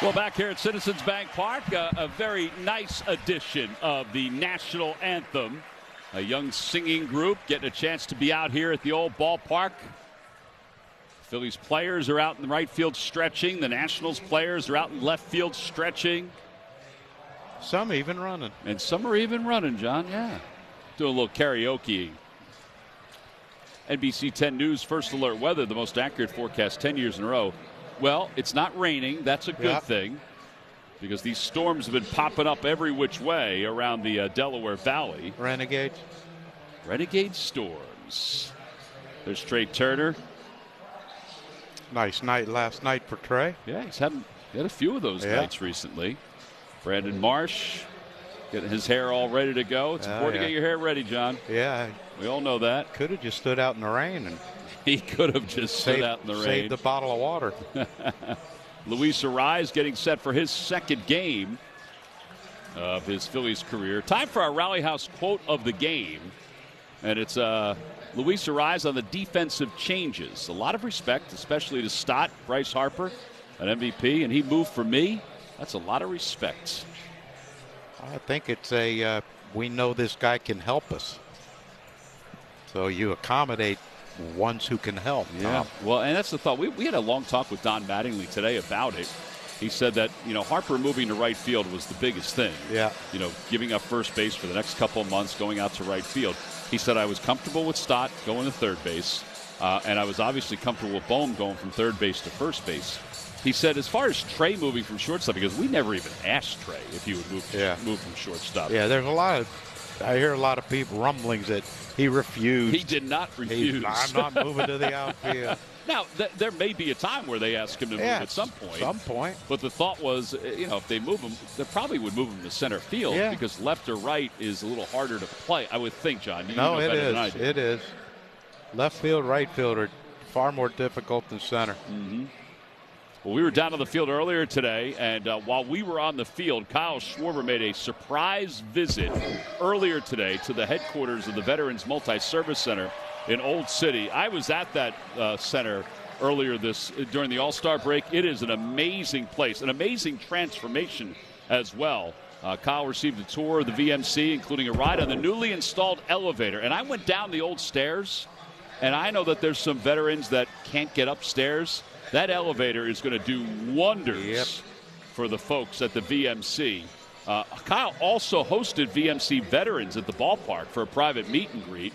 Well, back here at Citizens Bank Park, a very nice edition of the national anthem. A young singing group getting a chance to be out here at the old ballpark. Phillies players are out in the right field stretching. The Nationals players are out in left field stretching. Some even running. And some are even running, John, yeah. Doing a little karaoke. NBC 10 News First Alert Weather, the most accurate forecast 10 years in a row. Well, it's not raining. That's a good thing because these storms have been popping up every which way around the Delaware Valley. Renegades. Renegade storms. There's Trey Turner. Nice night last night for Trey. Yeah, he had a few of those nights recently. Brandon Marsh getting his hair all ready to go. It's important to get your hair ready, John. Yeah. We all know that. Could have just stood out in the rain. And he could have just stood out in the rain. Saved the bottle of water. Luis Arise getting set for his second game of his Phillies career. Time for our Rally House quote of the game. And it's Luis Arise on the defensive changes. A lot of respect, especially to Stott, Bryce Harper, an MVP, and he moved for me. That's a lot of respect. I think it's we know this guy can help us. So you accommodate ones who can help. Yeah, well, and that's the thought. We had a long talk with Don Mattingly today about it. He said that, Harper moving to right field was the biggest thing. Yeah. Giving up first base for the next couple of months, going out to right field. He said, I was comfortable with Stott going to third base, and I was obviously comfortable with Bohm going from third base to first base. He said, as far as Trey moving from shortstop, because we never even asked Trey if he would move from shortstop. Yeah, there's I hear a lot of people rumblings that he refused. He did not refuse. I'm not moving to the outfield. Now, there may be a time where they ask him to move at some point. But the thought was, if they move him, they probably would move him to center field because left or right is a little harder to play, I would think, John. You know better than I do. It is. Left field, right field are far more difficult than center. Mm-hmm. Well, we were down on the field earlier today, and while we were on the field, Kyle Schwarber made a surprise visit earlier today to the headquarters of the Veterans Multi-Service Center in Old City. I was at that center earlier during the All-Star break. It is an amazing place, an amazing transformation as well. Kyle received a tour of the VMC, including a ride on the newly installed elevator. And I went down the old stairs, and I know that there's some veterans that can't get upstairs. That elevator is going to do wonders for the folks at the VMC. Kyle also hosted VMC veterans at the ballpark for a private meet and greet.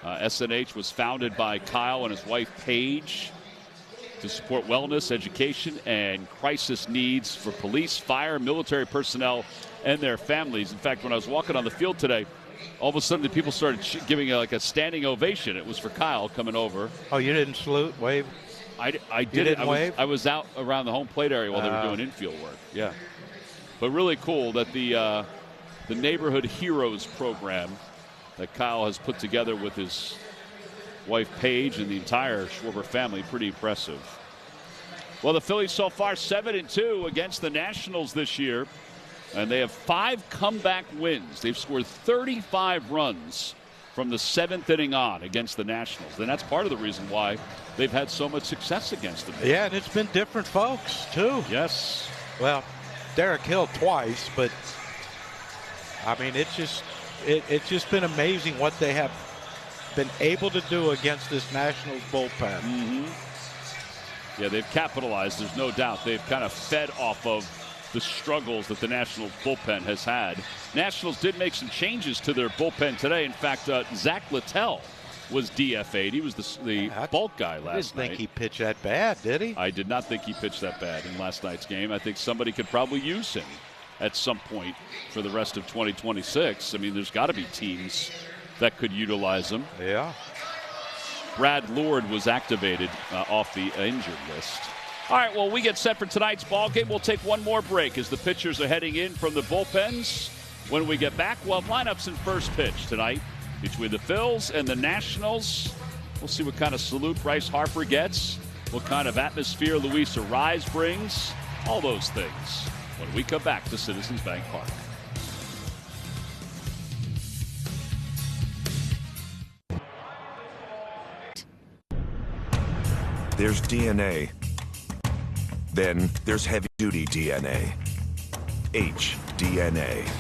SNH was founded by Kyle and his wife Paige to support wellness, education, and crisis needs for police, fire, military personnel, and their families. In fact, when I was walking on the field today, all of a sudden the people started giving a standing ovation. It was for Kyle coming over. Oh, you didn't salute, wave? I did. I was out around the home plate area while they were doing infield work. Yeah, but really cool that the Neighborhood Heroes program that Kyle has put together with his wife Paige and the entire Schwarber family, pretty impressive. Well, the Phillies so far 7-2 against the Nationals this year, and they have 5 comeback wins. They've scored 35 runs from the 7th inning on against the Nationals, and that's part of the reason why they've had so much success against them. Yeah, and it's been different folks too. Yes. Well, Derek Hill twice, but I mean, it's just been amazing what they have been able to do against this Nationals bullpen. Mm-hmm. Yeah, they've capitalized. There's no doubt. They've kind of fed off of the struggles that the Nationals bullpen has had. Nationals did make some changes to their bullpen today. In fact, Zach Littell was DFA'd. He was the bulk guy last night. I didn't think he pitched that bad, did he? I did not think he pitched that bad in last night's game. I think somebody could probably use him at some point for the rest of 2026. I mean, there's got to be teams that could utilize him. Yeah. Brad Lord was activated off the injured list. All right, well, we get set for tonight's ball game. We'll take one more break as the pitchers are heading in from the bullpens. When we get back, we'll have lineups in first pitch tonight between the Phils and the Nationals. We'll see what kind of salute Bryce Harper gets, what kind of atmosphere Luis Arise brings, all those things when we come back to Citizens Bank Park. There's DNA. Then there's heavy-duty DNA. HDNA.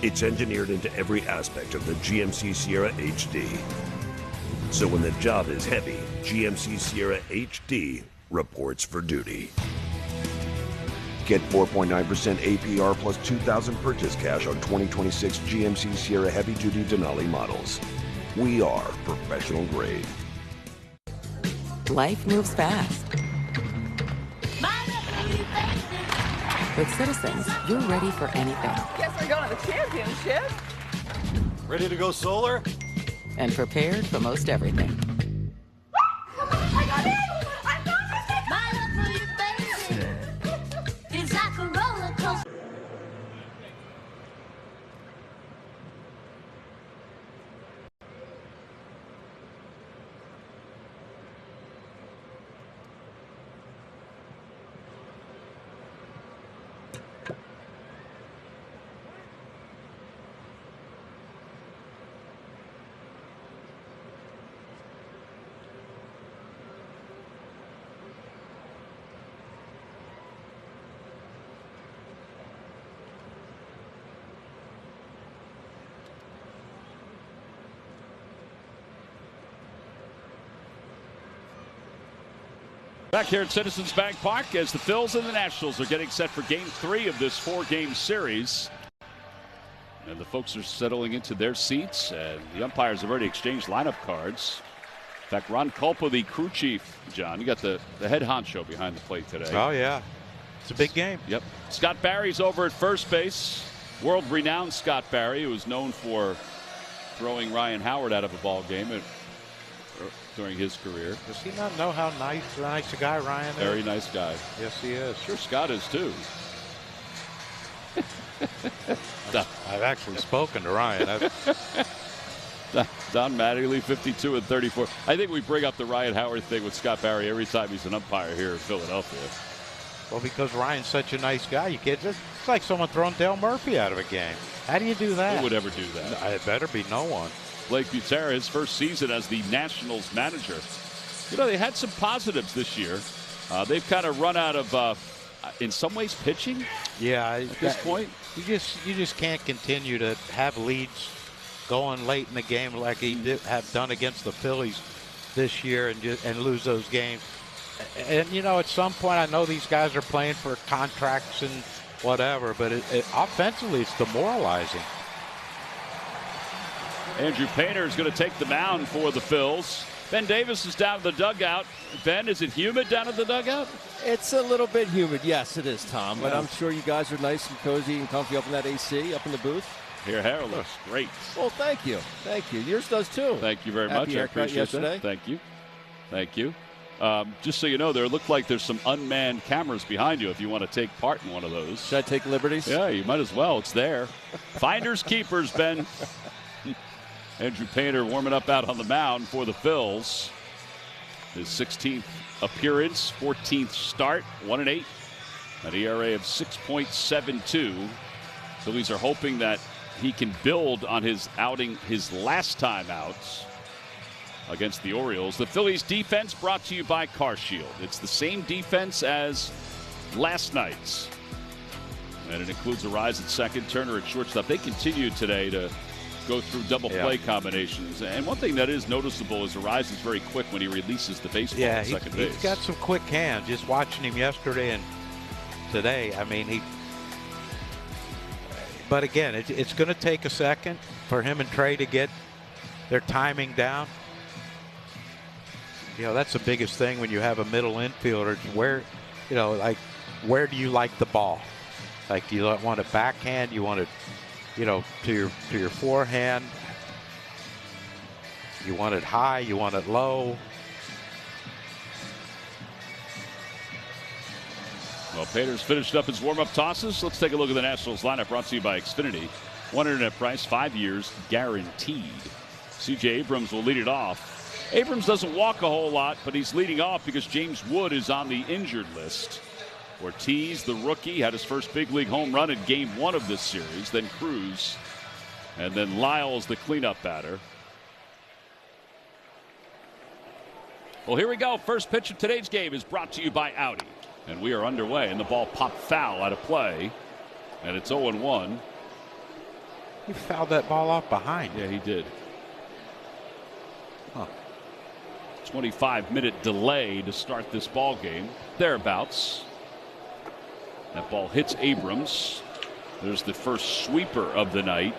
It's engineered into every aspect of the GMC Sierra HD. So when the job is heavy, GMC Sierra HD reports for duty. Get 4.9% APR plus $2,000 purchase cash on 2026 GMC Sierra heavy-duty Denali models. We are professional grade. Life moves fast. With Citizens, you're ready for anything. Guess we're going to the championship. Ready to go solar? And prepared for most everything. I got it! I got it! My love for you, baby, is like a roller coaster. Back here at Citizens Bank Park as the Phils and the Nationals are getting set for Game 3 of this 4-game series. And the folks are settling into their seats, and the umpires have already exchanged lineup cards. In fact, Ron Culpa, the crew chief, John, you got the head honcho behind the plate today. Oh, yeah. It's a big game. Yep. Scott Barry's over at first base. World-renowned Scott Barry, who is known for throwing Ryan Howard out of a ball game during his career. Does he not know how nice a guy Ryan is? Very nice guy. Yes, he is. Sure, Scott is too. I've actually spoken to Ryan. Don Mattingly, 52 and 34. I think we bring up the Ryan Howard thing with Scott Barry every time he's an umpire here in Philadelphia. Well, because Ryan's such a nice guy, you can't just. It's like someone throwing Dale Murphy out of a game. How do you do that? Who would ever do that? It better be no one. Blake Butera, his first season as the Nationals manager. You know, they had some positives this year. They've kind of run out of, in some ways, pitching. Yeah, at this point, you just can't continue to have leads going late in the game like he have done against the Phillies this year and lose those games. And you know, at some point, I know these guys are playing for contracts and whatever, but offensively, it's demoralizing. Andrew Painter is going to take the mound for the Phils. Ben Davis is down in the dugout. Ben, is it humid down at the dugout? It's a little bit humid. Yes, it is, Tom. But I'm sure you guys are nice and cozy and comfy up in that AC, up in the booth. Your hair looks great. Well, thank you. Thank you. Yours does, too. Thank you very much. Happy I haircut appreciate yesterday. that. Thank you. Thank you. Just so you know, there look like there's some unmanned cameras behind you if you want to take part in one of those. Should I take liberties? Yeah, you might as well. It's there. Finders keepers, Ben. Andrew Painter warming up out on the mound for the Phils. His 16th appearance, 14th start, 1-8, an ERA of 6.72. Phillies are hoping that he can build on his outing, his last time out against the Orioles. The Phillies defense brought to you by CarShield. It's the same defense as last night's. And it includes a rise at second, Turner at shortstop. They continue today to go through double play combinations. And one thing that is noticeable is Arise is very quick when he releases the baseball at second base. He's got some quick hands. Just watching him yesterday and today, I mean, but again, it's going to take a second for him and Trey to get their timing down. You know, that's the biggest thing when you have a middle infielder. Where, you know, like, where do you like the ball? Like, do you want it backhand? You want it, you know, to your forehand? You want it high? You want it low? Well, Pater's finished up his warm-up tosses. Let's take a look at the Nationals lineup brought to you by Xfinity. One internet price, 5 years guaranteed. C.J. Abrams will lead it off. Abrams doesn't walk a whole lot, but he's leading off because James Wood is on the injured list. Ortiz, the rookie, had his first big league home run in Game 1 of this series. Then Cruz, and then Lyles, the cleanup batter. Well, here we go. First pitch of today's game is brought to you by Audi. And we are underway, and the ball popped foul out of play, and it's 0-1. He fouled that ball off behind. Yeah, he did. Huh. 25-minute delay to start this ball game. Thereabouts. That ball hits Abrams. There's the first sweeper of the night.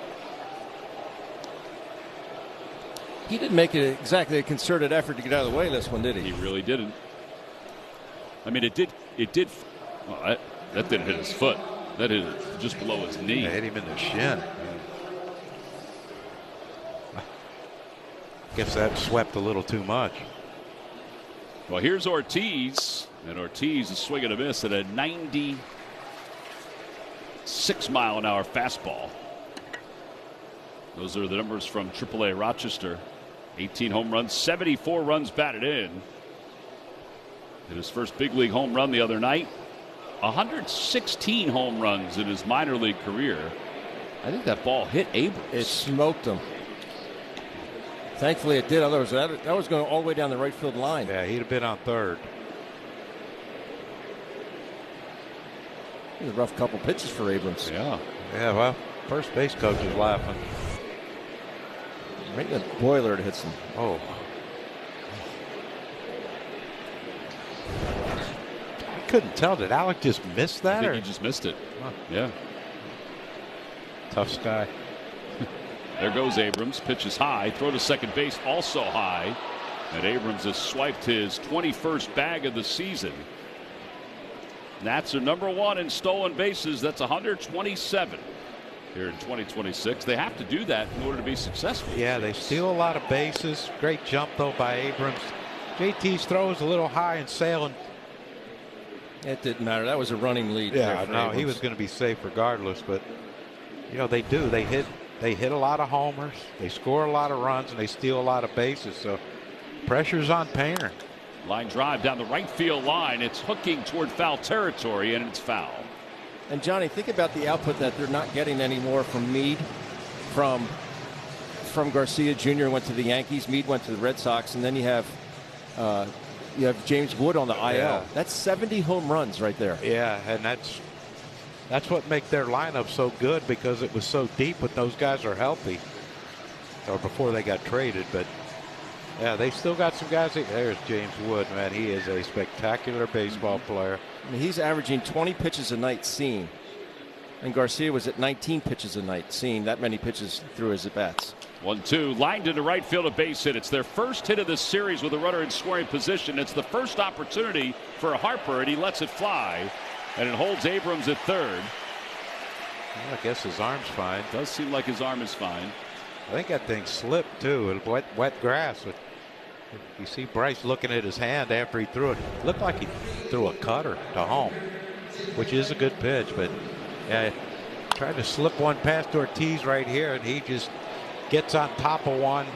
He didn't make it exactly a concerted effort to get out of the way of this one, did he? He really didn't. I mean, it did. Well, that didn't hit his foot. That hit it just below his knee. It hit him in the shin. Guess that swept a little too much. Well, here's Ortiz, and Ortiz is swinging a miss at a 96-mile-an-hour fastball. Those are the numbers from AAA Rochester. 18 home runs, 74 runs batted in. Hit his first big league home run the other night. 116 home runs in his minor league career. I think that ball hit Abrams. It smoked him. Thankfully it did. Otherwise, that was going all the way down the right field line. Yeah, he'd have been on third. It was a rough couple pitches for Abrams. Yeah. Yeah, well, first base coach is laughing. Right in the boiler it hits him. Oh. I couldn't tell. Did Alec just miss that? I think he just missed it. Huh. Yeah. Tough sky. There goes Abrams. Pitches high. Throw to second base also high. And Abrams has swiped his 21st bag of the season. Nats are #1 in stolen bases. That's 127 here in 2026. They have to do that in order to be successful. Yeah, they steal a lot of bases. Great jump, though, by Abrams. JT's throw is a little high and sailing. It didn't matter. That was a running lead. Yeah, no, he was going to be safe regardless. But, you know, they do. They hit a lot of homers. They score a lot of runs, and they steal a lot of bases. So pressure's on Painter. Line drive down the right field line. It's hooking toward foul territory, and it's foul. And Johnny, think about the output that they're not getting anymore from Meade, from Garcia Jr. went to the Yankees. Meade went to the Red Sox, and then you have James Wood on the IL. Yeah. That's 70 home runs right there. Yeah, and that's what makes their lineup so good, because it was so deep when those guys are healthy, or before they got traded. But yeah, they still got some guys. There's James Wood, man. He is a spectacular baseball player. I mean, he's averaging 20 pitches a night seen. And Garcia was at 19 pitches a night seen. That many pitches through his at-bats. 1-2, lined into right field, a base hit. It's their first hit of this series with a runner in scoring position. It's the first opportunity for Harper, and he lets it fly. And it holds Abrams at third. Well, I guess his arm's fine. Does seem like his arm is fine. I think that thing slipped, too. Wet grass. You see Bryce looking at his hand after he threw it. Looked like he threw a cutter to home, which is a good pitch. But yeah, tried to slip one past Ortiz right here, and he just gets on top of one.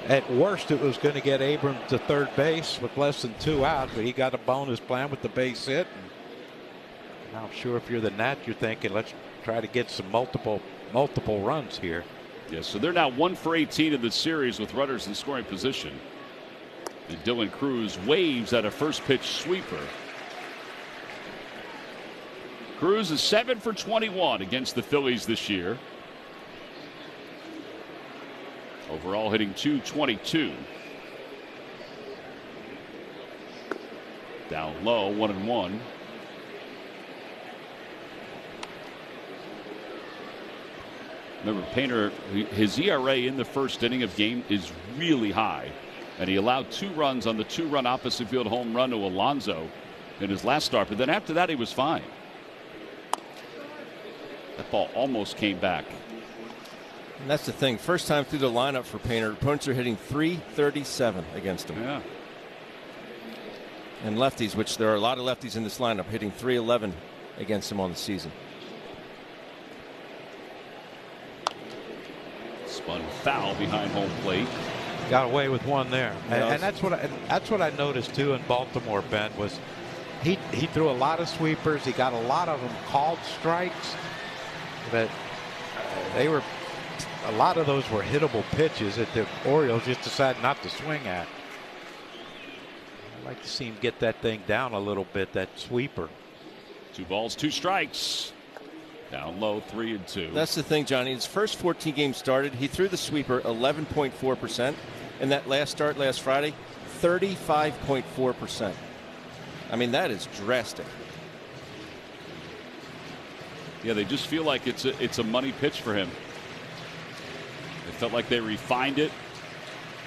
At worst, it was going to get Abrams to third base with less than 2 out, but he got a bonus plan with the base hit. And I'm sure if you're the Nats, you're thinking, let's try to get some multiple runs here. Yes, so they're now 1 for 18 in the series with runners in scoring position. And Dylan Cruz waves at a first pitch sweeper. Cruz is 7 for 21 against the Phillies this year. Overall hitting .222. Down low, 1-1. Remember, Painter, his ERA in the first inning of game is really high. And he allowed 2 runs on the 2-run opposite field home run to Alonso in his last start. But then after that, he was fine. That ball almost came back. And that's the thing. First time through the lineup for Painter. Opponents are hitting .337 against him. Yeah. And lefties, which there are a lot of lefties in this lineup, hitting .311 against him on the season. Spun foul behind home plate. Got away with one there, and that's what I noticed too in Baltimore. Ben, was he threw a lot of sweepers. He got a lot of them called strikes, but a lot of those were hittable pitches that the Orioles just decided not to swing at. I'd like to see him get that thing down a little bit, that sweeper. 2 balls, 2 strikes. Down low, 3-2. That's the thing, Johnny. His first 14 games started, he threw the sweeper 11.4%. And that last start last Friday, 35.4%. I mean, that is drastic. Yeah, they just feel like it's a money pitch for him. They felt like they refined it,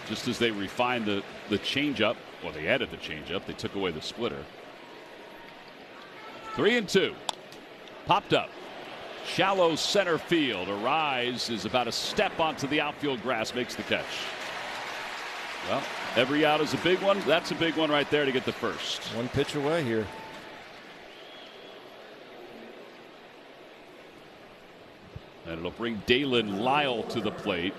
just as they refined the changeup. Well, they added the changeup. They took away the splitter. 3-2. Popped up. Shallow center field. Arise is about a step onto the outfield grass, makes the catch. Well, every out is a big one. That's a big one right there to get the first. One pitch away here. And it'll bring Dalen Lyle to the plate.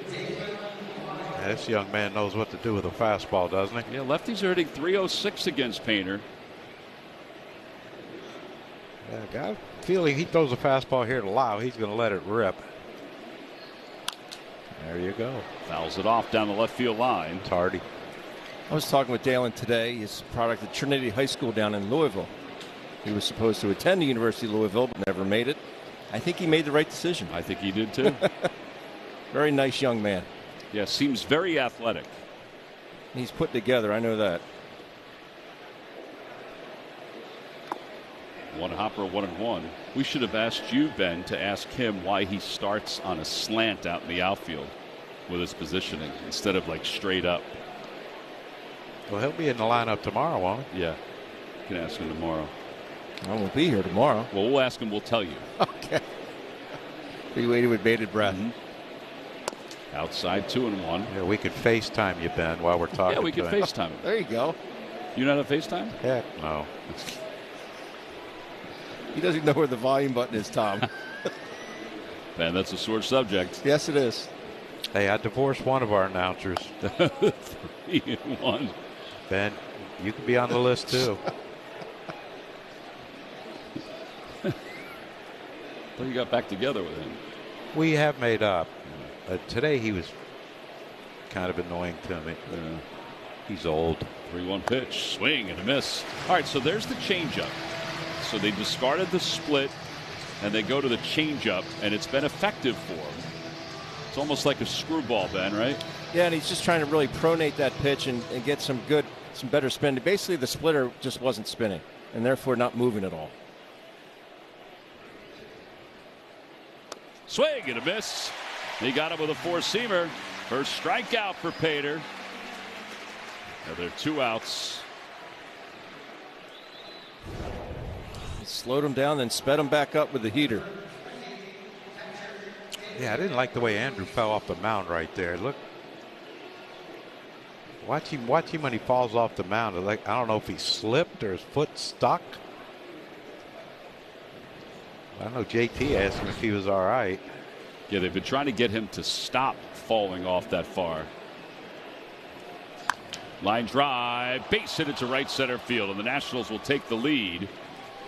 Yeah, this young man knows what to do with a fastball, doesn't he? Yeah, lefties are hitting .306 against Painter. Yeah, I got a feeling he throws a fastball here to Lyle. He's going to let it rip. There you go. Fouls it off down the left field line. Tardy. I was talking with Dalen today. He's a product of Trinity High School down in Louisville. He was supposed to attend the University of Louisville, but never made it. I think he made the right decision. I think he did too. Very nice young man. Yeah, seems very athletic. He's put together, I know that. 1 hopper, 1-1. We should have asked you, Ben, to ask him why he starts on a slant out in the outfield with his positioning instead of like straight up. Well, he'll be in the lineup tomorrow, won't he? Yeah, you can ask him tomorrow. I won't be here tomorrow. Well, we'll ask him. We'll tell you. Okay. Be waiting with bated breath. Outside, 2-1. Yeah, we could FaceTime you, Ben, while we're talking. Yeah, we could to him. Oh, FaceTime him. there you go. You know how to FaceTime? Heck no. He doesn't know where the volume button is, Tom. Ben, that's a sore subject. Yes, it is. Hey, I divorced one of our announcers. 3-1. Ben, you could be on the list too. Thought you got back together with him. We have made up. Today he was kind of annoying to me. He's old. 3-1 pitch. Swing and a miss. All right, so there's the changeup. So they discarded the split and they go to the changeup, and it's been effective for him. It's almost like a screwball, Ben, right? Yeah, and he's just trying to really pronate that pitch and get some better spin. Basically, the splitter just wasn't spinning, and therefore not moving at all. Swing and a miss. He got him with a 4-seamer. First strikeout for Painter. Now there are 2 outs. He slowed him down, then sped him back up with the heater. Yeah, I didn't like the way Andrew fell off the mound right there. Look. Watch him when he falls off the mound. Like, I don't know if he slipped or his foot stuck. I know JT asked him if he was all right. Yeah, they've been trying to get him to stop falling off that far. Line drive, base hit into right center field, and the Nationals will take the lead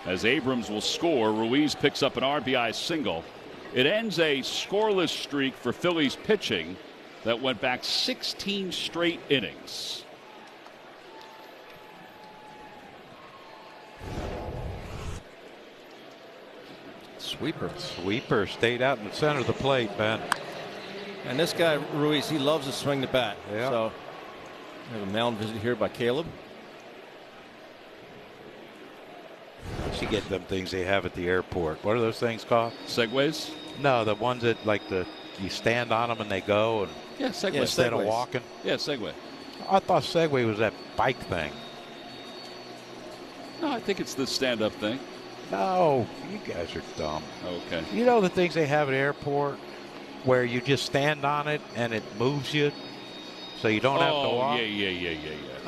as Abrams will score. Ruiz picks up an RBI single. It ends a scoreless streak for Phillies pitching that went back 16 straight innings. Sweeper stayed out in the center of the plate, Ben. And this guy, Ruiz, he loves to swing the bat. Yeah. So we have a mound visit here by Caleb. You should get them things they have at the airport. What are those things called? Segways? No, the ones that you stand on them and they go and Yeah, Segway. instead of Segways. walking. Yeah, Segway. I thought Segway was that bike thing. No, I think it's the stand-up thing. No, you guys are dumb. Okay. You know the things they have at the airport where you just stand on it and it moves you so you don't have to walk? Yeah.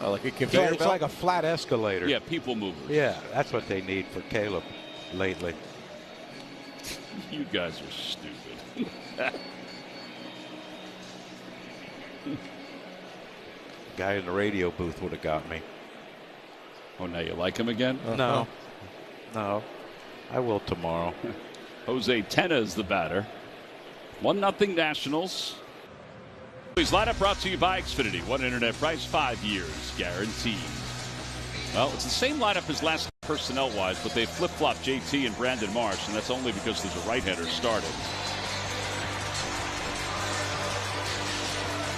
Oh, like a So conveyor it's belt? like a flat escalator. Yeah, people movers. Yeah, that's what they need for Caleb lately. You guys are stupid. Guy in the radio booth would have got me. Oh, now you like him again? No. I will tomorrow. Jose Tena is the batter. 1-0 Nationals. Phillies lineup brought to you by Xfinity. One internet price, 5 years guaranteed. Well, it's the same lineup as last personnel-wise, but they flip-flopped JT and Brandon Marsh, and that's only because there's a right-hander starting.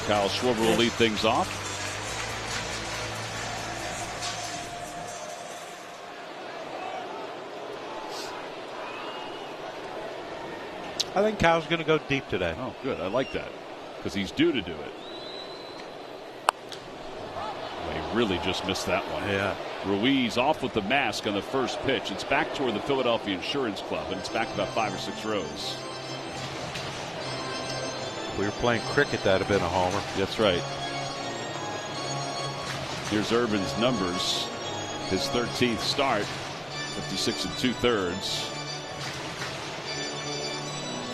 Kyle Schwarber will lead things off. I think Kyle's going to go deep today. Oh, good. I like that because he's due to do it. Well, he really just missed that one. Yeah. Ruiz off with the mask on the first pitch. It's back toward the Philadelphia Insurance Club, and it's back about 5 or 6 rows. If we were playing cricket, that'd have been a homer. That's right. Here's Urban's numbers. His 13th start, 56 2/3.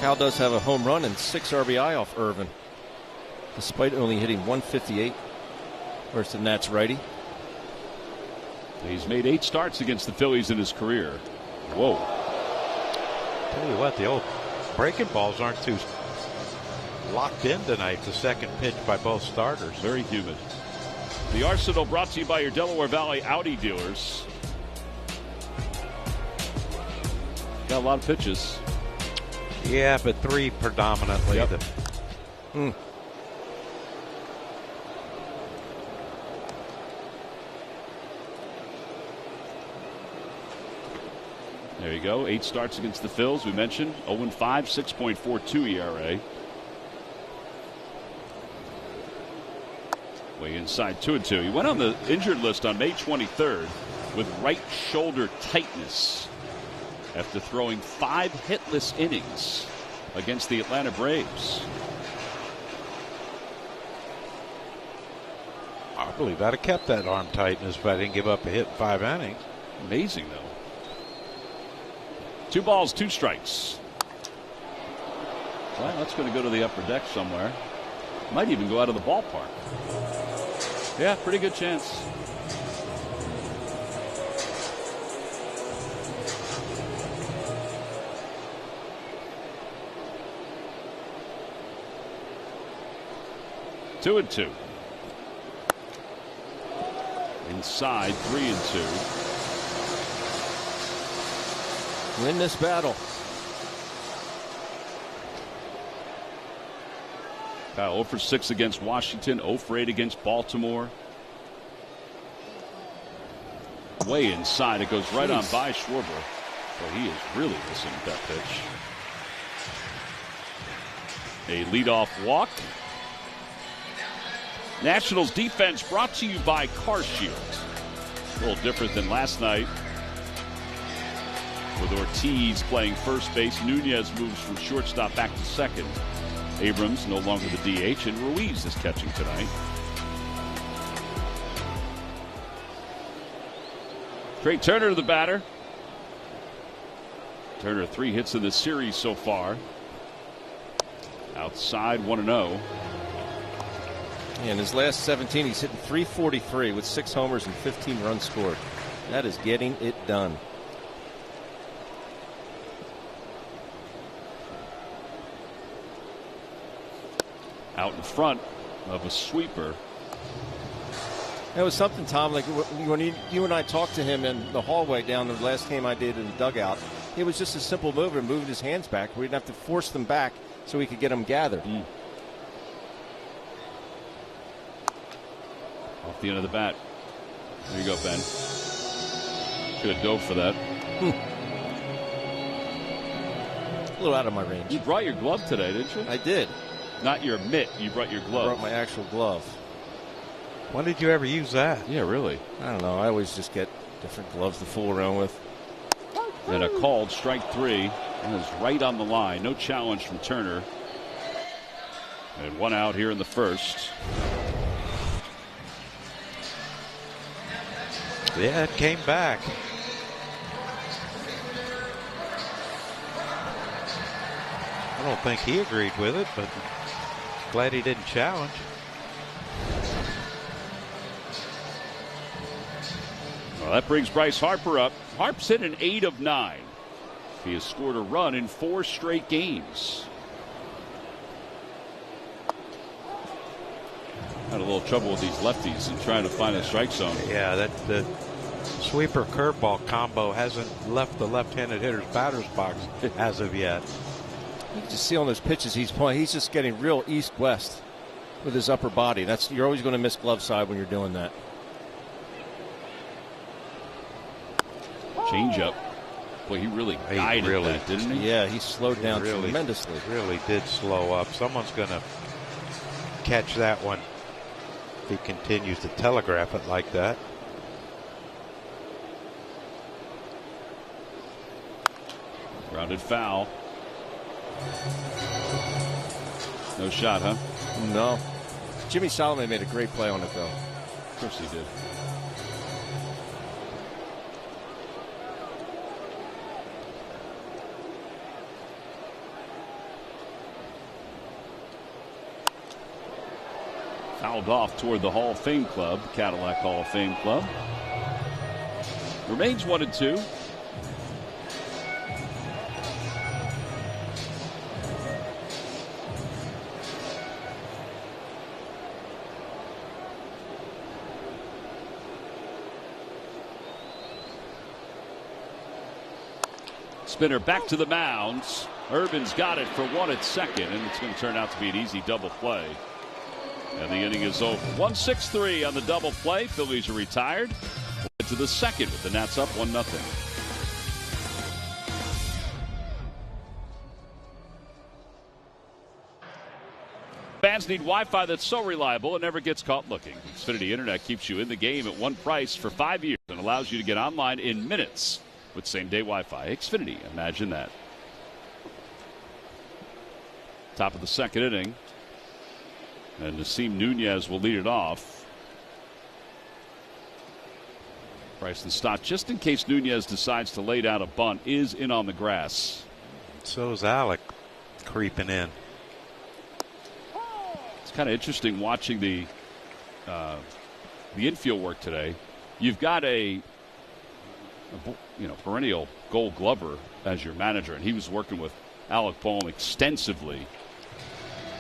Cal does have a home run and 6 RBI off Irvin, despite only hitting 158 versus the Nats righty. He's made 8 starts against the Phillies in his career. Whoa. Tell you what, the old breaking balls aren't too locked in tonight. The second pitch by both starters. Very humid. The Arsenal brought to you by your Delaware Valley Audi dealers. Got a lot of pitches. Yeah, but 3 predominantly. Yep. There you go. 8 starts against the Phils. We mentioned 0-5, 6.42 ERA. Way inside 2-2. He went on the injured list on May 23rd with right shoulder tightness after throwing 5 hitless innings against the Atlanta Braves. I believe I'd have kept that arm tightness if I didn't give up a hit in 5 innings. Amazing, though. 2 balls, 2 strikes. Well, that's going to go to the upper deck somewhere. Might even go out of the ballpark. Yeah, pretty good chance. Two and 2. Inside 3-2. Win this battle. Kyle 0 for 6 against Washington, 0 for 8 against Baltimore. Way inside, it goes right on by Schwarber. Boy, he is really missing that pitch. A leadoff walk. Nationals defense brought to you by Car Shield. A little different than last night with Ortiz playing first base. Nunez moves from shortstop back to second. Abrams no longer the DH, and Ruiz is catching tonight. Trey Turner to the batter. Turner 3 hits in the series so far. Outside 1-0. In his last 17, he's hitting .343 with 6 homers and 15 runs scored. That is getting it done. Out in front of a sweeper. It was something, Tom, like when you and I talked to him in the hallway down the last game I did in the dugout. It was just a simple move and moving his hands back. We didn't have to force them back so we could get them gathered. Off the end of the bat. There you go, Ben. Could have dove for that. A little out of my range. You brought your glove today, didn't you? I did. Not your mitt. You brought your glove. I brought my actual glove. When did you ever use that? Yeah, really. I don't know. I always just get different gloves to fool around with. And a called strike 3. That is right on the line. No challenge from Turner. And 1 out here in the first. Yeah, it came back. I don't think he agreed with it, but glad he didn't challenge. Well, that brings Bryce Harper up. Harp's hit an 8 of 9. He has scored a run in 4 straight games. a little trouble with these lefties and trying to find a strike zone. Yeah, the sweeper curveball combo hasn't left the left-handed hitter's batter's box as of yet. You can just see on those pitches he's playing. He's just getting real east-west with his upper body. You're always going to miss glove side when you're doing that. Changeup. Boy, he really guided that, didn't he? Yeah, he slowed down tremendously. Really did slow up. Someone's going to catch that one if he continues to telegraph it like that. Grounded foul. No shot, huh? No. Jimmy Solomon made a great play on it, though. Of course he did. Fouled off toward the Hall of Fame club, Cadillac Hall of Fame club. Remains 1-2. Spinner back to the mounds. Urban's got it for one at second, and it's going to turn out to be an easy double play. And the inning is over. 1-6-3 on the double play. Phillies are retired. We'll to the second with the Nats up 1-0. Fans need Wi-Fi that's so reliable it never gets caught looking. Xfinity Internet keeps you in the game at one price for 5 years and allows you to get online in minutes with same-day Wi-Fi. Xfinity, imagine that. Top of the second inning. And Nasim Nunez will lead it off. Bryson Stott, just in case Nunez decides to lay down a bunt, is in on the grass. So is Alec creeping in. It's kind of interesting watching the infield work today. You've got a perennial Gold Glover as your manager, and he was working with Alec Boehm extensively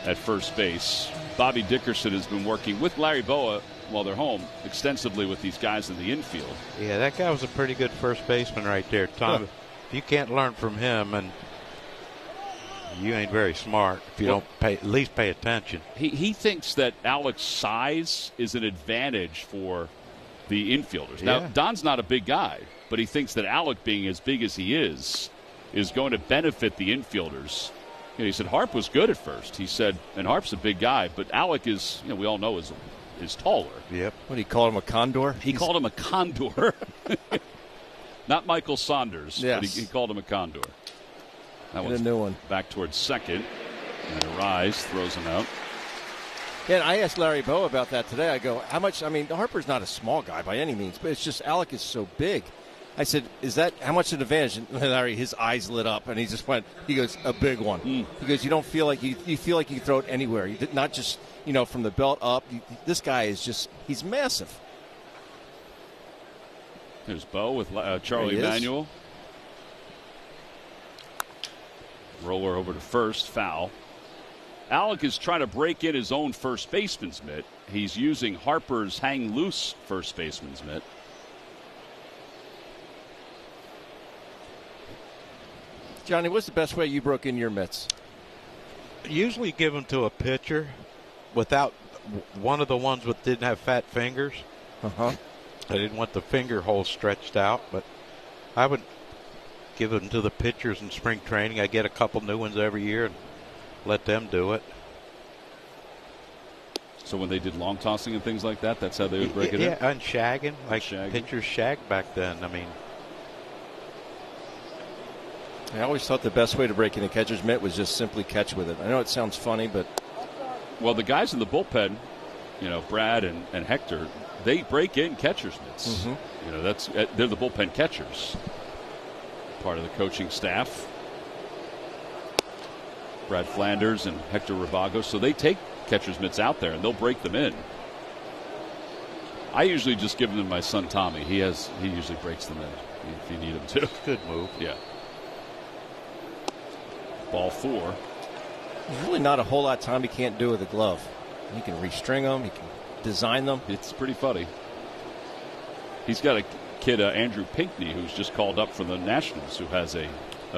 at first base. Bobby Dickerson has been working with Larry Boa while they're home extensively with these guys in the infield. Yeah, that guy was a pretty good first baseman right there, Tom. If you can't learn from him, and you ain't very smart if you don't at least pay attention. He thinks that Alec's size is an advantage for the infielders. Now, Don's not a big guy, but he thinks that Alec, being as big as he is going to benefit the infielders. He said Harp was good at first. He said, and Harp's a big guy, but Alec is, we all know, is taller. Yep. What, he called him a condor? He called him a condor. Not Michael Saunders, yes. But he called him a condor. That one's a new one. Back towards second. And Arise throws him out. Yeah, and I asked Larry Boa about that today. I go, how much? I mean, Harper's not a small guy by any means, but it's just Alec is so big. I said, is that how much an advantage? And Larry, his eyes lit up, and he just went, he goes, a big one. He goes, you don't feel like you feel like you can throw it anywhere. You did not just, from the belt up. This guy is just, he's massive. There's Bo with Charlie Emanuel. Roller over to first, foul. Alec is trying to break in his own first baseman's mitt. He's using Harper's hang loose first baseman's mitt. Johnny, what's the best way you broke in your mitts? Usually give them to a pitcher without one of the ones that didn't have fat fingers. I didn't want the finger hole stretched out, but I would give them to the pitchers in spring training. I get a couple new ones every year and let them do it. So when they did long tossing and things like that, that's how they would break it in? Yeah, and shagging. Like pitchers shagged back then. I mean, I always thought the best way to break in a catcher's mitt was just simply catch with it. I know it sounds funny, but... Well, the guys in the bullpen, Brad and Hector, they break in catcher's mitts. They're the bullpen catchers. Part of the coaching staff. Brad Flanders and Hector Ravago. So they take catcher's mitts out there and they'll break them in. I usually just give them to my son Tommy. He usually breaks them in if you need him to. Good move. Yeah. Ball four. There's really not a whole lot Tommy can't do with a glove. He can restring them. He can design them. It's pretty funny. He's got a kid, Andrew Pinckney, who's just called up from the Nationals, who has a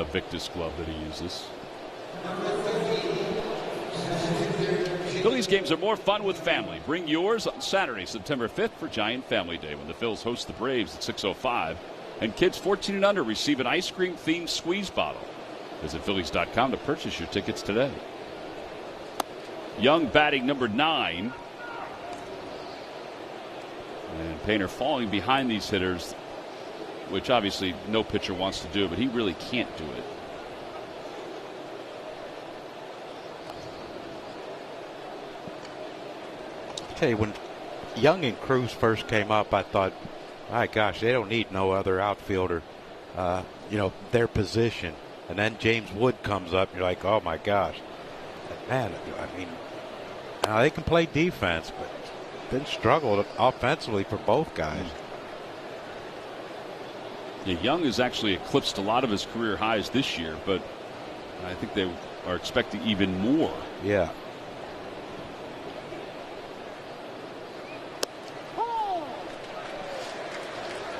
Victus glove that he uses. Phillies games are more fun with family. Bring yours on Saturday, September 5th for Giant Family Day when the Phils host the Braves at 6:05. And kids 14 and under receive an ice cream-themed squeeze bottle. Visit Phillies.com to purchase your tickets today. Young batting number 9. And Painter falling behind these hitters, which obviously no pitcher wants to do, but he really can't do it. Hey, when Young and Cruz first came up, I thought, my gosh, they don't need no other outfielder, their position. And then James Wood comes up, and you're like, oh my gosh. Man, I mean, now they can play defense, but then struggled offensively for both guys. Yeah, Young has actually eclipsed a lot of his career highs this year, but I think they are expecting even more. Yeah.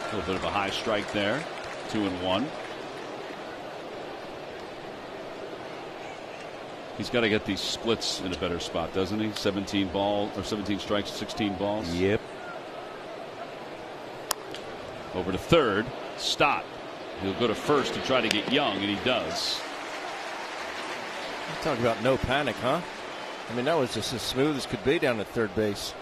A little bit of a high strike there. 2-1. He's got to get these splits in a better spot, doesn't he? 17 strikes, 16 balls. Yep. Over to third. Stott. He'll go to first to try to get Young, and he does. Talk about no panic, huh? I mean, that was just as smooth as could be down at third base.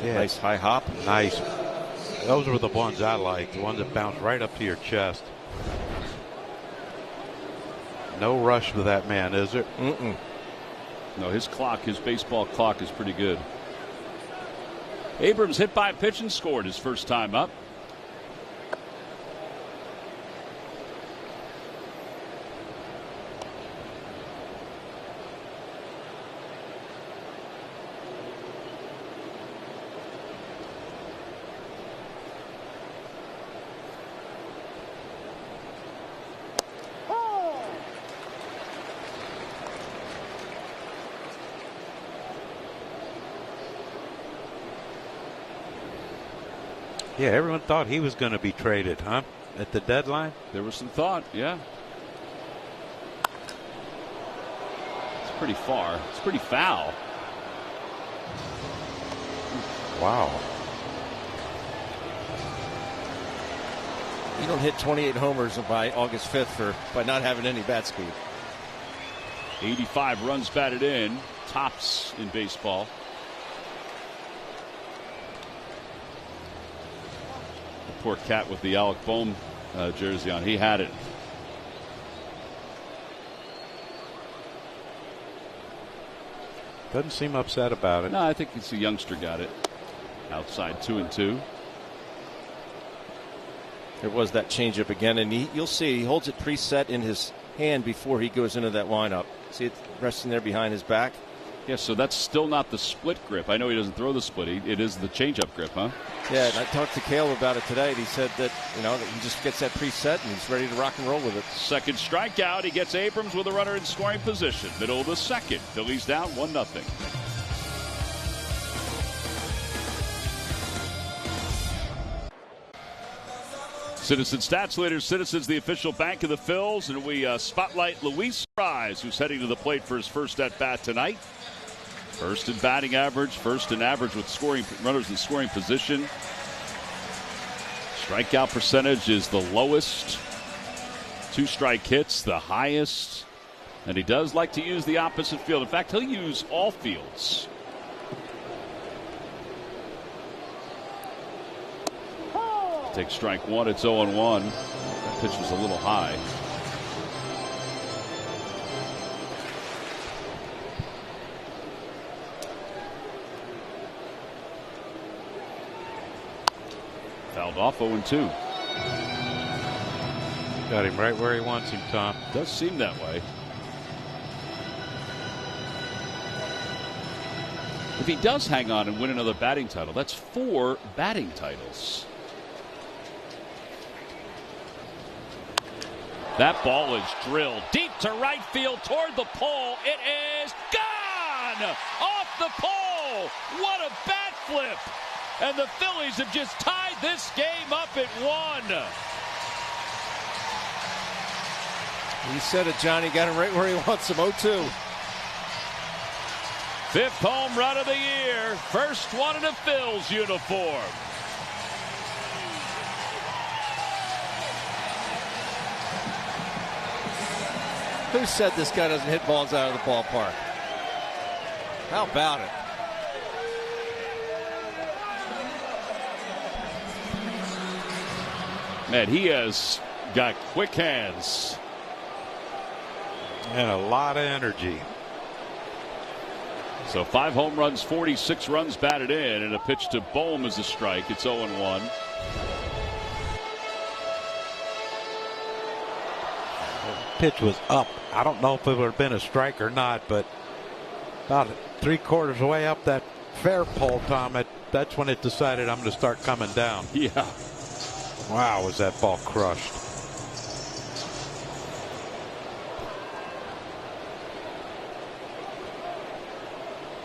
Yeah. Nice high hop. Nice. Those were the ones I liked, the ones that bounce right up to your chest. No rush with that man, is there? Mm-mm. No, his baseball clock is pretty good. Abrams hit by a pitch and scored his first time up. Yeah, everyone thought he was going to be traded, huh? At the deadline? There was some thought, yeah. It's pretty far. It's pretty foul. Wow. You don't hit 28 homers by August 5th by not having any bat speed. 85 runs batted in. Tops in baseball. Poor cat with the Alec Bohm jersey on. He had it. Doesn't seem upset about it. No, I think it's a youngster got it. Outside 2-2. There was that changeup again, and you'll see he holds it preset in his hand before he goes into that windup. See it resting there behind his back? Yeah, so that's still not the split grip. I know he doesn't throw the split. It is the changeup grip, huh? Yeah, and I talked to Caleb about it today, and he said that, that he just gets that preset and he's ready to rock and roll with it. Second strikeout. He gets Abrams with a runner in scoring position. Middle of the second. Phillies down 1-0. Citizen Stats Leader, Citizens, the official bank of the Phils, and we spotlight Luis Rise, who's heading to the plate for his first at-bat tonight. First in batting average, first in average with scoring runners in scoring position. Strikeout percentage is the lowest. 2 strike hits, the highest. And he does like to use the opposite field. In fact, he'll use all fields. Take strike one. It's 0-1. That pitch was a little high. Fouled off 0-2. Got him right where he wants him, Tom. Does seem that way. If he does hang on and win another batting title, that's 4 batting titles. That ball is drilled deep to right field toward the pole. It is gone off the pole. What a bat flip. And the Phillies have just tied this game up at 1. He said it, Johnny. Got him right where he wants him. 0-2. 5th home run of the year. First one in a Phil's uniform. Who said this guy doesn't hit balls out of the ballpark? How about it? Man, he has got quick hands. And a lot of energy. So 5 home runs, 46 runs batted in, and a pitch to Bohm is a strike. It's 0-1. Pitch was up. I don't know if it would have been a strike or not, but about 3/4 way up that fair pole, Tom, that's when it decided I'm going to start coming down. Yeah. Wow, was that ball crushed.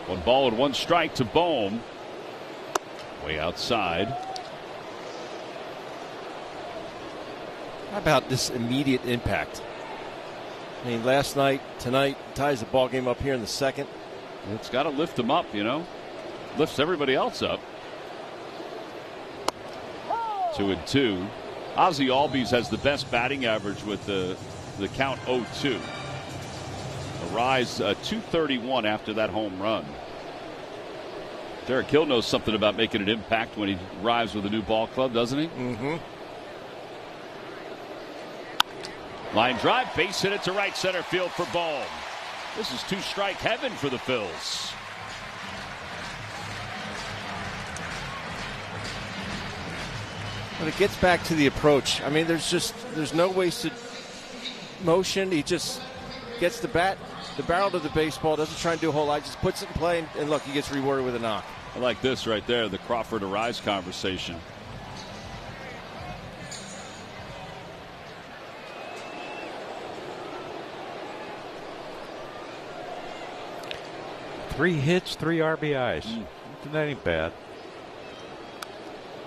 One ball and 1 strike to Bohm. Way outside. How about this immediate impact? I mean, last night, tonight, ties the ball game up here in the 2nd. It's got to lift him up, you know. Lifts everybody else up. 2-2. Ozzie Albies has the best batting average with the count 0-2. A rise 231 after that home run. Derek Hill knows something about making an impact when he arrives with a new ball club, doesn't he? Mm-hmm. Line drive, base hit it to right center field for Bohm. This is 2-strike heaven for the Phils. When it gets back to the approach, I mean, there's no wasted motion. He just gets the barrel to the baseball, doesn't try and do a whole lot, just puts it in play, and look, he gets rewarded with a knock. I like this right there, the Crawford-Arise conversation. Three hits, 3 RBIs. That ain't bad.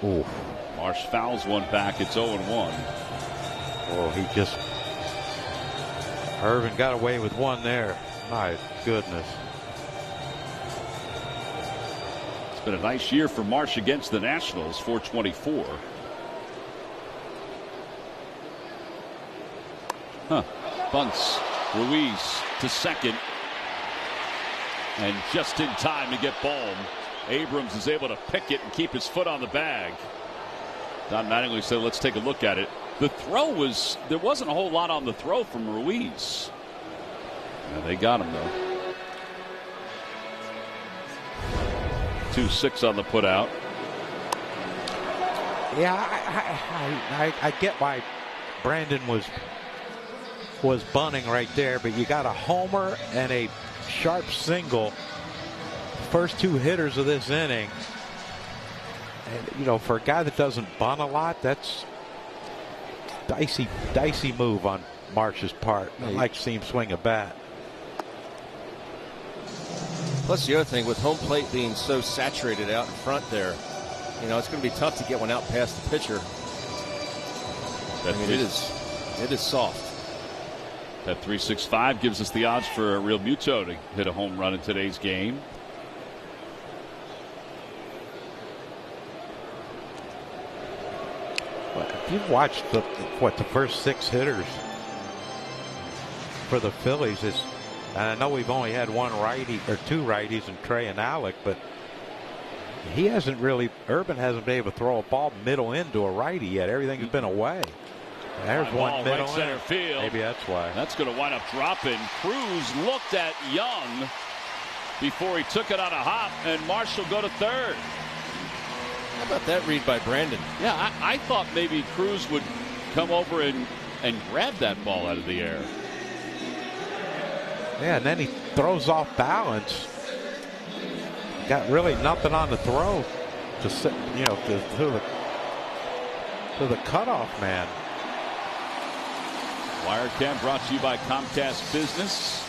Ooh. Marsh fouls one back. It's 0-1. Oh, he just. Irvin got away with one there. My goodness. It's been a nice year for Marsh against the Nationals. 424. Bunts. Ruiz to second. And just in time to get Bohm. Abrams is able to pick it and keep his foot on the bag. Don Mattingly said, let's take a look at it. The throw was, there wasn't a whole lot on the throw from Ruiz. Yeah, they got him, though. 2-6 on the put out. Yeah, I get why Brandon was bunting right there, but you got a homer and a sharp single. First 2 hitters of this inning. And, you know, for a guy that doesn't bunt a lot, that's dicey move on Marsh's part. I like to see him swing a bat. Plus the other thing, with home plate being so saturated out in front there, you know, it's going to be tough to get one out past the pitcher. I mean, it is soft. That 365 gives us the odds for Real Muto to hit a home run in today's game. If you've watched the first 6 hitters for the Phillies, and I know we've only had 1 righty or 2 righties in Trey and Alec, but Urban hasn't been able to throw a ball middle into a righty yet. Everything's been away. There's one middle right center field. Maybe that's why. That's going to wind up dropping. Cruz looked at Young before he took it on a hop, and Marsh will go to third. How about that read by Brandon? Yeah, I thought maybe Cruz would come over and grab that ball out of the air. Yeah, and then he throws off balance. Got really nothing on the throw to, you know, to the cutoff man. Wirecam brought to you by Comcast Business.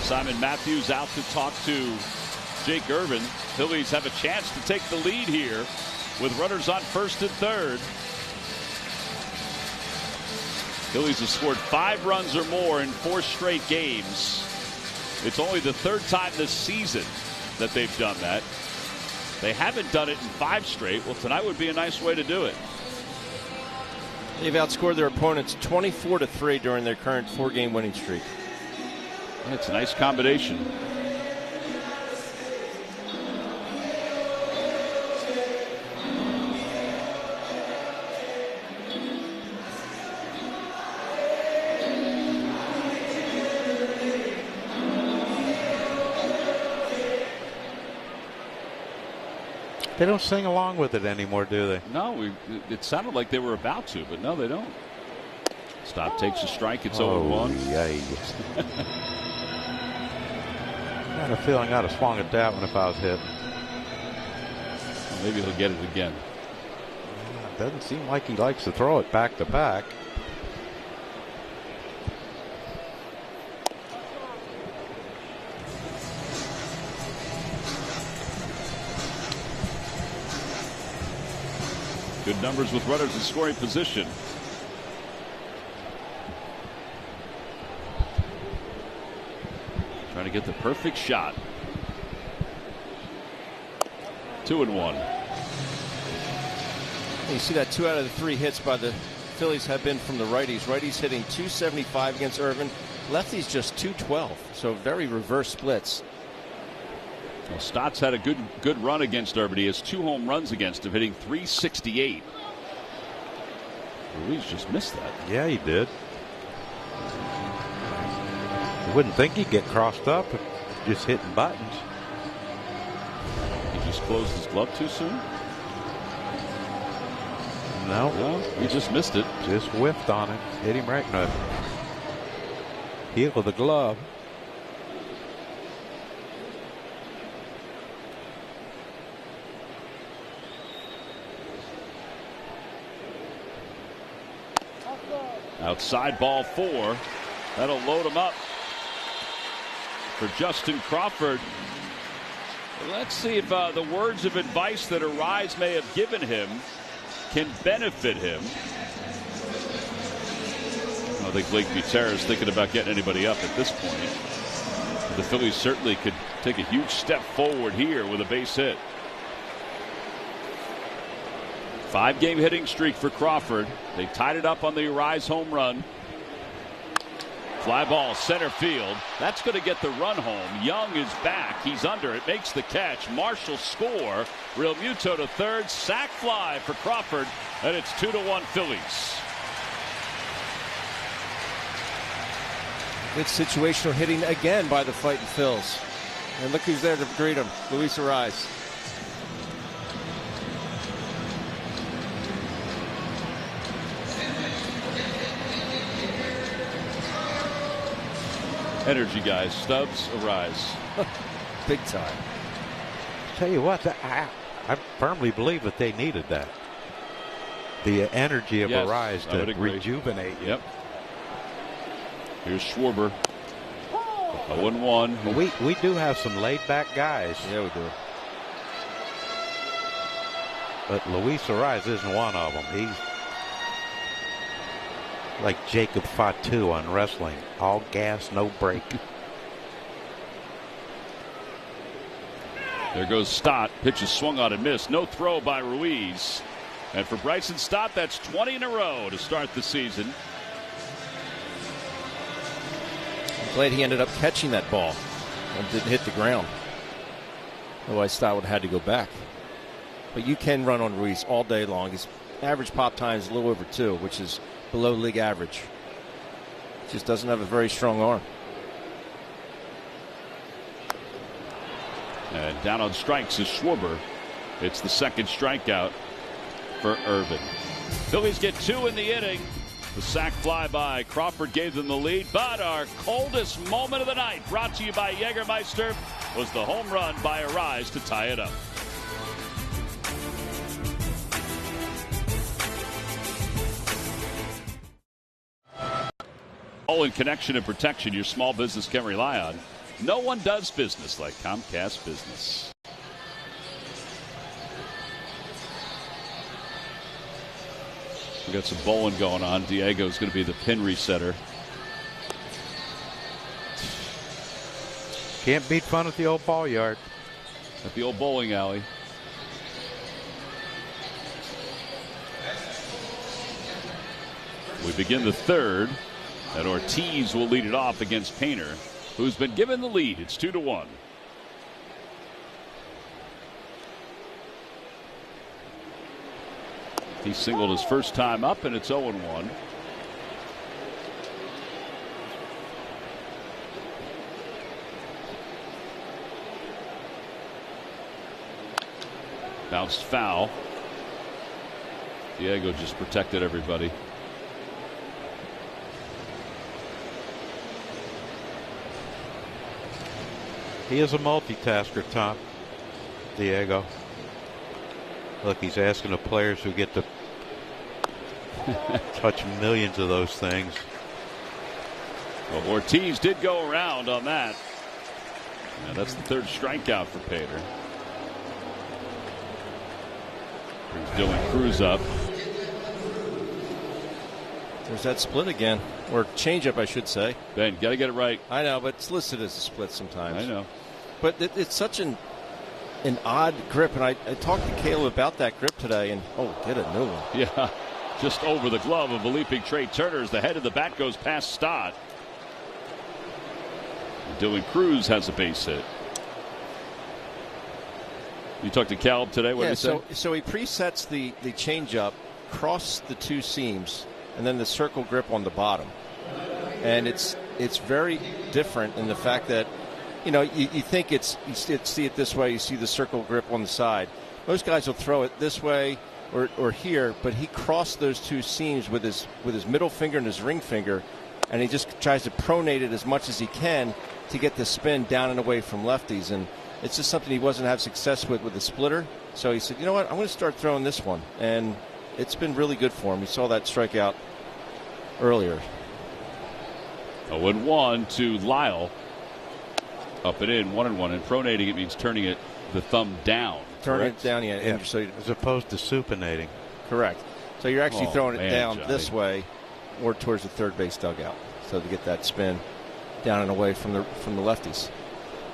Simon Matthews out to talk to Jake Irvin. Phillies have a chance to take the lead here with runners on first and third. Phillies have scored 5 runs or more in 4 straight games. It's only the 3rd time this season that they've done that. They haven't done it in 5 straight. Well, tonight would be a nice way to do it. They've outscored their opponents 24-3 during their current 4-game winning streak. Yeah, it's a nice combination. They don't sing along with it anymore, do they? No, it sounded like they were about to, but no, they don't. Stop takes a strike. It's 0-1. I had a feeling I'd have swung at that one if I was hit. Well, maybe he'll get it again. Doesn't seem like he likes to throw it back to back. Good numbers with runners in scoring position. Trying to get the perfect shot. 2-1. You see that 2 out of the 3 hits by the Phillies have been from the righties. Righties hitting .275 against Irvin. Lefties just .212. So very reverse splits. Well, Stotts had a good run against Irvin. He has 2 home runs against him, hitting .368. Ruiz just missed that. Yeah, he did. You wouldn't think he'd get crossed up, just hitting buttons. He just closed his glove too soon? No, he just missed it. Just whiffed on it. Hit him right in the heel of the glove. Outside ball 4. That'll load him up for Justin Crawford. Let's see if the words of advice that Arise may have given him can benefit him. I don't think Blake Butera is thinking about getting anybody up at this point. The Phillies certainly could take a huge step forward here with a base hit. 5-game hitting streak for Crawford. They tied it up on the Arise home run. Fly ball center field. That's going to get the run home. Young is back. He's under it. Makes the catch. Marshall score. Real Muto to third. Sac fly for Crawford. And it's 2-1 Phillies. Good situational hitting again by the Fighting Phils. And look who's there to greet him. Luis Arise. Energy guys. Stubbs, Arise. Big time. Tell you what, I firmly believe that they needed that. The energy of Arise to rejuvenate. Yep. Here's Schwarber. 0-1. We do have some laid-back guys. Yeah, we do. But Luis Arise isn't one of them. He's like Jacob Fatu on wrestling. All gas, no brake. There goes Stott. Pitch is swung on and missed. No throw by Ruiz. And for Bryson Stott, that's 20 in a row to start the season. I'm glad he ended up catching that ball and didn't hit the ground. Otherwise, Stott would have had to go back. But you can run on Ruiz all day long. His average pop time is a little over 2, which is below league average. Just doesn't have a very strong arm. And down on strikes is Schwarber. It's the second strikeout for Irvin. Phillies get 2 in the inning. The sac fly by Crawford gave them the lead. But our coldest moment of the night, brought to you by Jägermeister, was the home run by Arise to tie it up. All in connection and protection your small business can rely on. No one does business like Comcast Business. We got some bowling going on. Diego's going to be the pin resetter. Can't beat fun at the old ball yard. At the old bowling alley. We begin the third, and Ortiz will lead it off against Painter, who's been given the lead. It's 2-1. He singled his first time up, and it's 0-1. Bounced foul. Diego just protected everybody. He is a multitasker, Tom. Diego. Look, he's asking the players who get to touch millions of those things. Well, Ortiz did go around on that. And that's the third strikeout for Painter. Brings Dylan Cruz up. There's that split again, or changeup, I should say. Ben, got to get it right. I know, but it's listed as a split sometimes. I know. But it's such an odd grip, and I talked to Caleb about that grip today, and get a new one. Yeah, just over the glove of a leaping Trey Turner as the head of the bat goes past Stott. Dylan Cruz has a base hit. You talked to Caleb today. What did he say? So he presets the changeup, cross the two seams, and then the circle grip on the bottom. And it's very different in the fact that, you think you see it this way, you see the circle grip on the side. Most guys will throw it this way or here, but he crossed those two seams with his middle finger and his ring finger, and he just tries to pronate it as much as he can to get the spin down and away from lefties. And it's just something he wasn't having success with the splitter. So he said, you know what, I'm going to start throwing this one. And it's been really good for him. He saw that strikeout earlier. 0-1 to Lyle. Up and in, 1-1. And pronating, it means turning it the thumb down. Turning it down, yeah. So as opposed to supinating. Correct. So you're actually throwing it down Johnny. This way or towards the third base dugout. So to get that spin down and away from the lefties.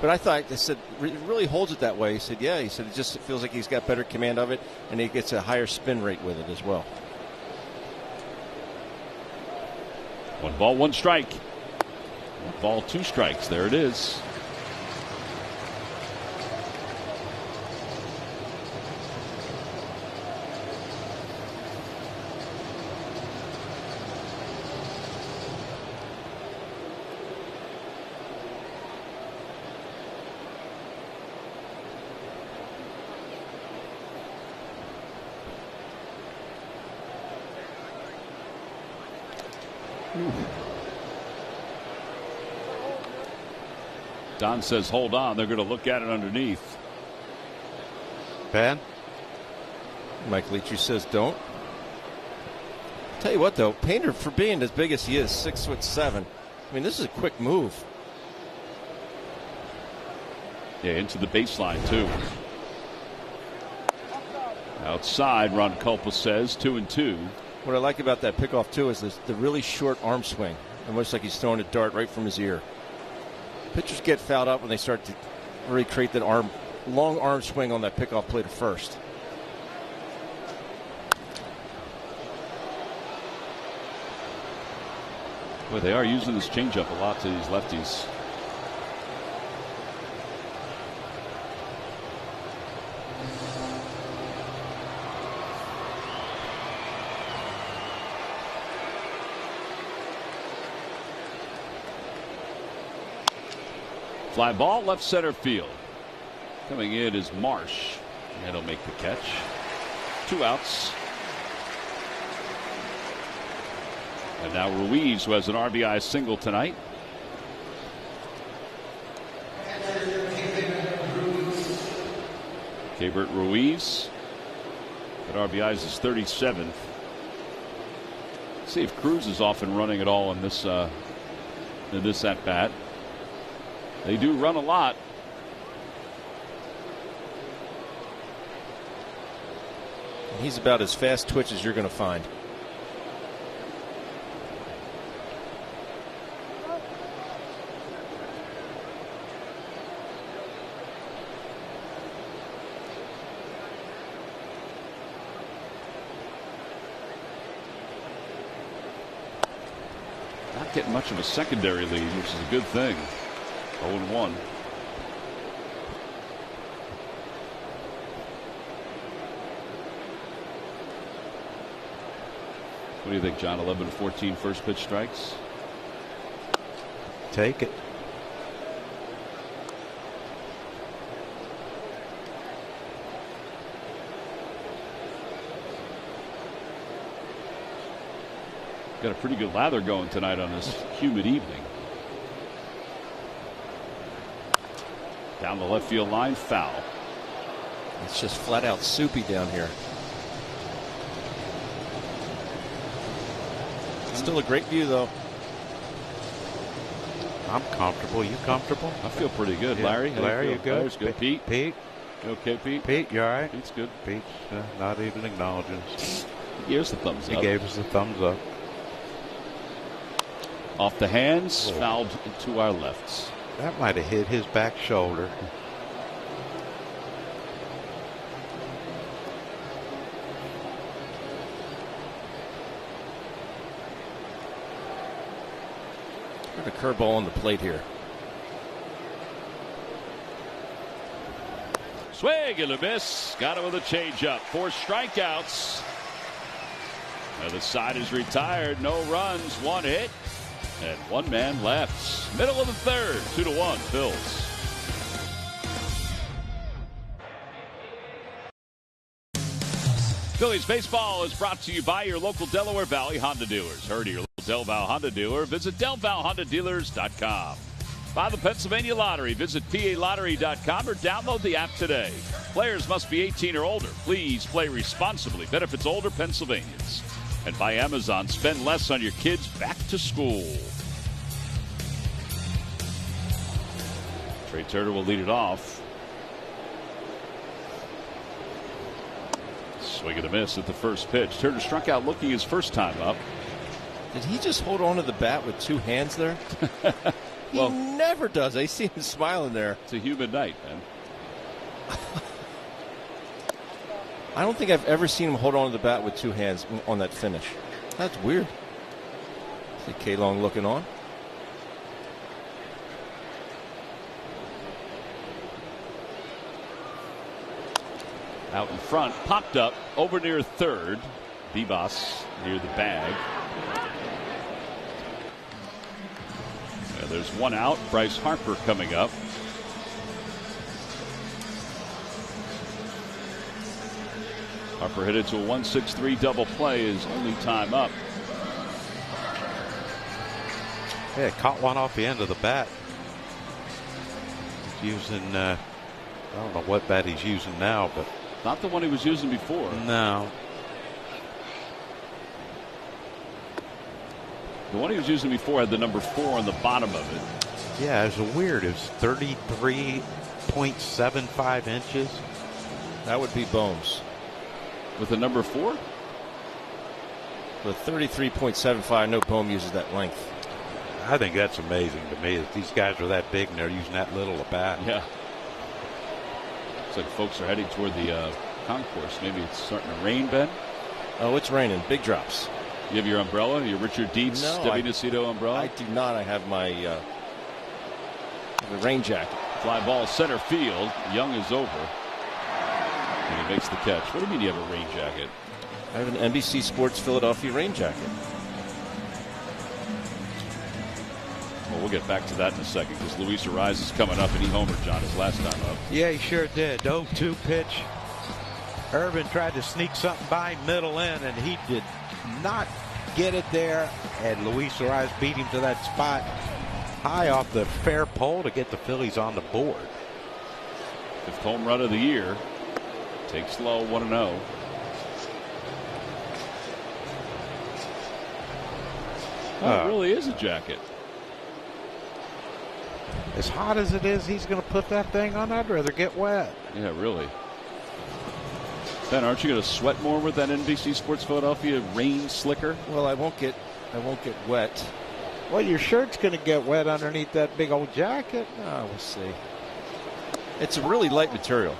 But I thought, they said, it really holds it that way. He said, yeah. He said, it feels like he's got better command of it, and he gets a higher spin rate with it as well. 1 ball, 1 strike. 1 ball, 2 strikes. There it is. Don says hold on. They're going to look at it underneath. Ben? Mike Leachy says don't. Tell you what, though, Painter, for being as big as he is, 6'7", I mean, this is a quick move. Yeah, into the baseline, too. Outside, Ron Culpa says 2-2. What I like about that pickoff, too, is the really short arm swing. Almost like he's throwing a dart right from his ear. Pitchers get fouled up when they start to really create that long arm swing on that pickoff play to first. Boy, they are using this changeup a lot to these lefties. Fly ball, left center field. Coming in is Marsh, and he'll make the catch. 2 outs. And now Ruiz, who has an RBI single tonight. Keibert Ruiz. That RBI is his 37th. See if Cruz is off and running at all in this in this at bat. They do run a lot. He's about as fast twitch as you're going to find. Not getting much of a secondary lead, which is a good thing. 0-1. What do you think, John? 11-14 first pitch strikes? Take it. Got a pretty good lather going tonight on this humid evening. Down the left field line, foul. It's just flat out soupy down here. Still a great view, though. I'm comfortable. You comfortable? I feel pretty good. Yeah. Larry, Larry, you good? Larry's good. Pete? Pete? You okay, Pete? Pete, you all right? Pete's good. Pete's not even acknowledging us. He gives the thumbs up. He gave us the thumbs up. Off the hands, fouled to our lefts. That might have hit his back shoulder. Got a curveball on the plate here. Swing and a miss. Got it with a changeup. 4 strikeouts. The other side is retired. No runs, 1 hit, and 1 man left. Middle of the 3rd, 2-1 Phils. Phillies baseball is brought to you by your local Delaware Valley Honda dealers. Heard of your local Del Val Honda dealer? Visit DelValHondaDealers.com. By the Pennsylvania Lottery, visit PALottery.com or download the app today. Players must be 18 or older. Please play responsibly. Benefits older Pennsylvanians. And by Amazon, spend less on your kids back to school. Trey Turner will lead it off. Swing and a miss at the first pitch. Turner struck out looking his first time up. Did he just hold on to the bat with 2 hands there? He never does. I see him smiling there. It's a humid night, man. I don't think I've ever seen him hold on to the bat with 2 hands on that finish. That's weird. See K-Long looking on. Out in front, popped up over near third. Vivas near the bag. There's 1 out. Bryce Harper coming up. Harper hit it to a 1-6-3 double play. His only time up. Yeah, caught one off the end of the bat. He's using, I don't know what bat he's using now, but. Not the one he was using before. No. The one he was using before had the number 4 on the bottom of it. Yeah, it was weird. It was 33.75 inches. That would be Bohm's. With the number 4? With 33.75, no Bohm uses that length. I think that's amazing to me. That these guys are that big and they're using that little a bat. Yeah. Looks like folks are heading toward the concourse. Maybe it's starting to rain, Ben? Oh, it's raining. Big drops. You have your umbrella, your Richard Dietz W. Nacito umbrella? I do not. I have my the rain jacket. Fly ball center field. Young is over. And he makes the catch. What do you mean you have a rain jacket? I have an NBC Sports Philadelphia rain jacket. Well, we'll get back to that in a second because Luis Ariz is coming up and he homered John his last time up. Yeah, he sure did. 0-2 pitch. Irvin tried to sneak something by middle in, and he did not get it there. And Luis Ariz beat him to that spot high off the fair pole to get the Phillies on the board. 5th home run of the year. Takes low, 1-0. Oh, it really is a jacket. As hot as it is, he's going to put that thing on. I'd rather get wet. Yeah, really. Ben, aren't you going to sweat more with that NBC Sports Philadelphia rain slicker? Well, I won't get wet. Well, your shirt's going to get wet underneath that big old jacket. Oh, we'll see. It's a really light material.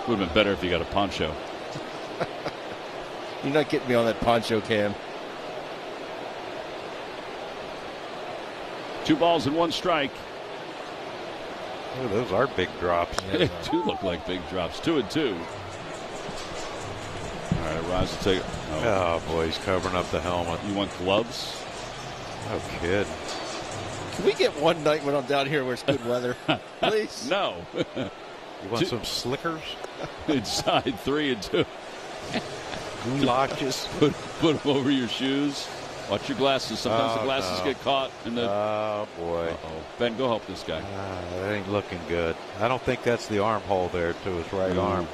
Would have been better if you got a poncho. You're not getting me on that poncho, Cam. 2 balls and 1 strike. Oh, those are big drops. They do look like big drops. 2-2. All right, Rise will take it. Oh, boy, he's covering up the helmet. You want gloves? Oh, kid. Can we get one night when I'm down here where it's good weather? Please? No. You want some slickers? Inside 3-2. Goulashes. Put them over your shoes. Watch your glasses. Sometimes the glasses get caught in the. Oh, boy. Uh-oh. Ben, go help this guy. That ain't looking good. I don't think that's the armhole there to his right arm.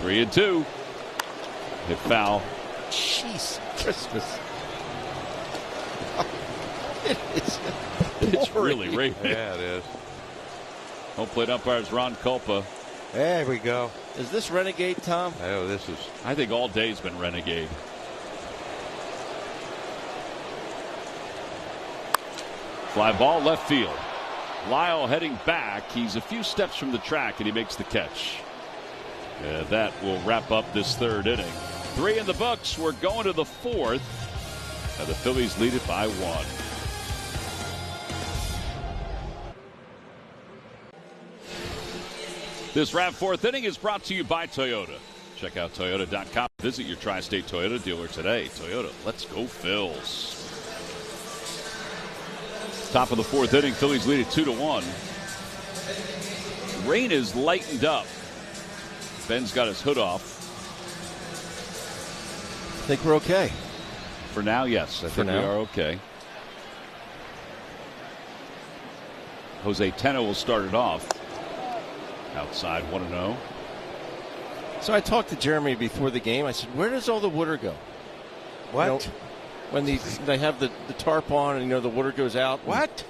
3-2. Hit foul. Jeez, Christmas. It's really raining. Yeah, it is. Home plate umpire is Ron Culpa. There we go. Is this Renegade, Tom? Oh, this is. I think all day's been Renegade. Fly ball left field. Lyle heading back. He's a few steps from the track and he makes the catch. That will wrap up this 3rd inning. 3 in the books. We're going to the 4th. And the Phillies lead it by 1. This wrap 4th inning is brought to you by Toyota. Check out Toyota.com. Visit your Tri-State Toyota dealer today. Toyota, let's go Phils. Top of the 4th inning, Phillies lead it 2-1. Rain is lightened up. Ben's got his hood off. I think we're okay. For now, yes. I think we are okay. Jose Tena will start it off. Outside 1-0. So I talked to Jeremy before the game. I said, where does all the water go? What? You know, when they have the tarp on and, the water goes out. What?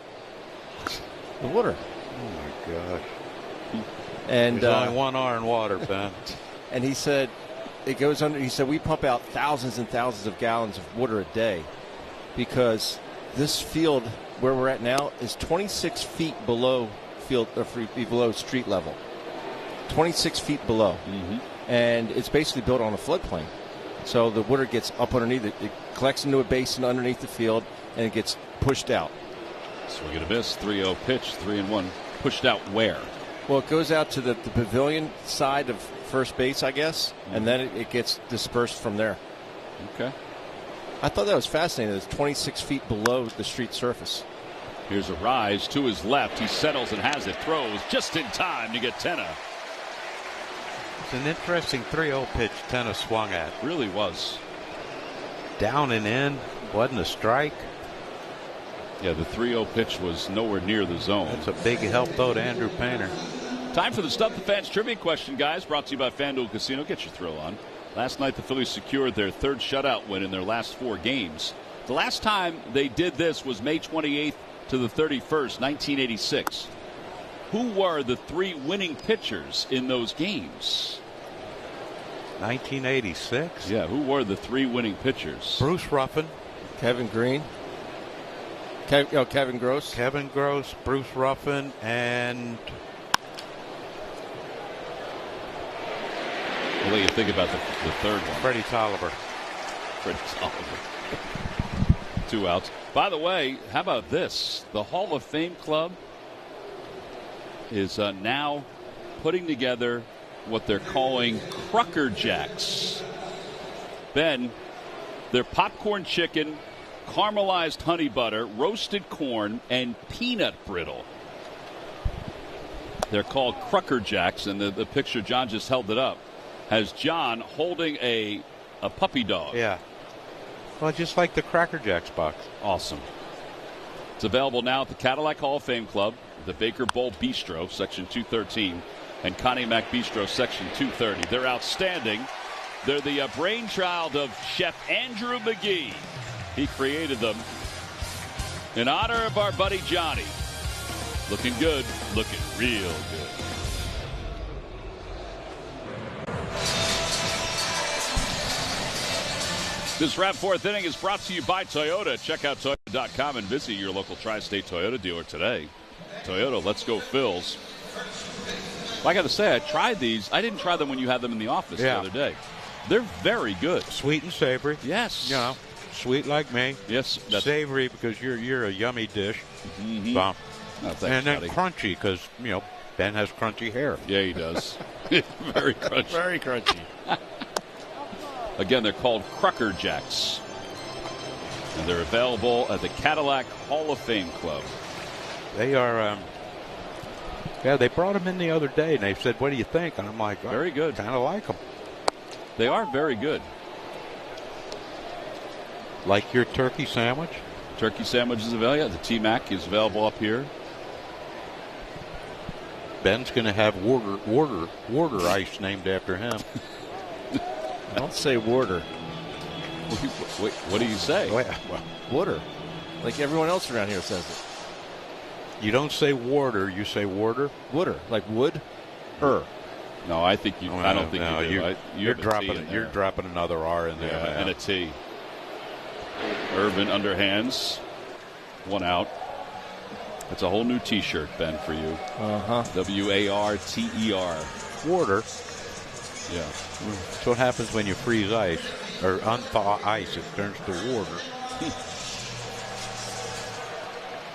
The water. Oh, my gosh. And there's only 1 hour in water, Ben. And he said, it goes under. He said, we pump out thousands and thousands of gallons of water a day because this field where we're at now is 26 feet below below street level. 26 feet below. Mm-hmm. And it's basically built on a floodplain. So the water gets up underneath it. It collects into a basin underneath the field, and it gets pushed out. Swing and a miss. 3-0 pitch. 3-1. Pushed out where? Well, it goes out to the pavilion side of first base, I guess, and then it gets dispersed from there. Okay. I thought that was fascinating. It's 26 feet below the street surface. Here's a rise to his left. He settles and has it. Throws just in time to get Tena. It's an interesting 3-0 pitch Tena swung at. Really was. Down and in. Wasn't a strike. Yeah, the 3-0 pitch was nowhere near the zone. That's a big help, though, to Andrew Painter. Time for the Stump the Fans trivia question, guys. Brought to you by FanDuel Casino. Get your thrill on. Last night, the Phillies secured their 3rd shutout win in their last 4 games. The last time they did this was May 28th to the 31st, 1986. Who were the 3 winning pitchers in those games? 1986? Yeah, who were the 3 winning pitchers? Bruce Ruffin. Kevin Green. Kevin Gross. Kevin Gross, Bruce Ruffin, and... I'll let you think about the 3rd one. Freddie Tolliver. Freddie Tolliver. 2 outs. By the way, how about this? The Hall of Fame Club is now putting together what they're calling Crucker Jacks. Ben, they're popcorn chicken, caramelized honey butter, roasted corn, and peanut brittle. They're called Crucker Jacks, and the picture, John just held it up, has John holding a puppy dog. Yeah. Well, just like the Cracker Jacks box. Awesome. It's available now at the Cadillac Hall of Fame Club, the Baker Bowl Bistro, Section 213, and Connie Mack Bistro, Section 230. They're outstanding. They're the brainchild of Chef Andrew McGee. He created them. In honor of our buddy Johnny. Looking good. Looking real good. This wrap fourth inning is brought to you by Toyota. Check out Toyota.com and visit your local Tri-State Toyota dealer today. Toyota, let's go Phils. I got to say, I tried these. I didn't try them when you had them in the office the other day. They're very good. Sweet and savory. Yes. You know, sweet like me. Yes. Savory because you're a yummy dish. Mm-hmm. So, thanks, and then buddy. Crunchy because, you know, Ben has crunchy hair. Yeah, he does. Very crunchy. Very crunchy. Again, they're called Crucker Jacks. And they're available at the Cadillac Hall of Fame Club. They are, they brought them in the other day, and they said, what do you think? And I'm like, very good. Kind of like them. They are very good. Like your turkey sandwich? Turkey sandwich is available. Yeah, the T-Mac is available up here. Ben's going to have water ice named after him. Don't say water. Wait, what do you say? Water. Like everyone else around here says it. You don't say water, you say water? Water. Like wood? No, I think you. I don't think you do. You're dropping another R in there. Yeah, and a T. Irvin underhands. One out. That's a whole new T-shirt, Ben, for you. W-A-R-T-E-R. Water. Yeah. That's what happens when you freeze ice or unthaw ice. It turns to water.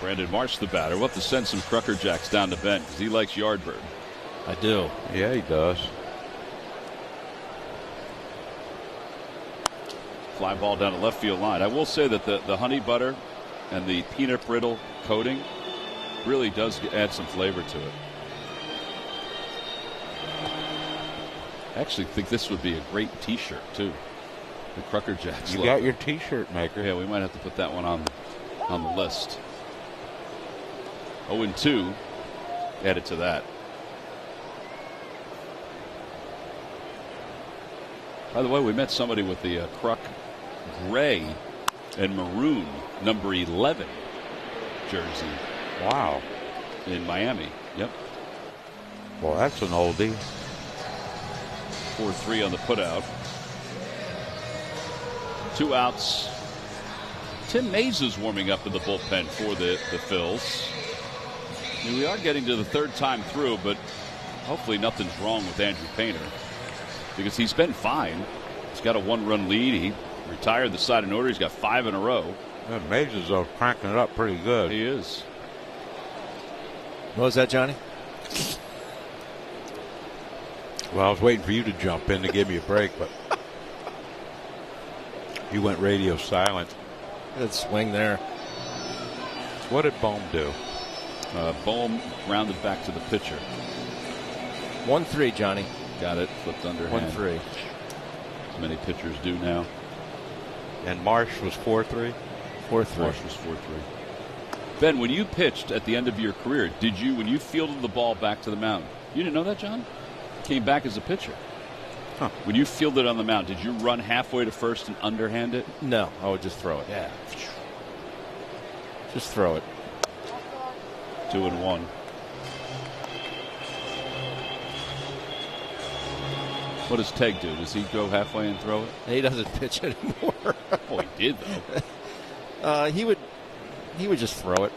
Brandon Marsh, the batter. We'll have to send some Crucker Jacks down to Ben because he likes Yardbird. I do. Yeah, he does. Fly ball down the left field line. I will say that the honey butter and the peanut brittle coating really does add some flavor to it. I actually think this would be a great T-shirt, too. The Crucker Jacks. You got your T-shirt maker. Yeah, we might have to put that one on the list. 0-2. Add it to that. By the way, we met somebody with the Cruck gray and maroon number 11 jersey. Wow. In Miami. Yep. Well, that's an oldie. 4-3 on the putout. 2 outs. Tim Mays is warming up in the bullpen for the Phils. I mean, we are getting to the third time through, but hopefully nothing's wrong with Andrew Painter because he's been fine. He's got a 1-run lead. He retired the side in order. He's got 5 in a row. Yeah, Mays is cranking it up pretty good. He is. What was that, Johnny? Well, I was waiting for you to jump in to give me a break, but you went radio silent. Good swing there. What did Bohm do? Bohm rounded back to the pitcher. 1-3, Johnny. Got it. Flipped underhand. 1-3. As many pitchers do now. And Marsh was 4-3? 4-3. Marsh was 4-3. Ben, when you pitched at the end of your career, when you fielded the ball back to the mound, you didn't know that, John? Came back as a pitcher. Huh. When you fielded on the mound, did you run halfway to first and underhand it? No, I would just throw it. Yeah. Just throw it. 2-1. What does Teg do? Does he go halfway and throw it? He doesn't pitch anymore. Oh, he did, though. He would just throw it.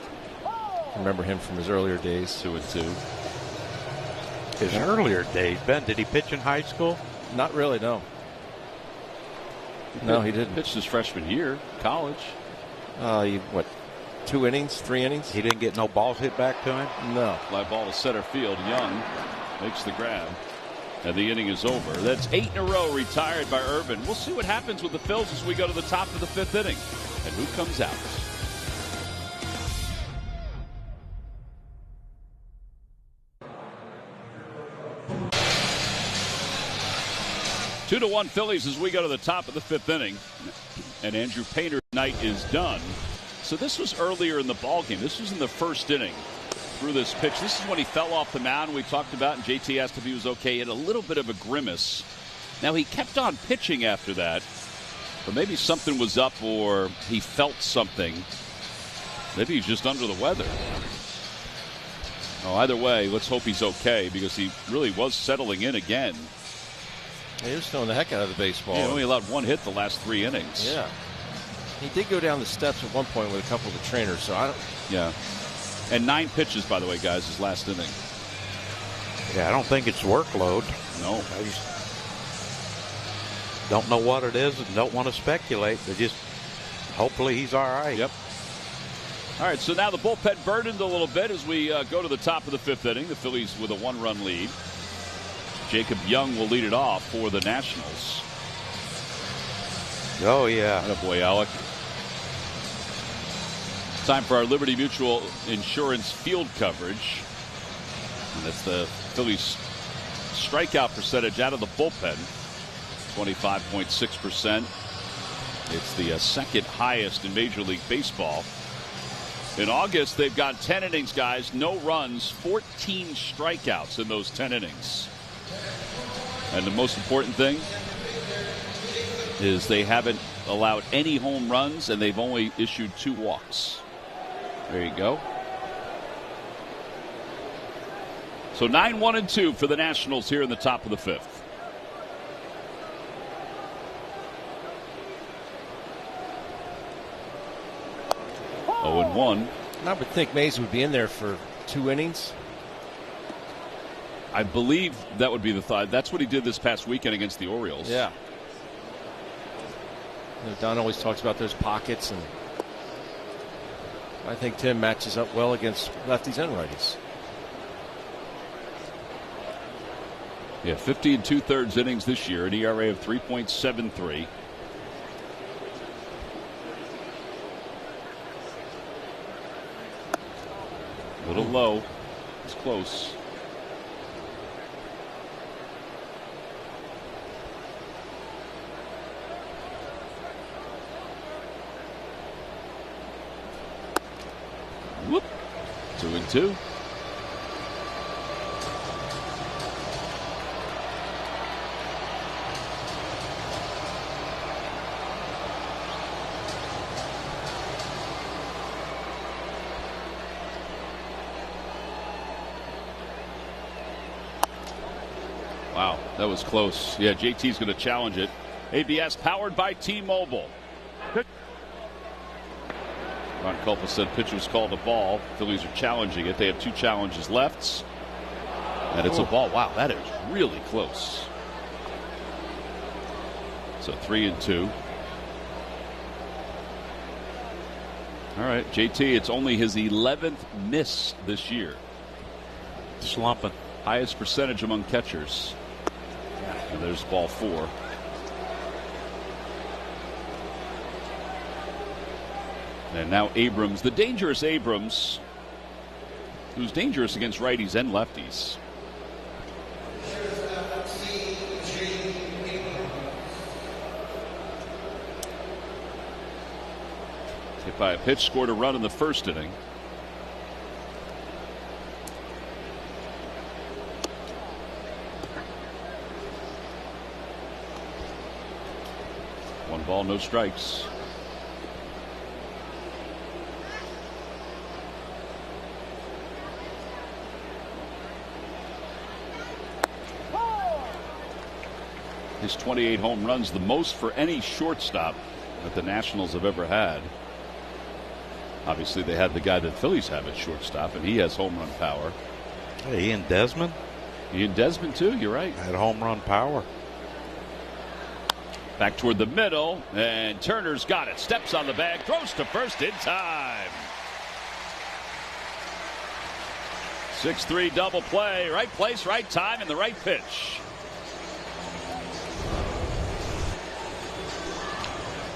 Remember him from his earlier days. 2-2. His earlier days. Ben, did he pitch in high school? Not really, no. No, he didn't. Pitched his freshman year, college. 2 innings, 3 innings? He didn't get no balls hit back to him? No. Fly ball to center field. Young makes the grab. And the inning is over. That's 8 in a row retired by Irvin. We'll see what happens with the Phils as we go to the top of the 5th inning. And who comes out? Two to 1 Phillies as we go to the top of the 5th inning. And Andrew Painter's night is done. So this was earlier in the ballgame. This was in the first inning through this pitch. This is when he fell off the mound we talked about, and JT asked if he was okay. He had a little bit of a grimace. Now he kept on pitching after that, but maybe something was up or he felt something. Maybe he's just under the weather. Oh, either way, let's hope he's okay because he really was settling in again. He was throwing the heck out of the baseball. He only allowed one hit the last 3 innings. Yeah. He did go down the steps at one point with a couple of the trainers, so I don't. Yeah. And 9 pitches, by the way, guys, his last inning. Yeah, I don't think it's workload. No. I just don't know what it is and don't want to speculate. But just hopefully he's all right. Yep. All right, so now the bullpen burdened a little bit as we go to the top of the 5th inning. The Phillies with a 1-run lead. Jacob Young will lead it off for the Nationals. Oh, yeah. Attaboy, Alec. Time for our Liberty Mutual Insurance field coverage. And that's the Phillies strikeout percentage out of the bullpen. 25.6%. It's the second highest in Major League Baseball. In August, they've got 10 innings, guys. No runs, 14 strikeouts in those 10 innings. And the most important thing is they haven't allowed any home runs, and they've only issued 2 walks. There you go. So 9-1-2 for the Nationals here in the top of the 5th. Oh, and 1. I would think Mays would be in there for 2 innings. I believe that would be the thought. That's what he did this past weekend against the Orioles. Yeah. You know, Don always talks about those pockets, and I think Tim matches up well against lefties and righties. Yeah, 50 2/3 innings this year, an ERA of 3.73. A little low. It's close. Whoop. 2-2. Wow, that was close. Yeah, JT's going to challenge it. ABS powered by T-Mobile. Ron Culpa said pitch was called a ball. Phillies are challenging it. They have 2 challenges left. And it's a ball. Wow, that is really close. So 3-2. All right, JT, it's only his 11th miss this year. Slumping. Highest percentage among catchers. And there's ball 4. And now Abrams, the dangerous Abrams, who's dangerous against righties and lefties. Hit by a pitch, scored a run in the first inning. One ball, no strikes. His 28 home runs, the most for any shortstop that the Nationals have ever had. Obviously, they had the guy that Phillies have at shortstop, and he has home run power. Hey, Ian Desmond? Ian Desmond, too. You're right. Had home run power. Back toward the middle, and Turner's got it. Steps on the bag, throws to first in time. 6-3 double play. Right place, right time, and the right pitch.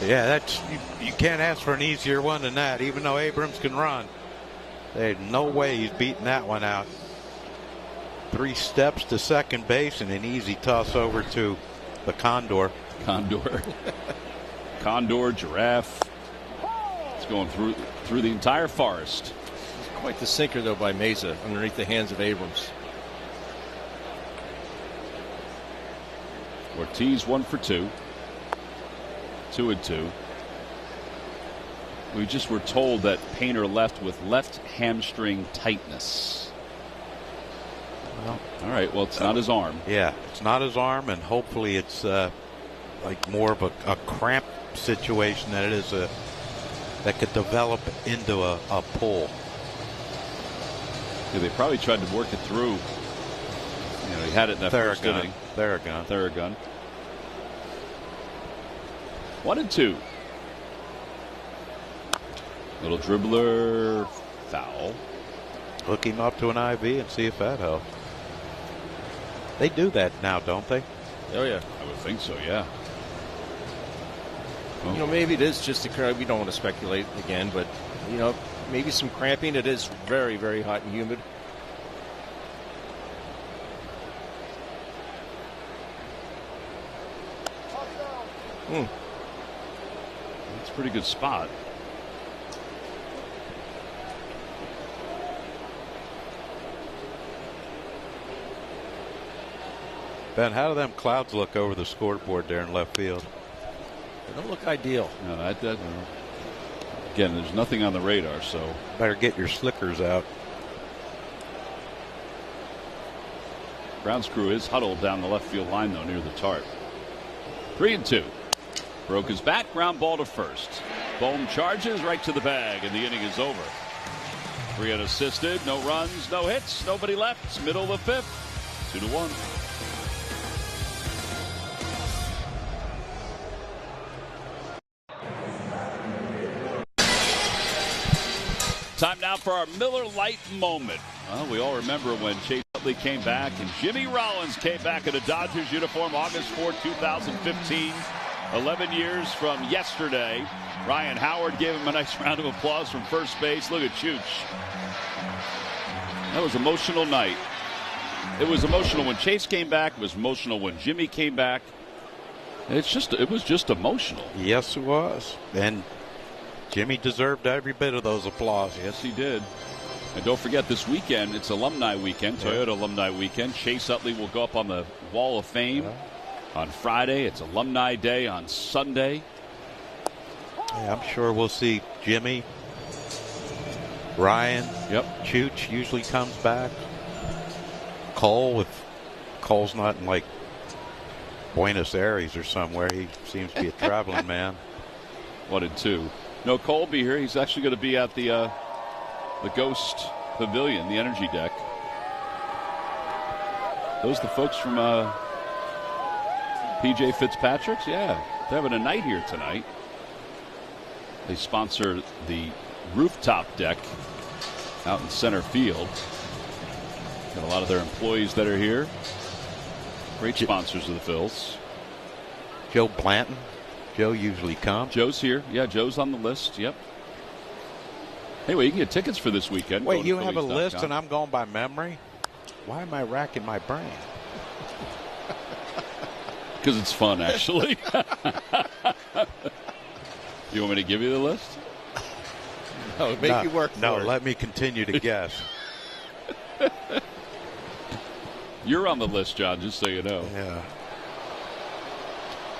Yeah, that's you can't ask for an easier one than that, even though Abrams can run. There's no way he's beating that one out. 3 steps to second base and an easy toss over to the Condor. Condor, giraffe. It's going through the entire forest. It's quite the sinker, though, by Mesa underneath the hands of Abrams. Ortiz 1 for 2. 2-2. We just were told that Painter left with left hamstring tightness. Well, all right. Well, it's not his arm. Yeah, it's not his arm, and hopefully it's like more of a cramp situation than it is that could develop into a pull. Yeah, they probably tried to work it through. He had it in that first inning. Theragun. 1-2. Little dribbler, foul. Hook him up to an IV and see if that helps. They do that now, don't they? Oh, yeah. I would think so, yeah. Well, maybe it is just a, we don't want to speculate again, but, maybe some cramping. It is very, very hot and humid. That's a pretty good spot. Ben, how do them clouds look over the scoreboard there in left field? They don't look ideal. No, again, there's nothing on the radar, so. Better get your slickers out. Brown's crew is huddled down the left field line, though, near the tarp. 3-2. Broke his bat, ground ball to first. Bohm charges right to the bag, and the inning is over. 3 unassisted, no runs, no hits, nobody left. It's middle of the fifth. 2-1. Time now for our Miller Lite moment. Well, we all remember when Chase Utley came back and Jimmy Rollins came back in a Dodgers uniform August 4, 2015. 11 years from yesterday. Ryan Howard gave him a nice round of applause from first base. Look at Chooch. That was an emotional night. It was emotional when Chase came back. It was emotional when Jimmy came back. It was just emotional. Yes, it was. And Jimmy deserved every bit of those applause. Yes, he did. And don't forget, this weekend, it's Alumni Weekend, Toyota Alumni Weekend. Chase Utley will go up on the Wall of Fame on Friday. It's Alumni Day on Sunday. Yeah, I'm sure we'll see Jimmy, Ryan. Yep. Chooch usually comes back. Cole, if Cole's not in like Buenos Aires or somewhere, he seems to be a traveling man. 1-2. No, Cole will be here. He's actually going to be at the Ghost Pavilion, the energy deck. Those the folks from PJ Fitzpatrick's? Yeah, they're having a night here tonight. They sponsor the rooftop deck out in center field. Got a lot of their employees that are here. Great sponsors of the Phils. Joe Blanton. Joe usually comes. Joe's here. Yeah, Joe's on the list. Yep. Anyway, you can get tickets for this weekend. Wait, you have a list and I'm going by memory? Why am I racking my brain? Because it's fun, actually. You want me to give you the list? No, make you work for it. No, let me continue to guess. You're on the list, John, just so you know. Yeah.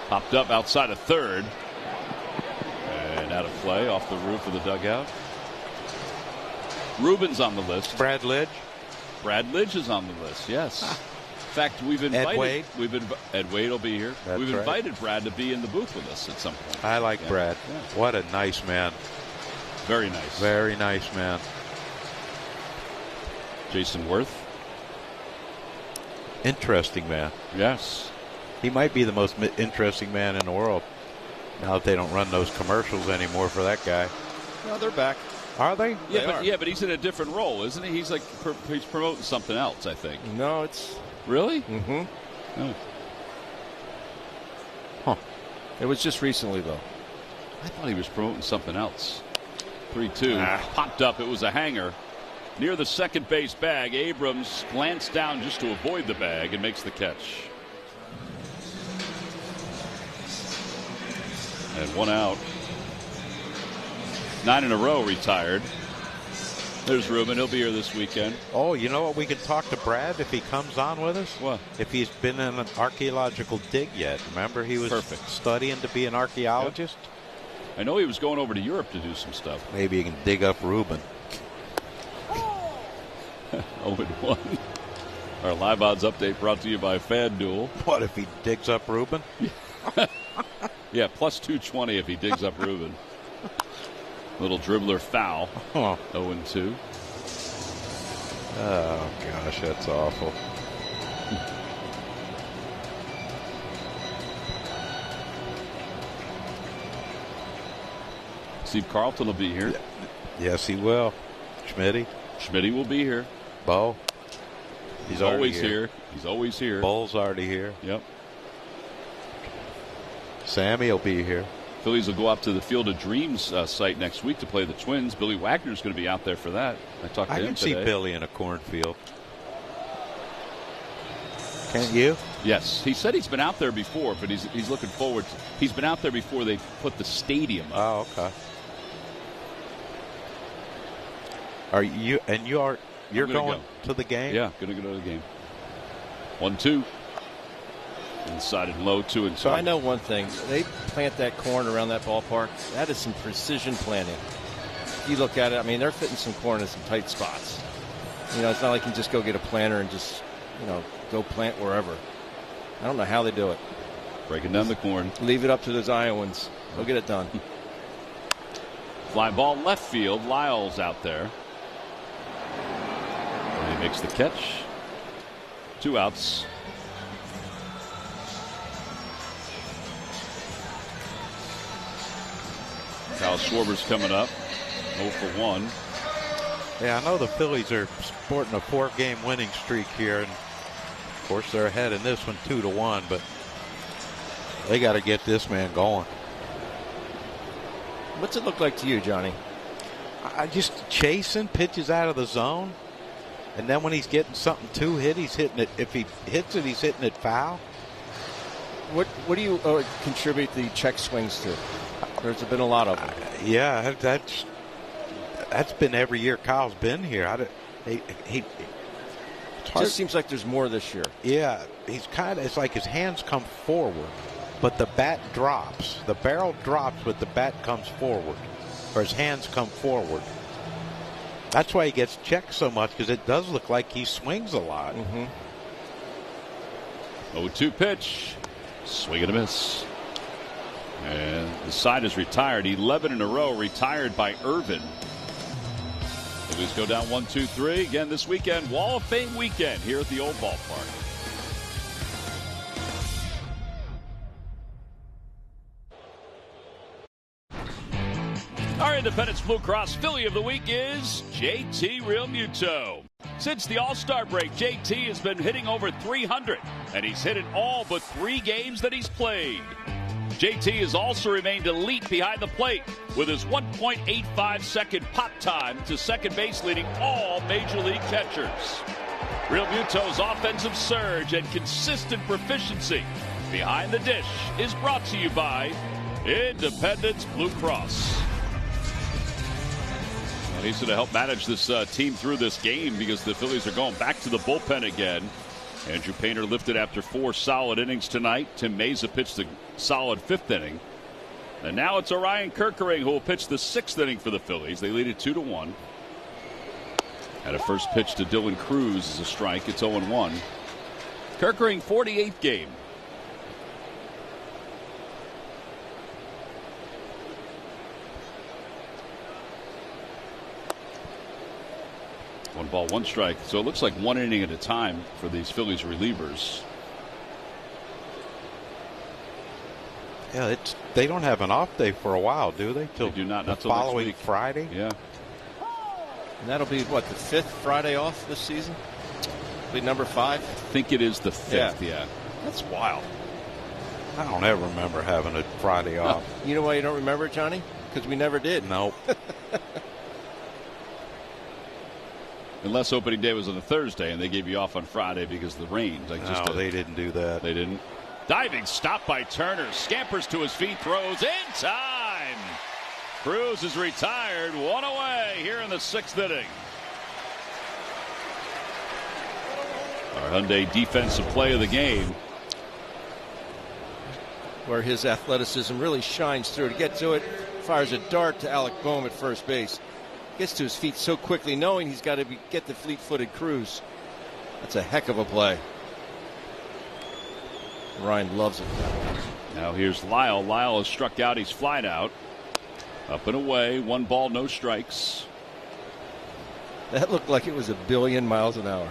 Popped up outside of third. And out of play off the roof of the dugout. Ruben's on the list. Brad Lidge. Brad Lidge is on the list, yes. In fact, we've invited Ed Wade will be here. That's we've right. invited Brad to be in the booth with us at some point. I like Brad. Yeah. What a nice man. Very nice. Very nice man. Jason Worth. Interesting man. Yes. He might be the most interesting man in the world. Now that they don't run those commercials anymore for that guy. No, they're back. Are they? Yeah, but he's in a different role, isn't he? He's like he's promoting something else, I think. No, it's really. Mm-hmm. Oh. Huh. It was just recently, though. I thought he was promoting something else. 3-2. Popped up. It was a hanger. Near the second base bag, Abrams glanced down just to avoid the bag and makes the catch. And 1 out. 9 in a row retired. There's Ruben. He'll be here this weekend. Oh, you know what? We can talk to Brad if he comes on with us. What? If he's been in an archaeological dig yet. Remember, he was studying to be an archeologist. I know he was going over to Europe to do some stuff. Maybe he can dig up Ruben. 0-1. Our live odds update brought to you by FanDuel. What if he digs up Ruben? Yeah, plus 220 if he digs up Ruben. Little dribbler foul. 0-2. Oh, gosh, that's awful. Steve Carlton will be here. Yes, he will. Schmitty will be here. Bo. He's always here. He's always here. Bull's already here. Yep. Sammy will be here. Phillies will go up to the Field of Dreams site next week to play the Twins. Billy Wagner's going to be out there for that. I talked to him can today. see Billy in a cornfield. Can't you? Yes. He said he's been out there before, but he's looking forward to. He's been out there before they put the stadium up. Oh, okay. Are you and you're going to the game? Yeah, going to go to the game. 1-2. Inside and low, 2-2. So I know one thing. They plant that corn around that ballpark. That is some precision planting. If you look at it, I mean, they're fitting some corn in some tight spots. You know, it's not like you can just go get a planter and just, go plant wherever. I don't know how they do it. Breaking down the corn. Leave it up to those Iowans. They'll get it done. Fly ball left field. Lyle's out there. And he makes the catch. 2 outs. Kyle Schwarber's coming up. 0 for 1. Yeah, I know the Phillies are sporting a 4-game winning streak here, and of course they're ahead in this one 2-1, but they got to get this man going. What's it look like to you, Johnny? I just chasing pitches out of the zone, and then when he's getting something to hit, he's hitting it. If he hits it, he's hitting it foul. What do you contribute the check swings to? There's been a lot of them. Yeah, that's been every year Kyle's been here. It just seems like there's more this year. Yeah, it's like his hands come forward, but the bat drops. The barrel drops, but the bat comes forward, or his hands come forward. That's why he gets checked so much, because it does look like he swings a lot. 0-2 pitch. Swing and a miss. And the side is retired. 11 in a row retired by Irvin. Phillies go down 1-2-3 again this weekend. Wall of Fame weekend here at the old ballpark. Our Independence Blue Cross Philly of the week is JT Realmuto. Since the All-Star break, JT has been hitting over 300, and he's hit in all but 3 games that he's played. JT has also remained elite behind the plate with his 1.85 second pop time to second base, leading all major league catchers. Realmuto's offensive surge and consistent proficiency behind the dish is brought to you by Independence Blue Cross. He's going to help manage this team through this game because the Phillies are going back to the bullpen again. Andrew Painter lifted after 4 solid innings tonight. Tim Meza pitched a solid 5th inning. And now it's Orion Kerkering who will pitch the 6th inning for the Phillies. They lead it 2-1. And a first pitch to Dylan Cruz is a strike. It's 0-1. Kerkering, 48th game. One ball, 1 strike. So it looks like 1 inning at a time for these Phillies relievers. Yeah, they don't have an off day for a while, do they? They do not. The till following next week. Friday? Yeah. And that'll be, what, the 5th Friday off this season? Be number 5? I think it is the 5th, yeah. That's wild. I don't ever remember having a Friday off. You know why you don't remember it, Johnny? Because we never did. Nope. Unless opening day was on a Thursday and they gave you off on Friday because of the rain. No, they didn't do that. They didn't. Diving stop by Turner. Scampers to his feet. Throws in time. Cruz is retired. 1 away here in the 6th inning. Our Hyundai defensive play of the game. Where his athleticism really shines through. To get to it, fires a dart to Alec Boehm at first base. Gets to his feet so quickly, knowing he's got to get the fleet-footed cruise. That's a heck of a play. Ryan loves it. Now here's Lyle. Lyle is struck out. He's flied out. Up and away. 1 ball, no strikes. That looked like it was 1 billion miles an hour.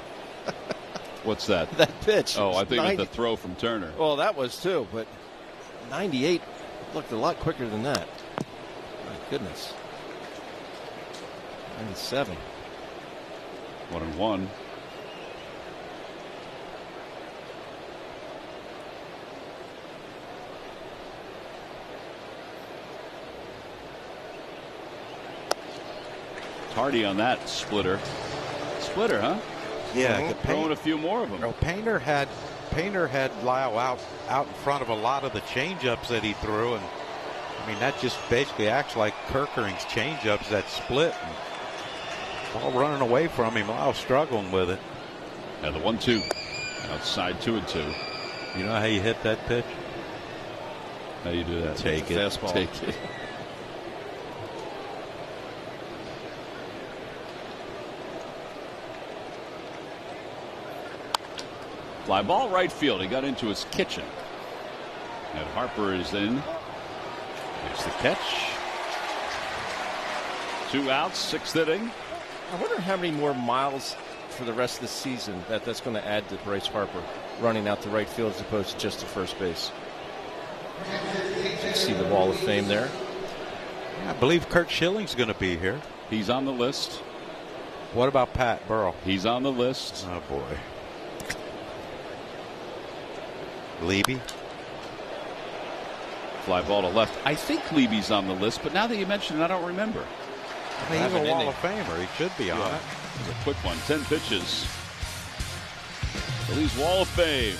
What's that? That pitch. Oh, I think it was the throw from Turner. Well, that was too, but 98 looked a lot quicker than that. My goodness. 97. 1-1. Hardy on that splitter. Splitter, huh? Yeah, throwing a few more of them. No, Painter had Lyle out in front of a lot of the changeups that he threw, and I mean that just basically acts like Kerkering's changeups that split. And ball running away from him. Lyle struggling with it. And the 1-2 outside 2-2. You know how you hit that pitch? How you do that? Take it. Fastball. Take it. Fly ball right field. He got into his kitchen. And Harper is in. There's the catch. 2 outs, 6th inning. I wonder how many more miles for the rest of the season that's going to add to Bryce Harper running out to right field as opposed to just to first base. You see the Wall of Fame there. Yeah, I believe Kurt Schilling's going to be here. He's on the list. What about Pat Burrell? He's on the list. Oh, boy. Levy. Fly ball to left. I think Levy's on the list, but now that you mention it, I don't remember. He's a Wall of Famer. He should be on it. A quick one. 10 pitches. Phillies Wall of Fame.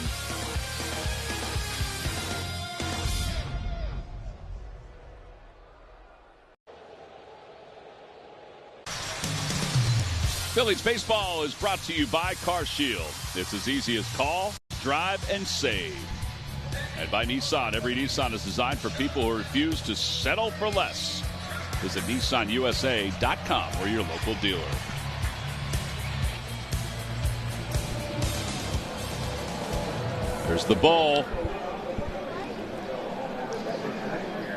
Phillies baseball is brought to you by CarShield. It's as easy as call, drive, and save. And by Nissan. Every Nissan is designed for people who refuse to settle for less. Visit NissanUSA.com or your local dealer. There's the ball.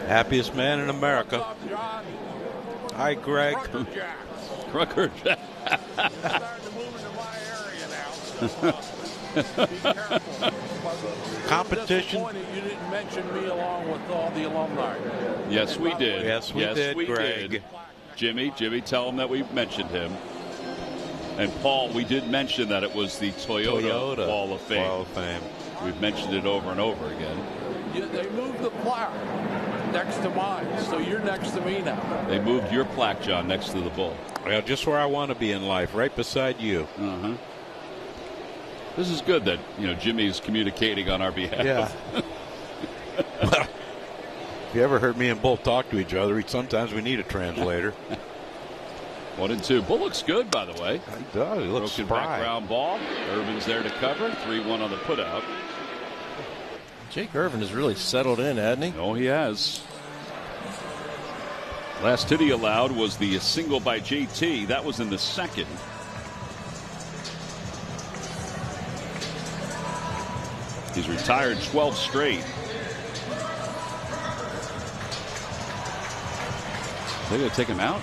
Happiest man in America. Hi, Greg. Rucker. Competition. You didn't mention me along with all the alumni. Yes, we did. Yes, we did, Greg. Jimmy, tell him that we mentioned him. And Paul, we did mention that it was the Toyota Wall of Fame. Wall of Fame. We've mentioned it over and over again. They moved the plaque next to mine, so you're next to me now. They moved your plaque, John, next to the bull. Well, just where I want to be in life, right beside you. Uh-huh. This is good that, Jimmy's communicating on our behalf. Yeah. Well, if you ever heard me and Bull talk to each other, sometimes we need a translator. 1-2. Bull looks good, by the way. He does. He looks broken spry. back ground ball. Irvin's there to cover. 3-1 on the putout. Jake Irvin has really settled in, hasn't he? Oh, he has. Last hit he allowed was the single by JT. That was in the 2nd. He's retired 12 straight. They're going to take him out?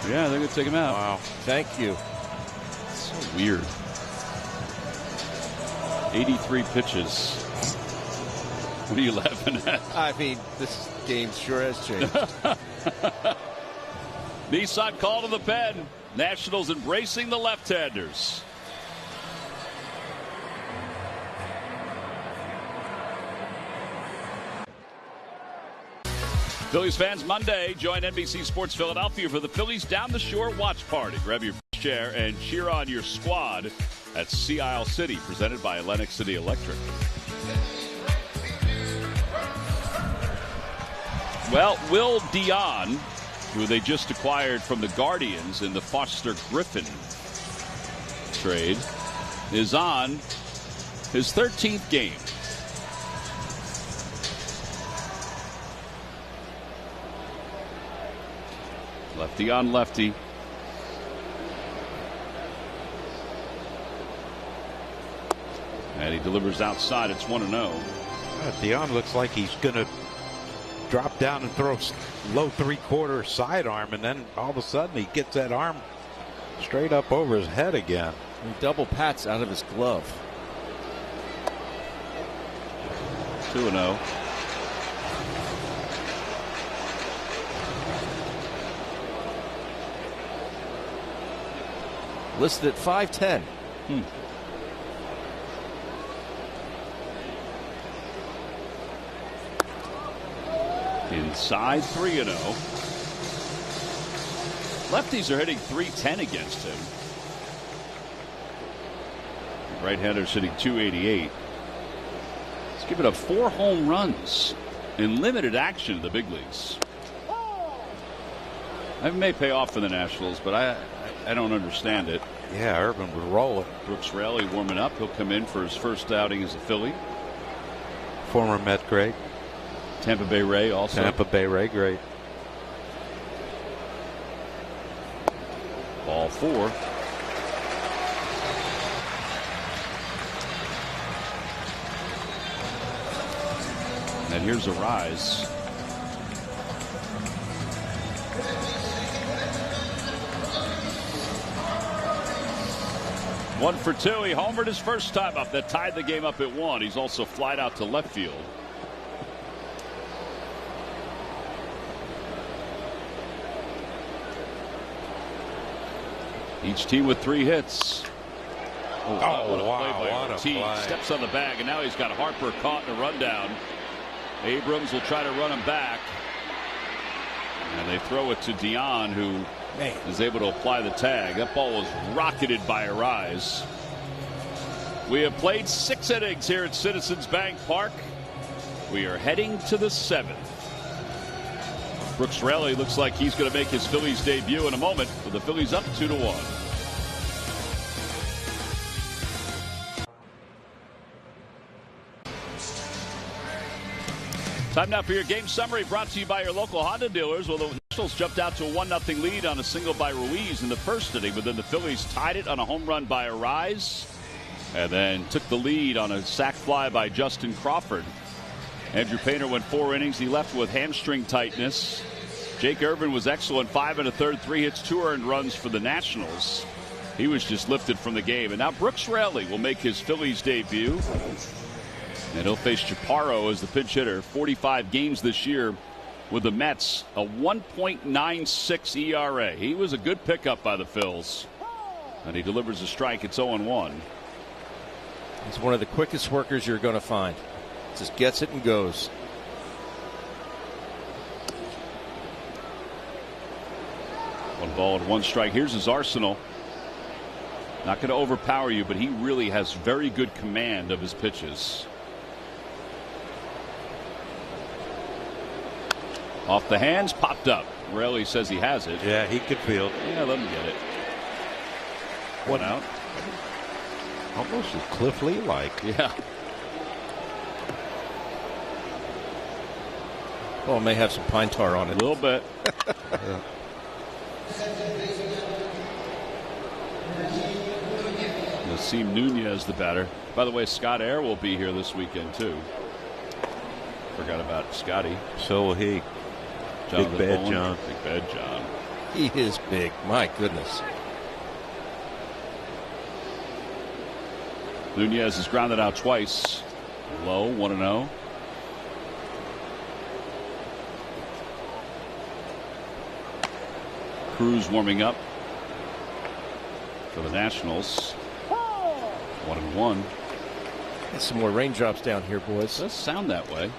Yeah, they're going to take him out. Wow. Thank you. So weird. 83 pitches. What are you laughing at? I mean, this game sure has changed. Nissan call to the pen. Nationals embracing the left-handers. Phillies fans, Monday, join NBC Sports Philadelphia for the Phillies Down the Shore watch party. Grab your chair and cheer on your squad at Sea Isle City, presented by Atlantic City Electric. Well, Will Dion, who they just acquired from the Guardians in the Foster Griffin trade, is on his 13th game. Lefty on lefty. And he delivers outside. It's 1-0. Dion looks like he's going to drop down and throw low three-quarter sidearm, and then all of a sudden he gets that arm straight up over his head again. He double pats out of his glove. 2-0. Listed at 5'10". Inside 3-0. Lefties are hitting .310 against him. Right-handers hitting .288. He's given up 4 home runs in limited action in the big leagues. That may pay off for the Nationals, but I don't understand it. Yeah, Urban would roll it. Brooks Raley warming up. He'll come in for his first outing as a Philly. Former Met great. Tampa Bay Ray also. Tampa Bay Ray great. Ball 4. And here's a rise. One for 2. He homered his first time up. That tied the game up at 1. He's also flied out to left field. Each team with 3 hits. What a play by Ortiz. Steps on the bag, and now he's got Harper caught in a rundown. Abrams will try to run him back. And they throw it to Dion, who is able to apply the tag. That ball was rocketed by Arise. We have played 6 innings here at Citizens Bank Park. We are heading to the 7th. Brooks Raley looks like he's going to make his Phillies debut in a moment, with the Phillies up 2-1. Time now for your game summary, brought to you by your local Honda dealers. Well, the Nationals jumped out to a 1-0 lead on a single by Ruiz in the first inning, but then the Phillies tied it on a home run by Arise, and then took the lead on a sac fly by Justin Crawford. Andrew Painter went 4 innings. He left with hamstring tightness. Jake Irvin was excellent, 5 1/3, 3 hits, 2 earned runs for the Nationals. He was just lifted from the game. And now Brooks Raley will make his Phillies debut. And he'll face Chaparro as the pinch hitter. 45 games this year with the Mets, a 1.96 ERA. He was a good pickup by the Phils. And he delivers a strike. It's 0-1. He's one of the quickest workers you're going to find. Just gets it and goes. One ball and 1 strike. Here's his arsenal. Not going to overpower you, but he really has very good command of his pitches. Off the hands, popped up. Raley says he has it. Yeah, he could field. Yeah, let him get it. 1 out. Almost as Cliff Lee-like. Yeah. Well, it may have some pine tar on it. A little bit. Yeah. Nasim Nunez, the batter. By the way, Scott Air will be here this weekend, too. Forgot about Scotty. So will he. Jonathan Big Bad Bowen. John. Big Bad John. He is big. My goodness. Nunez has grounded out twice. Low, 1-0. Cruz warming up for the Nationals. 1-1. Get some more raindrops down here, boys. It does sound that way.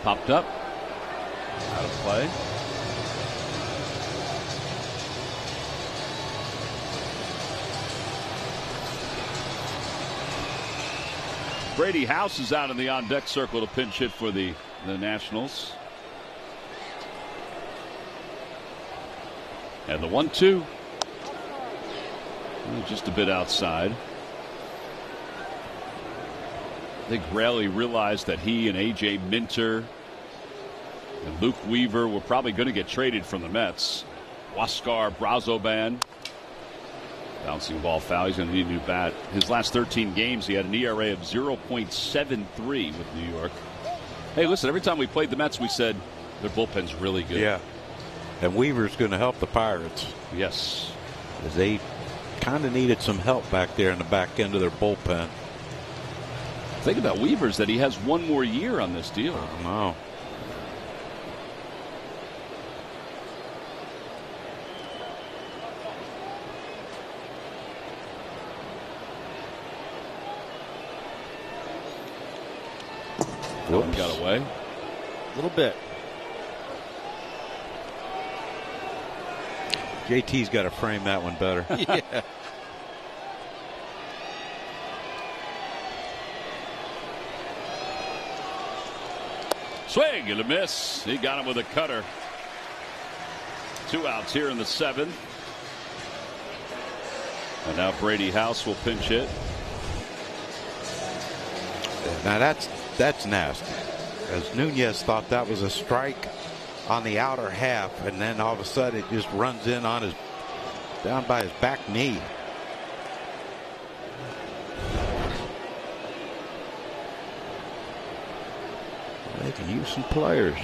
Popped up. Out of play. Brady House is out in the on-deck circle to pinch hit for the Nationals. And the 1-2. Just a bit outside. think Raley realized that he and A.J. Minter and Luke Weaver were probably going to get traded from the Mets. Huascar Brazoban. Bouncing ball foul. He's going to need a new bat. His last 13 games, he had an ERA of 0.73 with New York. Hey, listen, every time we played the Mets, we said their bullpen's really good. Yeah. And Weaver's going to help the Pirates. Yes. Because they kind of needed some help back there in the back end of their bullpen. The thing about Weaver's that he has one more year on this deal. I know. One got away. A little bit. JT's got to frame that one better. Yeah. Swing and a miss. He got him with a cutter. 2 outs here in the 7th. And now Brady House will pinch hit. Now that's nasty. As Nunez thought that was a strike on the outer half, and then all of a sudden it just runs in on his down by his back knee. They can use some players.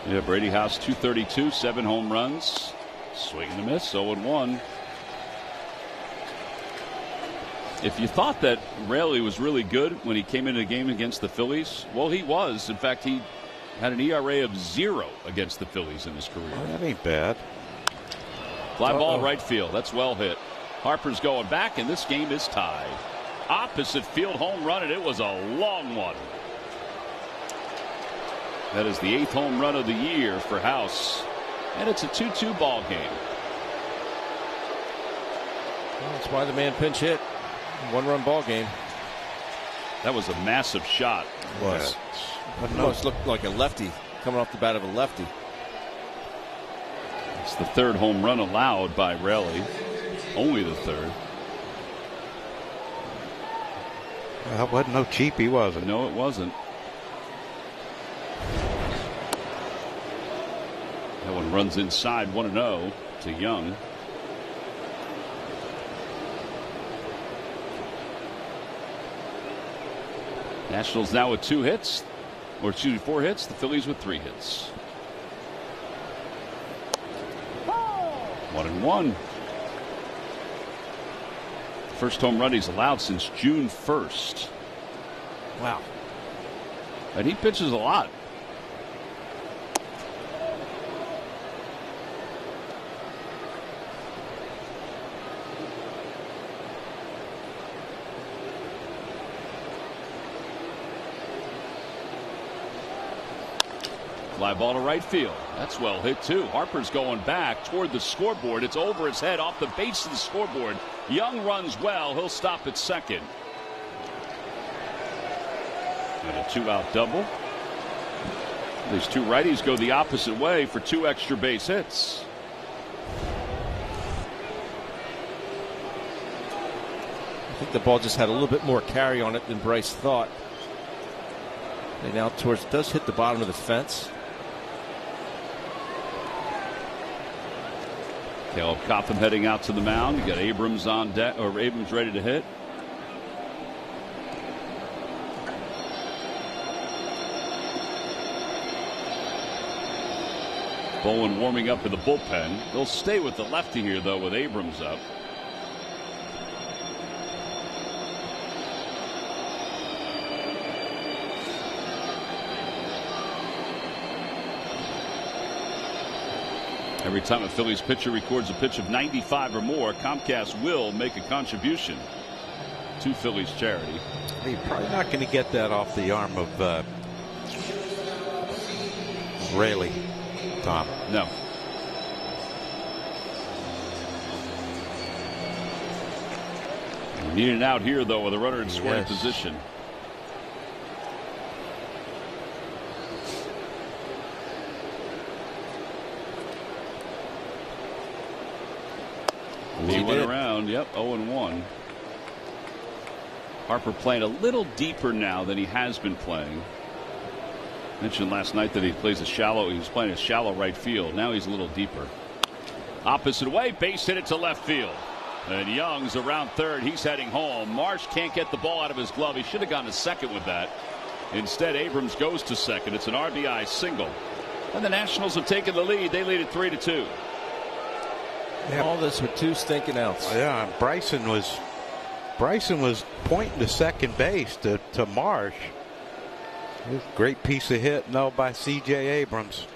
Yeah, Brady House 232, 7 home runs. Swing and a miss, 0-1. If you thought that Raley was really good when he came into the game against the Phillies, well, he was. In fact, he had an ERA of 0 against the Phillies in his career. Oh, that ain't bad. Fly ball right field. That's well hit. Harper's going back, and this game is tied. Opposite field home run, and it was a long one. That is the 8th home run of the year for House. And it's a 2-2 ball game. Well, that's why the man pinch hit. 1-run ball game. That was a massive shot. It was. Almost looked like a lefty coming off the bat of a lefty. It's the 3rd home run allowed by Raley. Only the 3rd. That wasn't no cheapie, was it? No, it wasn't. That one runs inside 1-0 to Young. Nationals now with 2 hits, or 4 hits. The Phillies with 3 hits. 1-1. First home run he's allowed since June 1st. Wow. And he pitches a lot. Fly ball to right field. That's well hit too. Harper's going back toward the scoreboard. It's over his head off the base of the scoreboard. Young runs well. He'll stop at second. And a 2-out double. These 2 righties go the opposite way for 2 extra base hits. I think the ball just had a little bit more carry on it than Bryce thought. And now does hit the bottom of the fence. Caleb Cotham heading out to the mound. You got Abrams on deck, or Abrams ready to hit. Bowen warming up in the bullpen. They'll stay with the lefty here, though, with Abrams up. Every time a Phillies pitcher records a pitch of 95 or more, Comcast will make a contribution to Phillies charity. You're probably not going to get that off the arm of Raley, Tom. No. Need an out here, though, with a runner in scoring position. He went around. Yep, 0-1. Harper playing a little deeper now than he has been playing. Mentioned last night that he was playing a shallow right field. Now he's a little deeper. Opposite way, base hit it to left field. And Young's around third. He's heading home. Marsh can't get the ball out of his glove. He should have gone to second with that. Instead, Abrams goes to second. It's an RBI single. And the Nationals have taken the lead. They lead it 3-2. Yeah. All this with 2 stinking outs. Yeah, Bryson was pointing to second base to Marsh. Great piece of hit, by C.J. Abrams.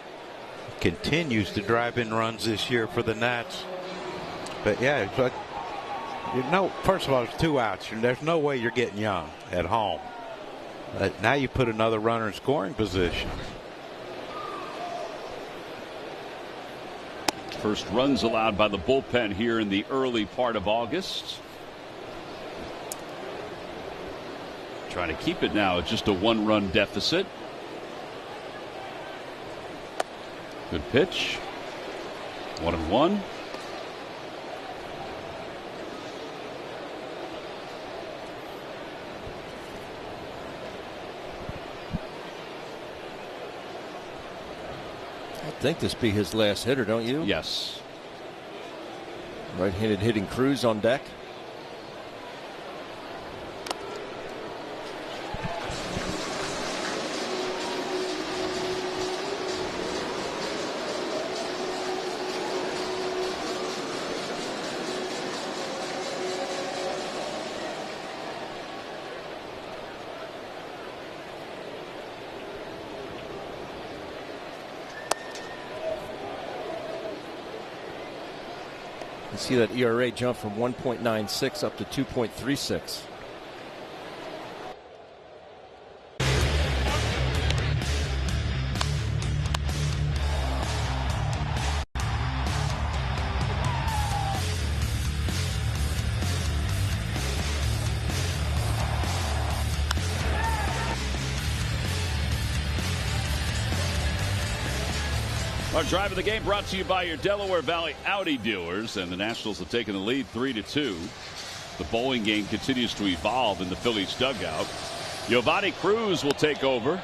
Continues to drive in runs this year for the Nats. But yeah, it's like, first of all, it's 2 outs. There's no way you're getting Young at home. Now you put another runner in scoring position. First runs allowed by the bullpen here in the early part of August. Trying to keep it now at just a 1-run deficit. Good pitch. 1-1. I think this be his last hitter, don't you? Yes. Right-handed hitting Cruz on deck. See that ERA jump from 1.96 up to 2.36. Our drive of the game brought to you by your Delaware Valley Audi dealers, and the Nationals have taken the lead 3-2. The bowling game continues to evolve in the Phillies dugout. Giovanni Cruz will take over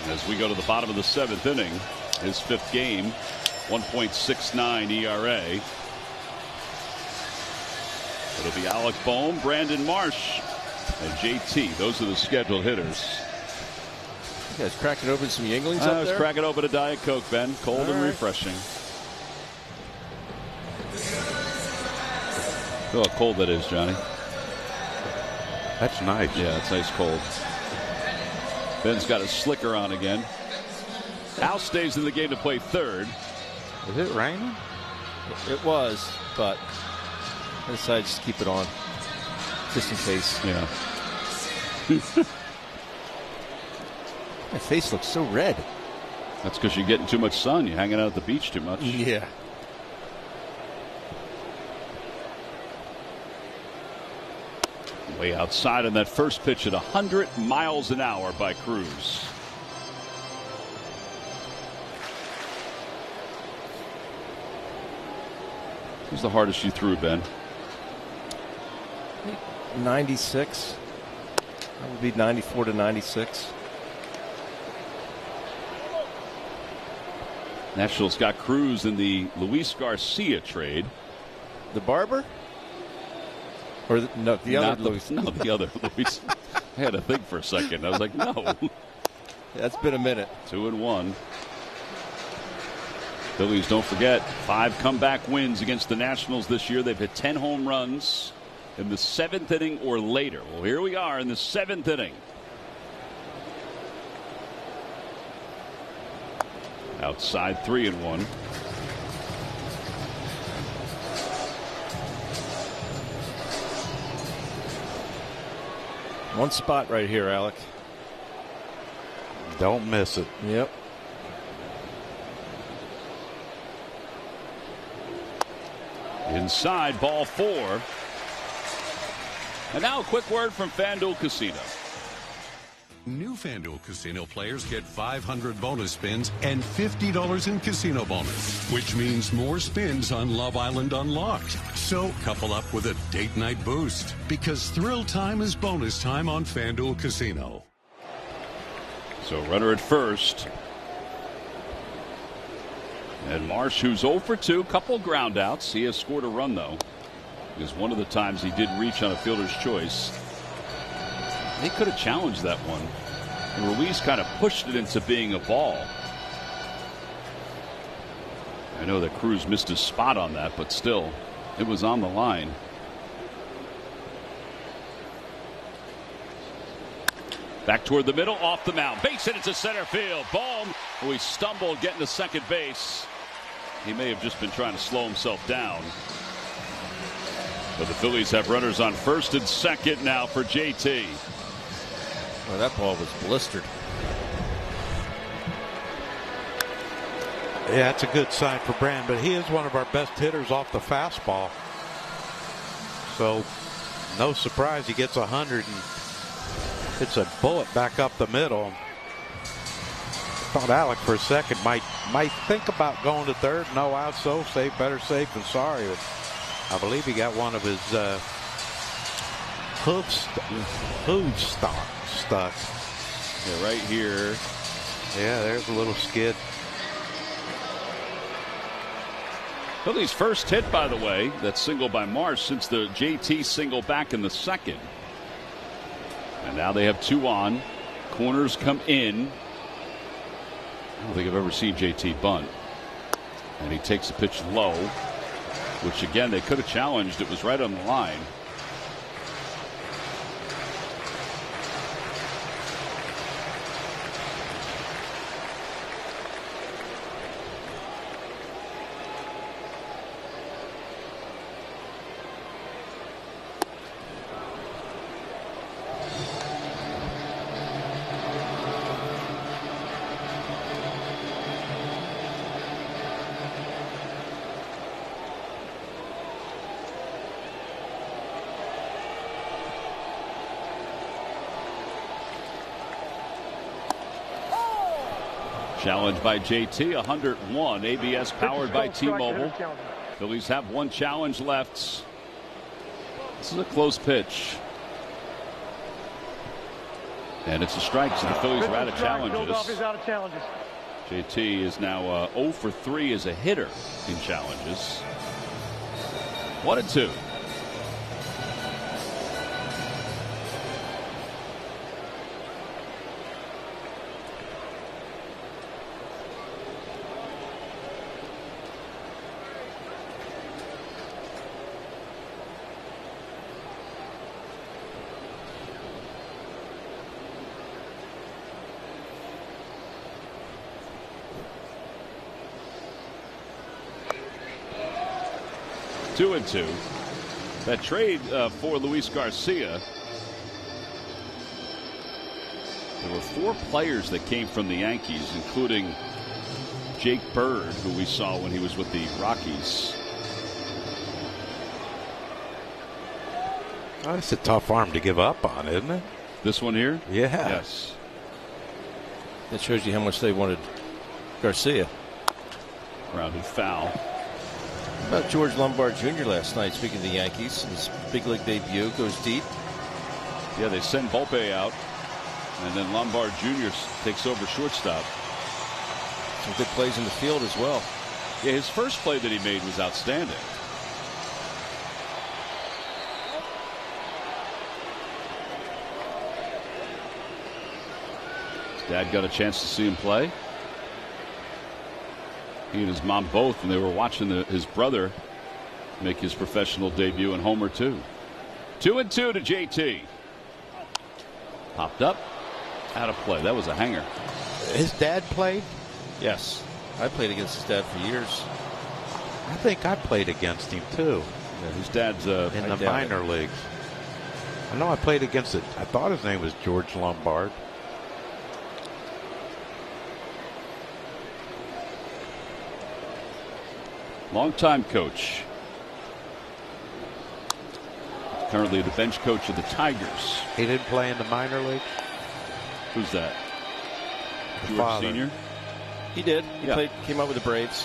as we go to the bottom of the 7th inning. His 5th game, 1.69 ERA. It'll be Alec Bohm, Brandon Marsh, and JT. Those are the scheduled hitters. You guys cracking open some Yinglings up there? I was cracking open a Diet Coke, Ben. Cold and refreshing. Oh, how cold that is, Johnny. That's nice. Yeah, it's nice cold. Ben's got a slicker on again. Al stays in the game to play third. Is it raining? It was, but I decided to just keep it on. Just in case. Yeah. My face looks so red. That's because you're getting too much sun. You're hanging out at the beach too much. Yeah. Way outside on that first pitch at 100 miles an hour by Cruz. Who's the hardest you threw, Ben? 96. That would be 94 to 96. Nationals got Cruz in the Luis Garcia trade. The barber? Or the other Luis? No, the other Luis. I had to think for a second. I was like, no. That's been a minute. 2-1. Phillies, don't forget, 5 comeback wins against the Nationals this year. They've hit 10 home runs in the 7th inning or later. Well, here we are in the 7th inning. Outside 3-1. One spot right here, Alec. Don't miss it. Yep. Inside, ball 4. And now a quick word from FanDuel Casino. New FanDuel Casino players get 500 bonus spins and $50 in casino bonus, which means more spins on Love Island Unlocked. So couple up with a date night boost, because thrill time is bonus time on FanDuel Casino. So runner at first. And Marsh, who's 0 for 2, couple ground outs. He has scored a run, though, because one of the times he did reach on a fielder's choice. They could have challenged that one, and Ruiz kind of pushed it into being a ball. I know that Cruz missed his spot on that, but still, it was on the line. Back toward the middle, off the mound, base hit into center field. Bohm, who he stumbled getting to second base. He may have just been trying to slow himself down. But the Phillies have runners on first and second now for JT. Well, that ball was blistered. Yeah, that's a good sign for Brand, but he is one of our best hitters off the fastball. So, no surprise he gets 100 and hits a bullet back up the middle. Thought Alec for a second might think about going to third. No out, so safe, better safe than sorry. But I believe he got one of his hooves stuck. Yeah, right here. Yeah, there's a little skid. Phillies' first hit, by the way, that single by Marsh since the JT single back in the second. And now they have 2 on. Corners come in. I don't think I've ever seen JT bunt. And he takes a pitch low, which again they could have challenged. It was right on the line. Challenge by JT, 101. ABS powered by T-Mobile. Phillies have 1 challenge left. This is a close pitch. And it's a strike, so the Phillies are out of challenges. JT is now 0 for 3 as a hitter in challenges. 1-2. Two and two. That trade for Luis Garcia. There were 4 players that came from the Yankees, including Jake Bird, who we saw when he was with the Rockies. Oh, it's a tough arm to give up on, isn't it? This one here? Yeah. Yes. That shows you how much they wanted Garcia. Grounded foul. About George Lombard Jr. last night, speaking of the Yankees, his big league debut goes deep. Yeah, they send Volpe out, and then Lombard Jr. takes over shortstop. Some good plays in the field as well. Yeah, his first play that he made was outstanding. His dad got a chance to see him play. He and his mom both, and they were watching his brother make his professional debut in homer 2. 2-2 to JT. Popped up, out of play. That was a hanger. His dad played? Yes. I played against his dad for years. I think I played against him too. Yeah, his dad's in the minor leagues. I know I played against it. I thought his name was George Lombard. Longtime coach. Currently the bench coach of the Tigers. He didn't play in the minor leagues? Who's that? George father. Sr.? He did. He Yeah. came up with the Braves.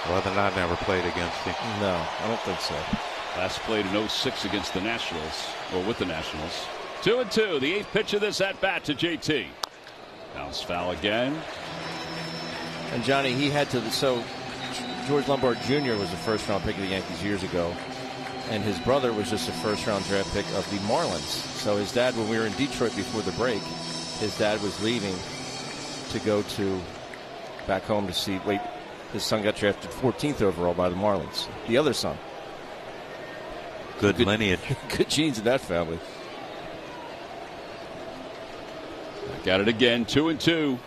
Whether or not I never played against him. No, I don't think so. Last played in 06 against the Nationals, or with the Nationals. 2-2, the 8th pitch of this at-bat to JT. Bounce foul again. And Johnny, he had to. So George Lombard Jr. was the first-round pick of the Yankees years ago, and his brother was just a first-round draft pick of the Marlins. So his dad, when we were in Detroit before the break, his dad was leaving to go to back home to see. Wait, his son got drafted 14th overall by the Marlins. The other son. Good lineage. Good genes in that family. Got it again, 2-2.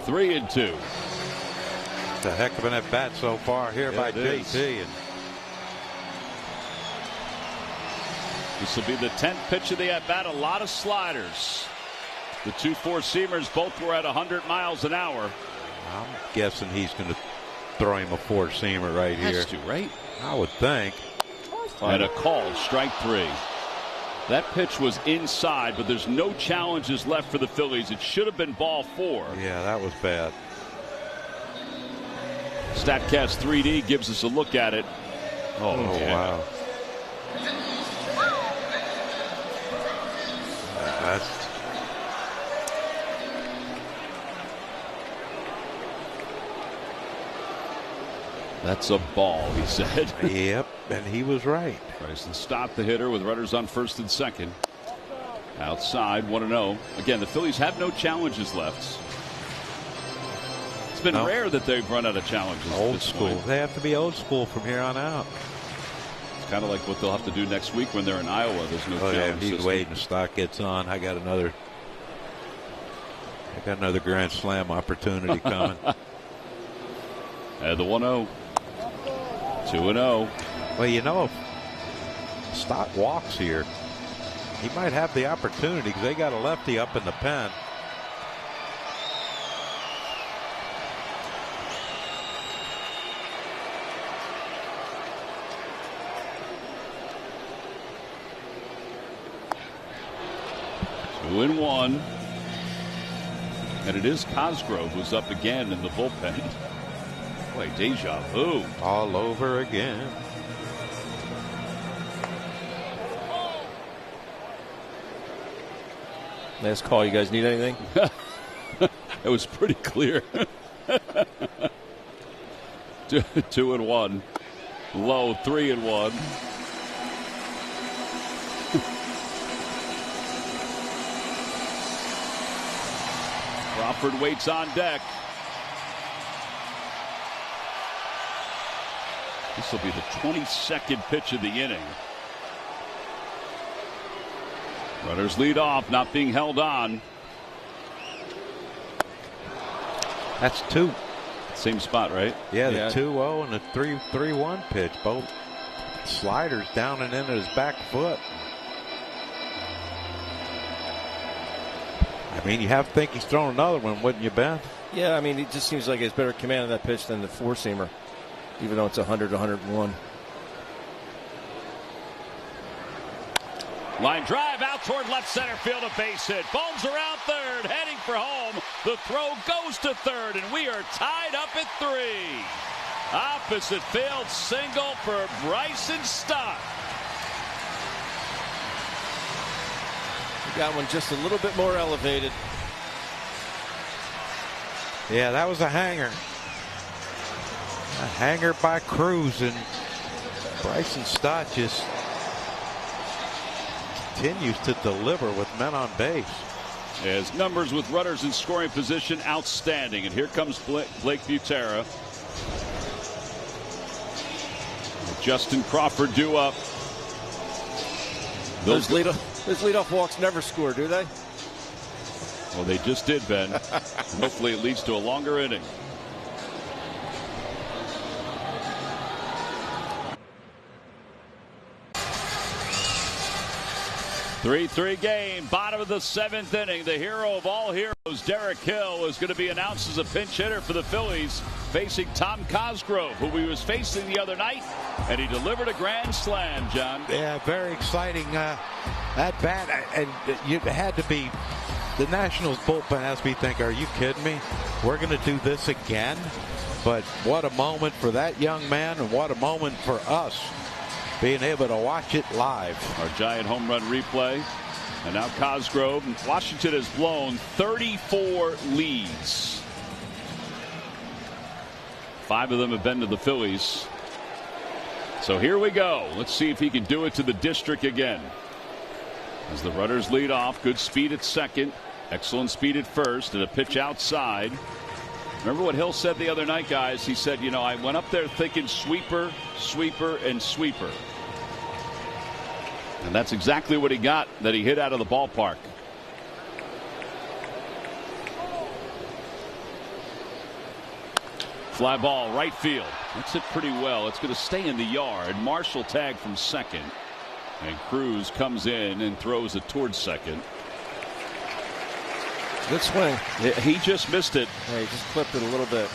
3-2. It's a heck of an at-bat so far here by JT. And This will be the 10th pitch of the at-bat. A lot of sliders. The two four-seamers both were at 100 miles an hour. I'm guessing he's going to throw him a four-seamer right here. Has to, right? I would think. And a call, strike 3. That pitch was inside, but there's no challenges left for the Phillies. It should have been ball 4. Yeah, that was bad. StatCast 3D gives us a look at it. Oh, wow. That's a ball, he said. Yep, and he was right. Bryson stopped the hitter with runners on first and second. Outside, 1-0. Again, the Phillies have no challenges left. It's been rare that they've run out of challenges. Old school. They have to be old school from here on out. It's kind of like what they'll have to do next week when they're in Iowa. There's no challenge. Yeah, he's system. waiting. The stock gets on. I got another Grand Slam opportunity coming. And the 1-0. 2-0. Well, you know, if Stott walks here, he might have the opportunity because they got a lefty up in the pen. Two and one. And it is Cosgrove who's up again in the bullpen. Boy, deja vu. All over again. Last call. You guys need anything? It was pretty clear. 2-1. Low 3-1. Crawford waits on deck. This will be the 22nd pitch of the inning. Runners lead off, not being held on. That's 2. Same spot, right? Yeah, the 2-0 and the 3-1 pitch. Both sliders down and into his back foot. I mean, you have to think he's throwing another one, wouldn't you, Ben? Yeah, I mean, it just seems like it's better command of that pitch than the four-seamer, even though it's 100 to 101. Line drive out toward left center field, a base hit. Bones around third, heading for home. The throw goes to third, and we are tied up at 3. Opposite field single for Bryson Stott. He got one just a little bit more elevated. Yeah, that was a hanger. A hanger by Cruz, and Bryson Stott just continues to deliver with men on base. His numbers with runners in scoring position outstanding. And here comes Blake Butera. Justin Crawford due up. Those leadoff walks never score, do they? Well, they just did, Ben. Hopefully it leads to a longer inning. 3-3 game, bottom of the 7th inning. The hero of all heroes, Derek Hill, is going to be announced as a pinch hitter for the Phillies, facing Tom Cosgrove, who he was facing the other night, and he delivered a grand slam, John. Yeah, very exciting at bat, and you had to be. The Nationals bullpen has me think, are you kidding me? We're going to do this again? But what a moment for that young man, and what a moment for us being able to watch it live. Our giant home run replay. And now Cosgrove. Washington has blown 34 leads. 5 of them have been to the Phillies. So here we go. Let's see if he can do it to the district again. As the runners lead off, good speed at second, excellent speed at first, and a pitch outside. Remember what Hill said the other night, guys? He said, you know, I went up there thinking sweeper, sweeper, and sweeper. And that's exactly what he got, that he hit out of the ballpark. Fly ball, right field. That's hit pretty well. It's going to stay in the yard. Marshall tagged from second. And Cruz comes in and throws it towards second. Good swing. He just missed it. Yeah, he just clipped it a little bit.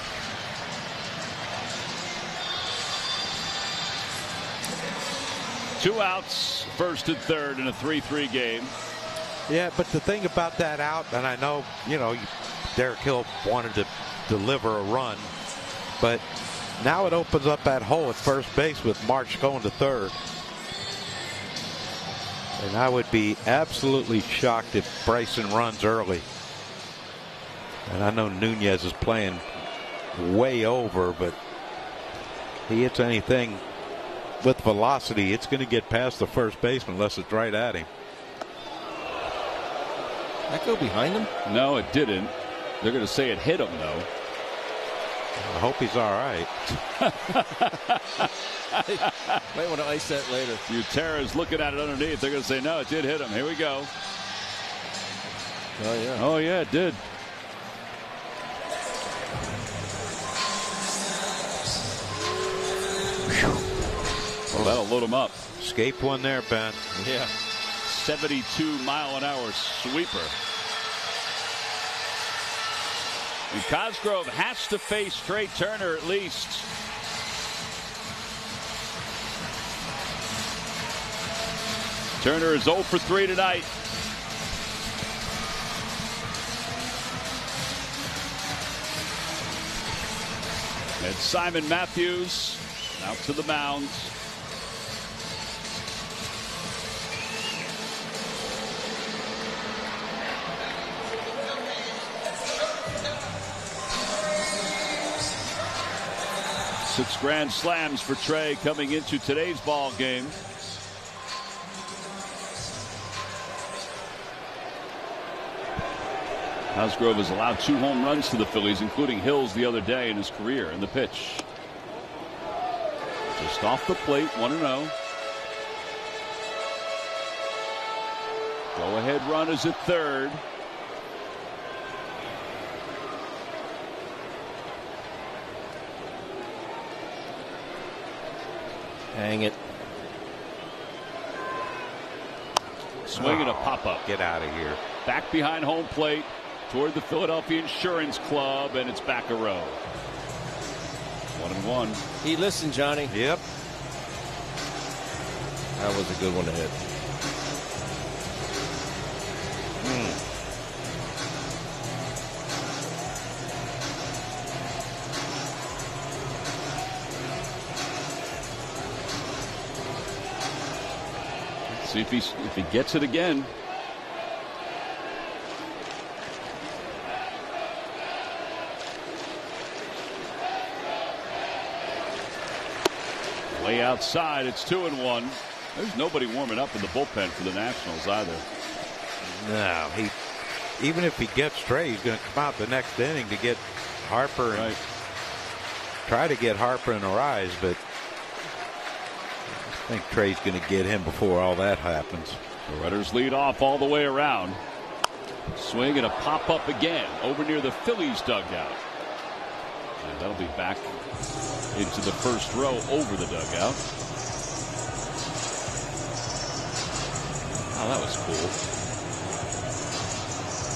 Two outs, first and third in a 3-3 game. Yeah, but the thing about that out, and I know, you know, Derek Hill wanted to deliver a run, but now it opens up that hole at first base with March going to third. And I would be absolutely shocked if Bryson runs early. And I know Nunez is playing way over, but he hits anything with velocity, it's going to get past the first baseman unless it's right at him. That go behind him? No, it didn't. They're going to say it hit him, though. I hope he's all right. Might want to ice that later. Utera's looking at it underneath. They're going to say, no, it did hit him. Here we go. Oh, yeah. Oh, yeah, it did. Well, that'll load him up. Escape one there, Ben. Yeah. 72-mile-an-hour sweeper. And Cosgrove has to face Trey Turner at least. Turner is 0 for 3 tonight. And Simon Matthews out to the mound. Six grand slams for Trey coming into today's ball game. Cosgrove has allowed 2 home runs to the Phillies, including Hill's the other day in his career. In the pitch, just off the plate, 1-0. Go-ahead run is at third. Hang it. Swing and a pop-up. Get out of here. Back behind home plate toward the Philadelphia Insurance Club, and it's back a row. 1-1. He listened, Johnny. Yep. That was a good one to hit. See if he gets it again. Way outside, it's 2-1. There's nobody warming up in the bullpen for the Nationals either. No, even if he gets Trey, he's going to come out the next inning to get Harper and try to get Harper in a rise, but I think Trey's going to get him before all that happens. The runners lead off all the way around. Swing and a pop-up again over near the Phillies dugout. And that'll be back into the first row over the dugout. Oh, that was cool.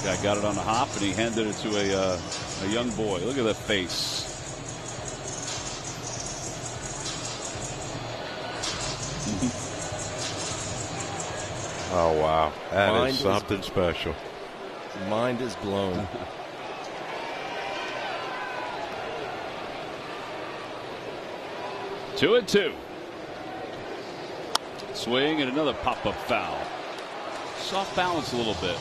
Guy got it on the hop, and he handed it to a young boy. Look at that face. Oh, wow. That is something special. Mind is blown. Two and two. Swing and another pop-up foul. Soft balance a little bit.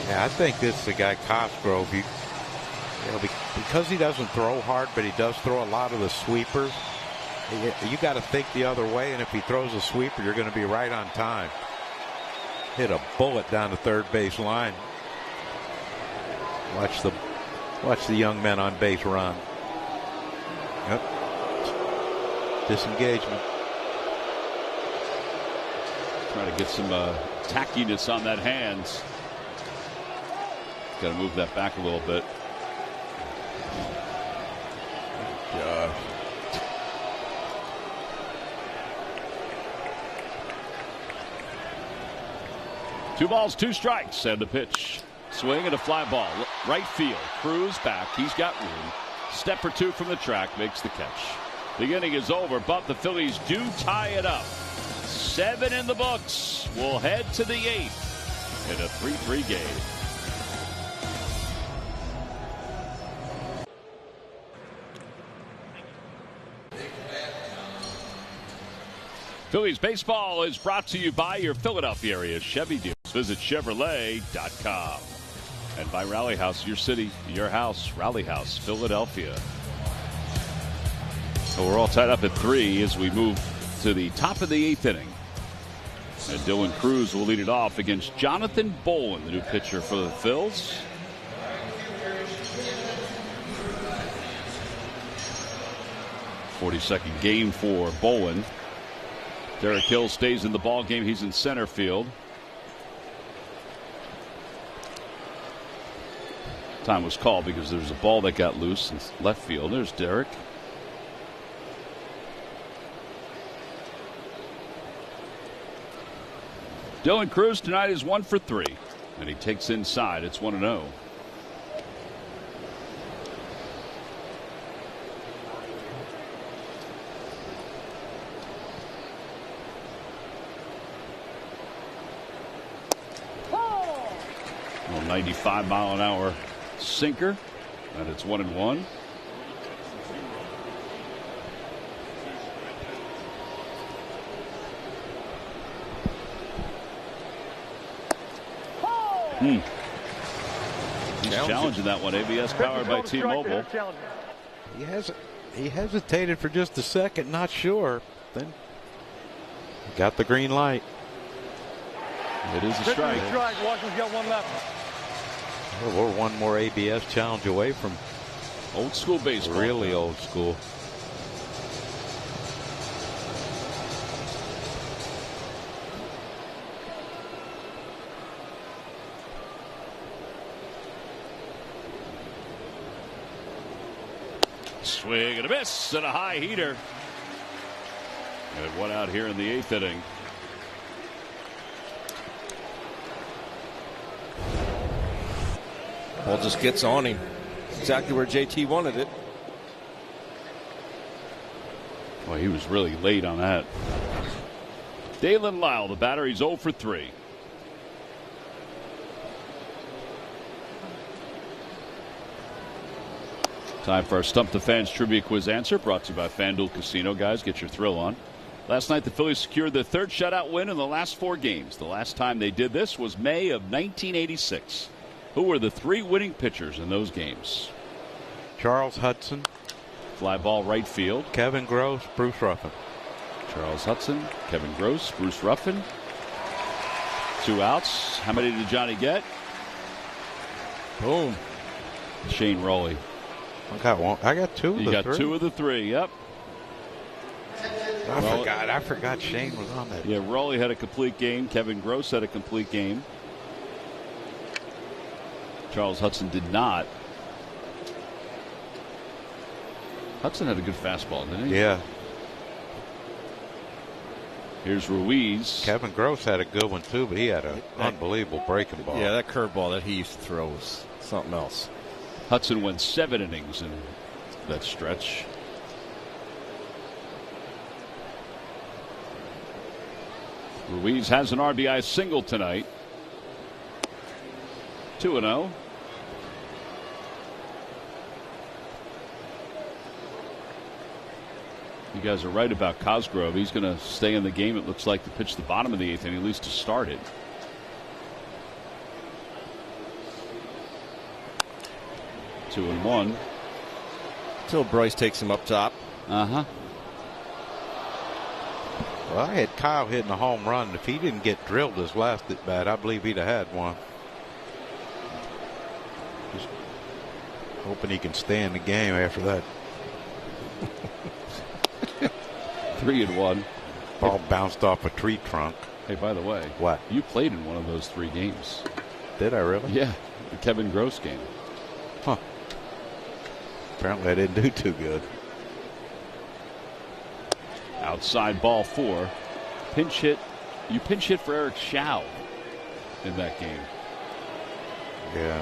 Yeah, I think this is the guy Cosgrove. Because he doesn't throw hard, but he does throw a lot of the sweepers. You got to think the other way, and if he throws a sweeper, you're going to be right on time. Hit a bullet down the third base line. Watch the young men on base run. Yep. Disengagement. Trying to get some tackiness on that hands. Got to move that back a little bit. Gosh. Two balls, two strikes, and the pitch. Swing and a fly ball. Right field. Cruz back. He's got room. Step or two from the track. Makes the catch. The inning is over, but the Phillies do tie it up. 7 in the books. We'll head to the 8th in a 3-3 game. Phillies baseball is brought to you by your Philadelphia area Chevy dealers. Visit Chevrolet.com. And by Rally House, your city, your house, Rally House, Philadelphia. So we're all tied up at 3 as we move to the top of the 8th inning. And Dylan Cruz will lead it off against Jonathan Bolin, the new pitcher for the Phils. .42nd game for Bolin. Derek Hill stays in the ball game. He's in center field. Time was called because there was a ball that got loose in left field. There's Derek. Dylan Cruz tonight is 1 for 3, and he takes inside. It's 1-0. A 95-mile-an-hour sinker, and it's 1-1. He's challenging that one. ABS powered by T-Mobile. He hesitated for just a second, not sure. Then got the green light. It is a strike. Washington's got one left. Well, we're one more ABS challenge away from old school baseball. Really old school. Swing and a miss and a high heater. And one out here in the 8th inning. Ball just gets on him. Exactly where JT wanted it. Well, he was really late on that. Dalen Lyle, the batter, he's 0 for 3. Time for our Stump the Fans Trivia Quiz answer, brought to you by FanDuel Casino. Guys, get your thrill on. Last night, the Phillies secured their 3rd shutout win in the last 4 games. The last time they did this was May of 1986. Who were the 3 winning pitchers in those games? Charles Hudson. Fly ball right field. Kevin Gross, Bruce Ruffin. Charles Hudson, Kevin Gross, Bruce Ruffin. 2 outs. How many did Johnny get? Boom. Shane Rowley. I got 2 of the 3. You got 2 of the 3, yep. I forgot Shane was on that. Yeah, Rowley had a complete game. Kevin Gross had a complete game. Charles Hudson did not. Hudson had a good fastball, didn't he? Yeah. Here's Ruiz. Kevin Gross had a good one too, but he had an unbelievable breaking ball. Yeah, that curveball that he used to throw was something else. Hudson went 7 innings in that stretch. Ruiz has an RBI single tonight. 2-0. You guys are right about Cosgrove. He's going to stay in the game, it looks like, to pitch the bottom of the 8th inning, at least to start it. Two and one. Until Bryce takes him up top. Uh-huh. Well, I had Kyle hitting a home run. If he didn't get drilled his last at bat, I believe he'd have had one. Just hoping he can stay in the game after that. 3-1. Ball bounced off a tree trunk. Hey, by the way, what? You played in one of those 3 games. Did I really? Yeah, the Kevin Gross game. Huh. Apparently I didn't do too good. Outside ball 4. Pinch hit. You pinch hit for Eric Schau in that game. Yeah.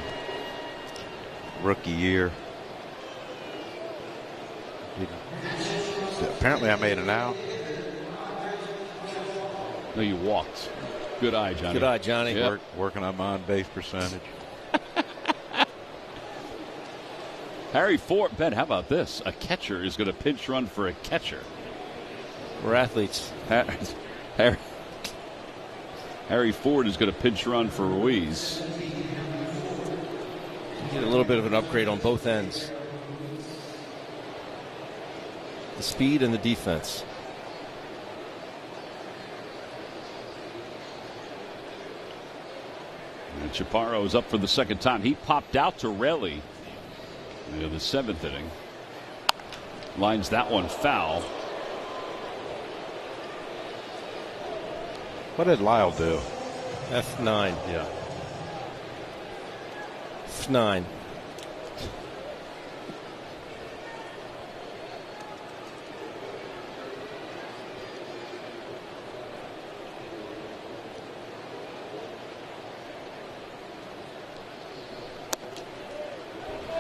Rookie year. Apparently I made an out. No, you walked. Good eye, Johnny. Good eye, Johnny. Yep. Working on my on-base percentage. Harry Ford. Ben, how about this? A catcher is going to pinch run for a catcher. We're athletes. Harry Ford is going to pinch run for Ruiz. You get a little bit of an upgrade on both ends. The speed and the defense. And Chaparro is up for the second time. He popped out to Raleigh in the 7th inning. Lines that one foul. What did Lyle do? F9. Yeah. F9.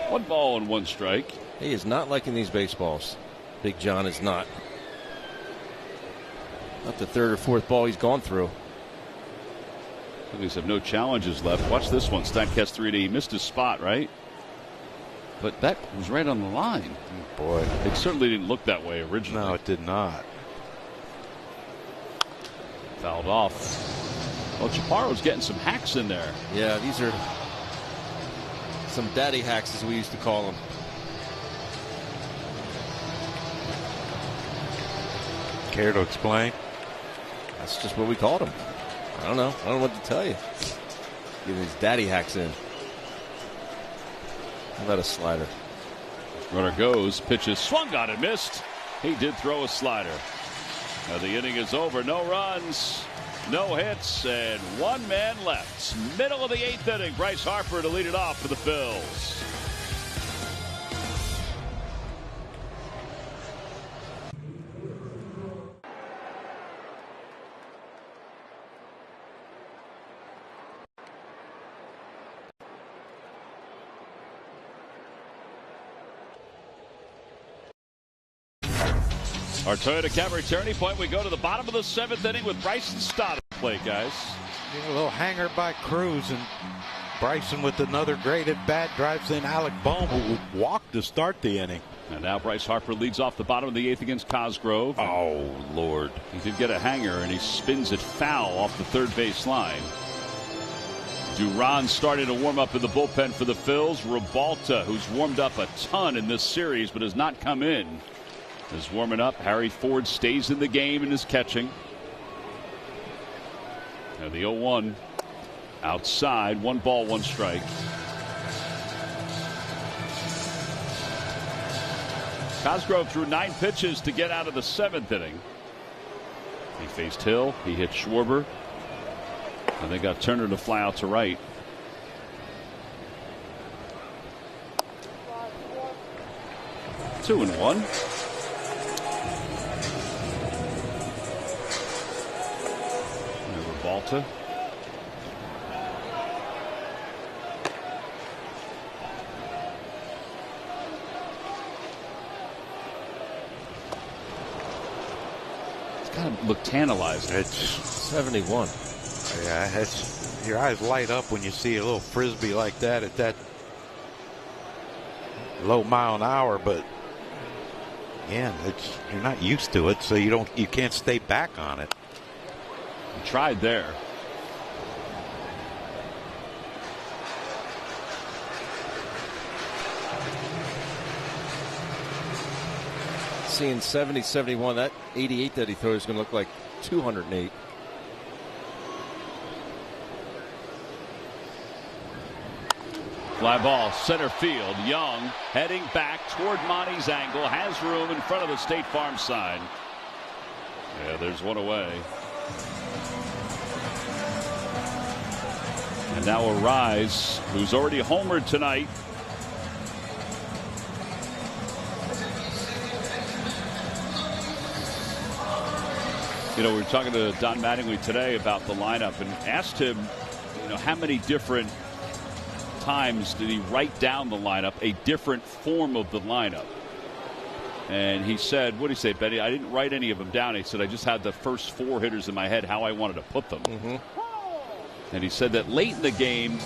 One ball and 1 strike. He is not liking these baseballs. Big John is not. Not the 3rd or 4th ball he's gone through. Phillies have no challenges left. Watch this one. Statcast 3D. He missed his spot, right? But that was right on the line. Boy. It certainly didn't look that way originally. No, it did not. Fouled off. Well, Chaparro's getting some hacks in there. Yeah, these are some daddy hacks, as we used to call them. Care to explain? That's just what we called them. I don't know. I don't know what to tell you. Get these daddy hacks in. How about a slider? Runner goes, pitches, swung on and missed. He did throw a slider. Now the inning is over. No runs, no hits, and 1 man left. Middle of the 8th inning. Bryce Harper to lead it off for the Phils. Our Toyota Camry turning point. We go to the bottom of the 7th inning with Bryson Stott at the plate, guys. A little hanger by Cruz, and Bryson with another great at bat drives in Alec Bohm, who walked to start the inning. And now Bryce Harper leads off the bottom of the 8th against Cosgrove. Oh, Lord. He did get a hanger, and he spins it foul off the 3rd base line. Duran starting to warm up in the bullpen for the Phils. Ribalta, who's warmed up a ton in this series but has not come in, is warming up. Harry Ford stays in the game and is catching. And the 0-1 outside. 1 ball, 1 strike. Cosgrove threw 9 pitches to get out of the 7th inning. He faced Hill. He hit Schwarber. And they got Turner to fly out to right. Two and one. Revolta. It's kind of look tantalizing. It's 71. Yeah, your eyes light up when you see a little frisbee like that at that low mile an hour, but yeah, you're not used to it, so you can't stay back on it. He tried there. Seeing 70, 71, that 88 that he throws is going to look like 208. Fly ball, center field. Young heading back toward Monty's angle. Has room in front of the State Farm sign. Yeah, there's one away. And now Arise, who's already homered tonight. You know, we were talking to Don Mattingly today about the lineup and asked him, you know, how many different times did he write down the lineup, a different form of the lineup. And he said, what did he say, Benny? I didn't write any of them down. He said, I just had the first four hitters in my head, how I wanted to put them. And he said that late in the game,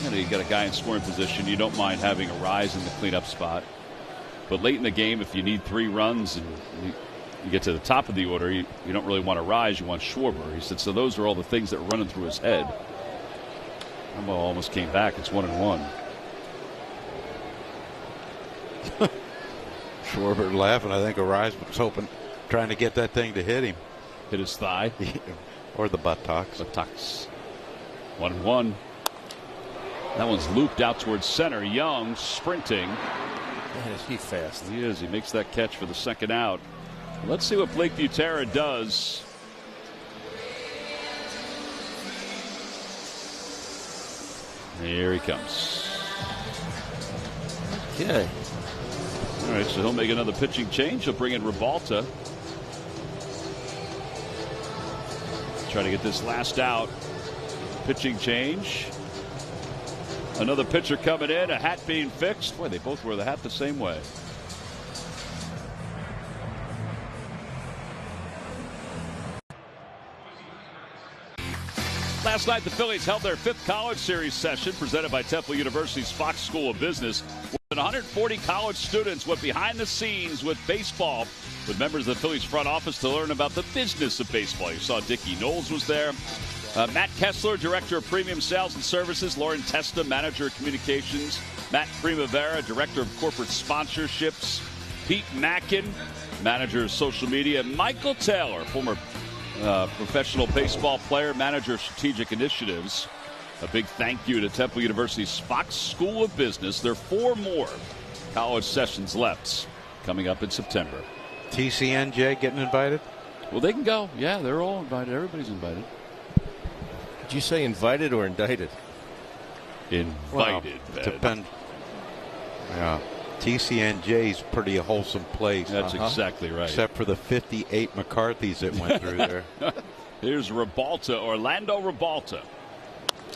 you know, you got a guy in scoring position, you don't mind having a Rise in the cleanup spot. But late in the game, if you need 3 runs and you get to the top of the order, you don't really want a Rise, you want Schwarber. He said, so those are all the things that were running through his head. That ball almost came back. It's 1-1. Schwarber laughing. I think Arise was hoping, trying to get that thing to hit him. Hit his thigh. Or the buttocks. 1-1. That one's looped out towards center. Young sprinting. Man, is he fast. He is. He makes that catch for the second out. Let's see what Blake Butera does. Here he comes. Okay. All right, so he'll make another pitching change. He'll bring in Revolta. Try to get this last out. Pitching change. Another pitcher coming in, a hat being fixed. Boy, they both wear the hat the same way. Last night, the Phillies held their 5th College Series session presented by Temple University's Fox School of Business. More than 140 college students went behind the scenes with baseball with members of the Phillies front office to learn about the business of baseball. You saw Dickie Knowles was there. Matt Kessler, Director of Premium Sales and Services. Lauren Testa, Manager of Communications. Matt Primavera, Director of Corporate Sponsorships. Pete Mackin, Manager of Social Media. Michael Taylor, former professional baseball player, Manager of Strategic Initiatives. A big thank you to Temple University's Fox School of Business. There are 4 more college sessions left coming up in September. TCNJ getting invited? Well, they can go. Yeah, they're all invited. Everybody's invited. Did you say invited or indicted? Invited. Well, depend. Yeah. TCNJ's pretty wholesome place. That's exactly right. Except for the 58 McCarthys that went through there. Here's Revolta, Orlando Revolta,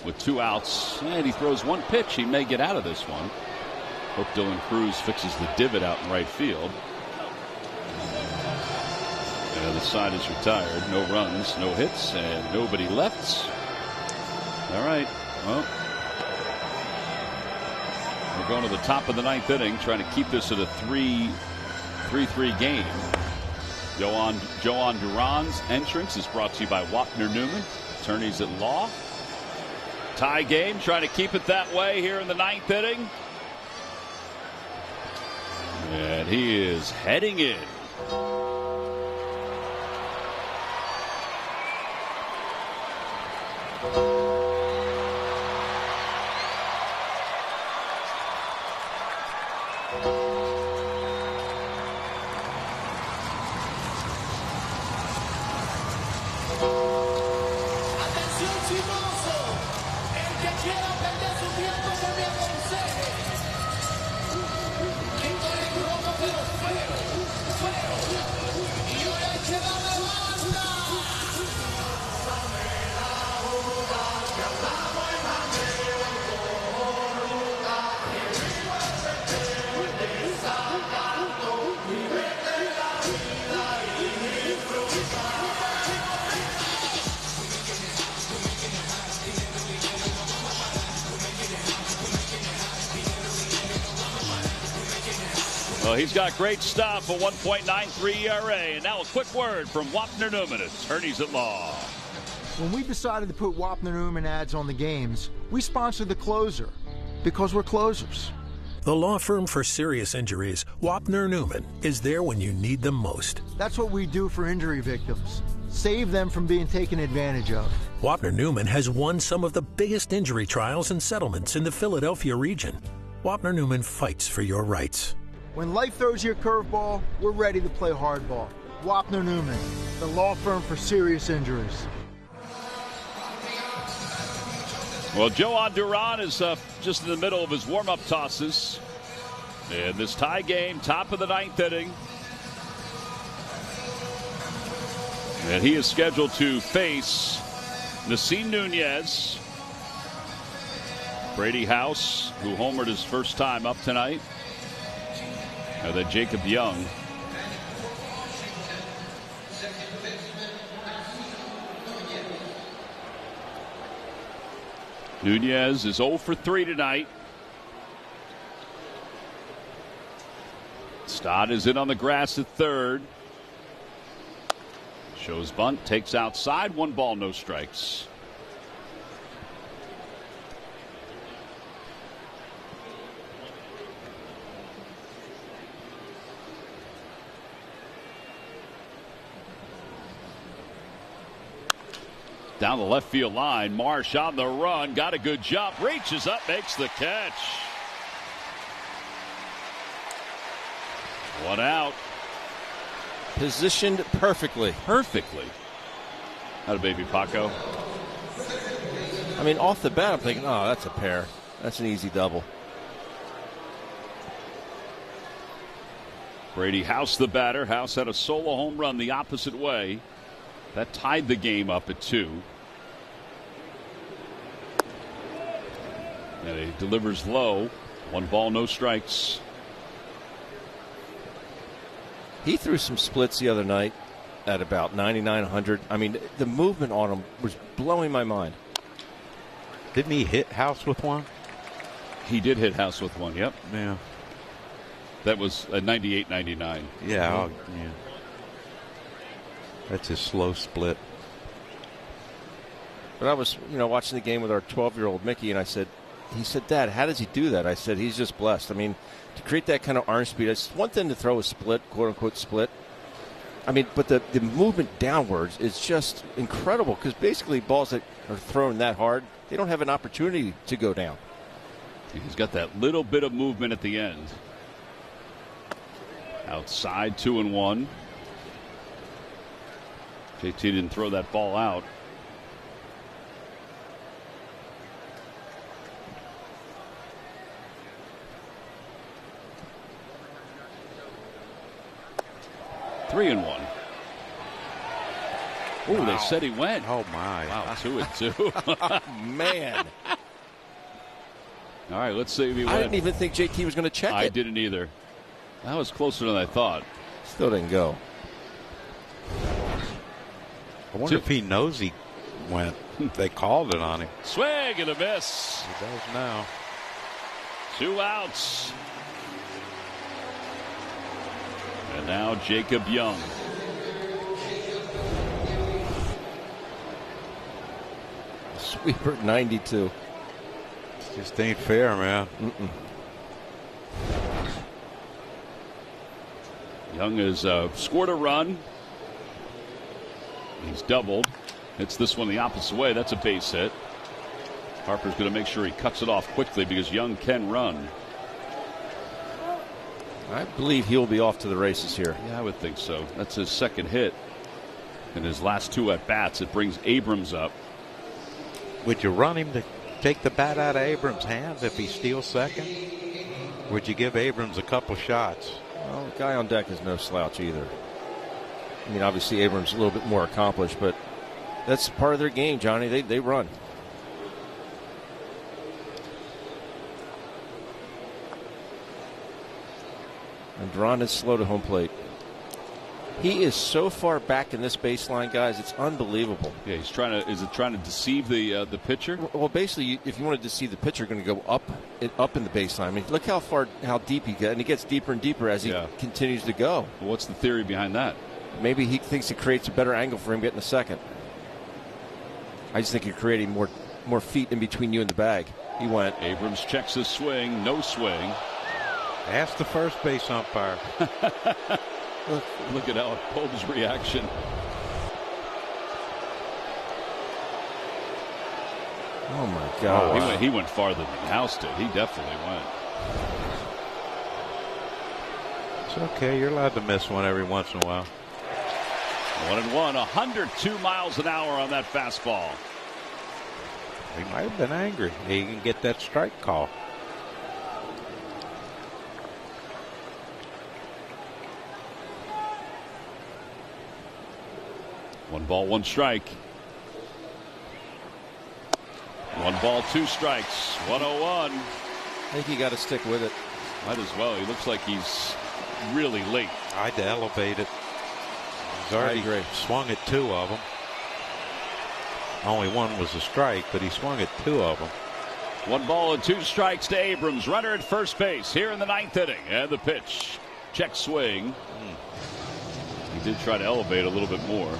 with 2 outs. And he throws 1 pitch. He may get out of this one. Hope Dylan Cruz fixes the divot out in right field. And the side is retired. No runs, no hits, and nobody left. All right. Well, we're going to the top of the 9th inning, trying to keep this at a 3-3 game. Joan Duran's entrance is brought to you by Wapner Newman, attorneys at law. Tie game, trying to keep it that way here in the 9th inning. And he is heading in. he's got great stuff, a 1.93 ERA. And now a quick word from Wapner Newman, attorneys at law. When we decided to put Wapner Newman ads on the games, we sponsored the closer because we're closers. The law firm for serious injuries, Wapner Newman, is there when you need them most. That's what we do for injury victims. Save them from being taken advantage of. Wapner Newman has won some of the biggest injury trials and settlements in the Philadelphia region. Wapner Newman fights for your rights. When life throws you a curveball, we're ready to play hardball. Wapner Newman, the law firm for serious injuries. Well, Joan Duran is just in the middle of his warm-up tosses. In this tie game, top of the 9th inning. And he is scheduled to face Nasim Nunez. Brady House, who homered his first time up tonight. And then Jacob Young. Nunez is 0 for 3 tonight. Stott is in on the grass at third. Shows bunt, takes outside, 1 ball, no strikes. Down the left field line, Marsh on the run, got a good jump, reaches up, makes the catch. 1 out. Positioned perfectly. Perfectly. How'd baby Paco? I mean, off the bat, I'm thinking, oh, that's a pair. That's an easy double. Brady House, the batter. House had a solo home run the opposite way. That tied the game up at 2. And he delivers low. 1 ball, no strikes. He threw some splits the other night at about 99, 100. I mean, the movement on him was blowing my mind. Didn't he hit House with one? He did hit House with one, yep. Yeah. That was a 98, 99. Yeah, yeah. That's his slow split. But I was, watching the game with our 12-year-old Mickey, and he said, Dad, how does he do that? I said, he's just blessed. I mean, to create that kind of arm speed, it's one thing to throw a split, quote-unquote split. I mean, but the movement downwards is just incredible because basically balls that are thrown that hard, they don't have an opportunity to go down. He's got that little bit of movement at the end. Outside, 2-1. JT didn't throw that ball out. Three and 1. Oh, wow. They said he went. Oh, my. Wow, 2-2. Man. All right, let's see if he went. I didn't even think JT was going to check it. I didn't either. That was closer than I thought. Still didn't go. I wonder if he knows he went. They called it on him. Swing and a miss. He does now. 2 outs. And now Jacob Young. Sweeper at 92. Just ain't fair, man. Young has scored a run. He's doubled. Hits this one the opposite way. That's a base hit. Harper's going to make sure he cuts it off quickly because Young can run. I believe he'll be off to the races here. Yeah, I would think so. That's his second hit in his last 2 at-bats. It brings Abrams up. Would you run him to take the bat out of Abrams' hands if he steals second? Would you give Abrams a couple shots? Well, the guy on deck is no slouch either. I mean, obviously Abrams a little bit more accomplished, but that's part of their game, Johnny. They run. And Duran is slow to home plate. He is so far back in this baseline, guys. It's unbelievable. Yeah, he's trying to deceive the pitcher? Well, basically, if you wanted to see the pitcher, going to go up in the baseline. I mean, look how deep he gets, and he gets deeper and deeper as he continues to go. Well, what's the theory behind that? Maybe he thinks it creates a better angle for him getting a second. I just think you're creating more feet in between you and the bag. He went. Abrams checks his swing. No swing. Ask the first base umpire. Look at Alec Pope's reaction. Oh, my God. Oh, he went farther than House did. He definitely went. It's okay. You're allowed to miss one every once in a while. 1-1, 102 miles an hour on that fastball. He might have been angry. He can get that strike call. One ball, one strike. 1 ball, 2 strikes. 101. I think you got to stick with it. Might as well. He looks like he's really late. I'd elevate it. He's already swung at 2 of them. Only 1 was a strike, but he swung at 2 of them. 1 ball and 2 strikes to Abrams. Runner at first base here in the 9th inning. And the pitch. Check swing. He did try to elevate a little bit more.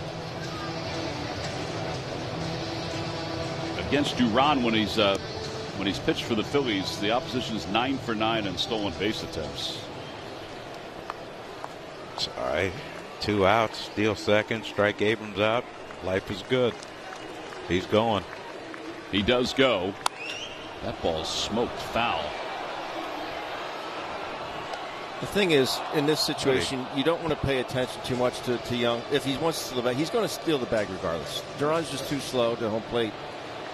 Against Duran, when he's pitched for the Phillies, the opposition is 9 for 9 in stolen base attempts. It's all right. 2 outs, steal second, strike Abrams out. Life is good. He's going. He does go. That ball's smoked foul. The thing is, in this situation, you don't want to pay attention too much to Young. If he wants to steal the bag, he's going to steal the bag regardless. Duran's just too slow to home plate,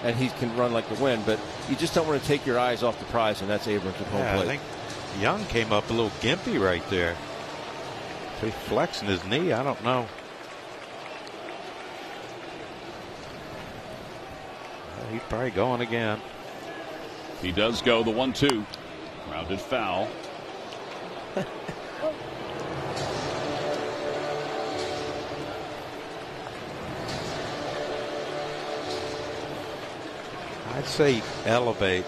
and he can run like the wind. But you just don't want to take your eyes off the prize, and that's Abrams at home plate. I think Young came up a little gimpy right there. So he's flexing his knee. I don't know. He's probably going again. He does go. The 1-2. Grounded foul. I'd say elevate.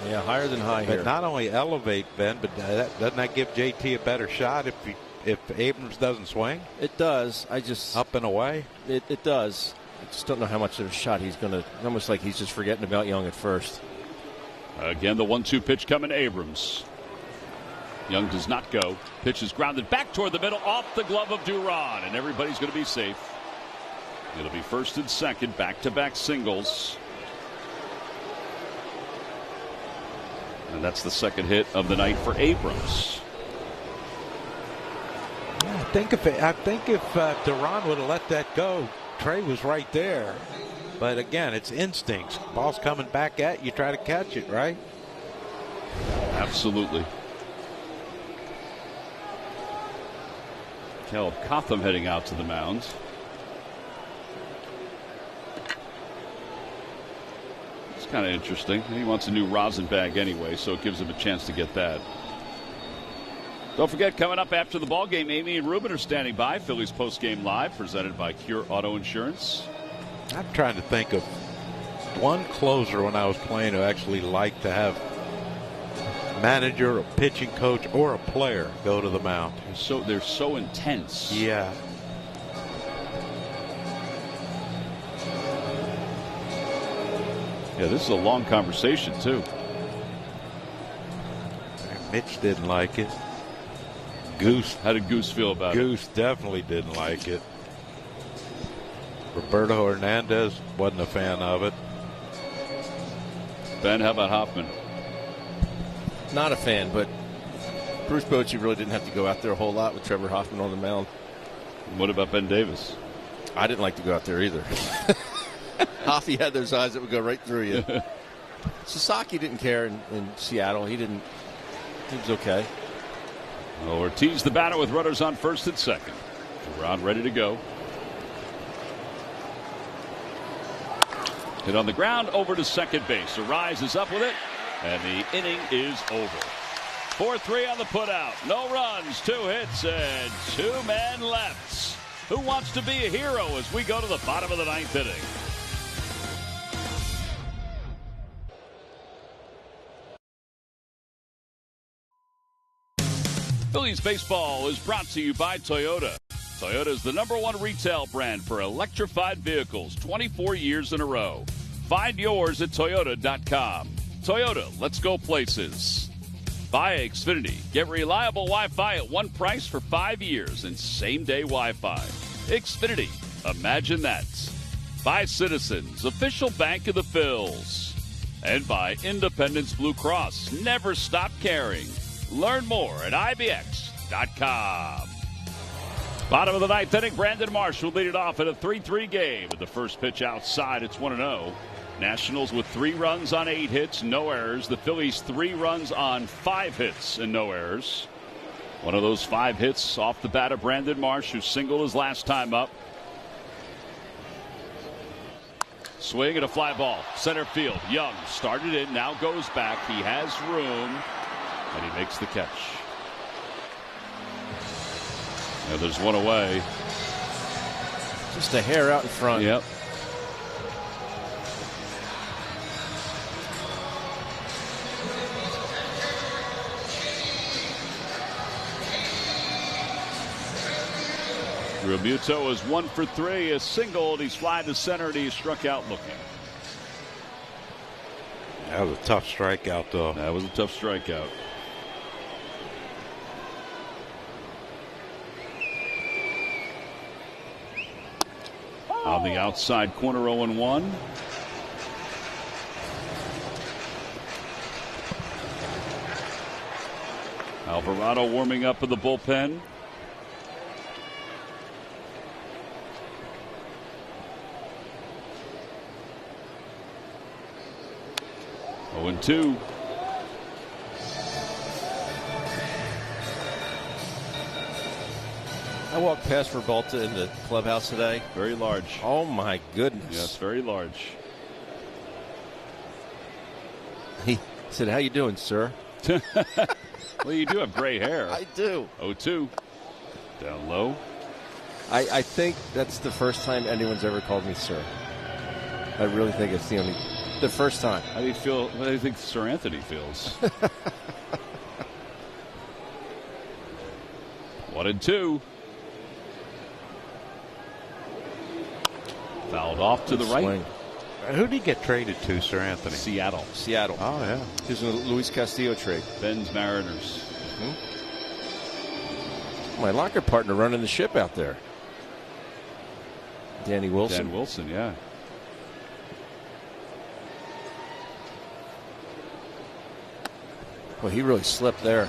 Yeah, higher than high here. But not only elevate, Ben, but doesn't that give JT a better shot if Abrams doesn't swing? It does. I just up and away. It does. I just don't know how much of a shot he's going to. Almost like he's just forgetting about Young at first. Again, the 1-2 pitch coming to Abrams. Young does not go. Pitch is grounded back toward the middle, off the glove of Duran, and everybody's going to be safe. It'll be first and second, back-to-back singles. And that's the second hit of the night for Abrams. Yeah, I think if Duran would have let that go, Trey was right there. But again, it's instincts. Ball's coming back at you, try to catch it, right? Absolutely. Caleb Cotham heading out to the mound. It's kind of interesting. He wants a new rosin bag anyway, so it gives him a chance to get that. Don't forget, coming up after the ball game, Amy and Ruben are standing by. Phillies Postgame Live, presented by Cure Auto Insurance. I'm trying to think of one closer when I was playing who actually liked to have manager, a pitching coach, or a player go to the mound. They're so intense. Yeah. Yeah, this is a long conversation, too. Mitch didn't like it. Goose. How did Goose feel about it? Goose definitely didn't like it. Roberto Hernandez wasn't a fan of it. Ben, how about Hoffman? Not a fan, but Bruce Bochy really didn't have to go out there a whole lot with Trevor Hoffman on the mound. What about Ben Davis? I didn't like to go out there either. Hoffy had those eyes that would go right through you. Sasaki didn't care in Seattle. He was okay. Well, Ortiz the batter with runners on first and second. Duran ready to go. Hit on the ground over to second base. Arise is up with it, and the inning is over. 4-3 on the putout. No runs, 2 hits, and 2 men left. Who wants to be a hero as we go to the bottom of the 9th inning? Phillies baseball is brought to you by Toyota. Toyota is the #1 retail brand for electrified vehicles 24 years in a row. Find yours at Toyota.com. Toyota, let's go places. By Xfinity, get reliable Wi-Fi at one price for 5 years and same-day Wi-Fi. Xfinity, imagine that. By Citizens, official bank of the Phils. And by Independence Blue Cross, never stop caring. Learn more at IBX.com. Bottom of the 9th inning, Brandon Marsh will lead it off in a 3-3 game. With the first pitch outside, it's 1-0. Nationals with 3 runs on 8 hits, no errors. The Phillies 3 runs on 5 hits and no errors. One of those 5 hits off the bat of Brandon Marsh, who singled his last time up. Swing and a fly ball. Center field. Young started in, now goes back. He has room, and he makes the catch. Now there's one away. Just a hair out in front. Yep. Realmuto is 1 for 3, a single, and he's flying to center, and he struck out looking. That was a tough strikeout, though. That was a tough strikeout. On the outside corner, 0-1. Alvarado warming up in the bullpen. And 2. I walked past Revolta in the clubhouse today. Very large. Oh, my goodness. Yes, very large. He said, "How you doing, sir?" Well, you do have gray hair. I do. 0-2. Down low. I think that's the first time anyone's ever called me sir. I really think it's the first time. How do you feel? What do you think Sir Anthony feels? 1-2. Fouled off to the right. Who did he get traded to, Sir Anthony? Seattle. Oh, yeah. He was in the Luis Castillo trade. Ben's Mariners. My locker partner running the ship out there. Danny Wilson. Dan Wilson, yeah. Well, he really slipped there.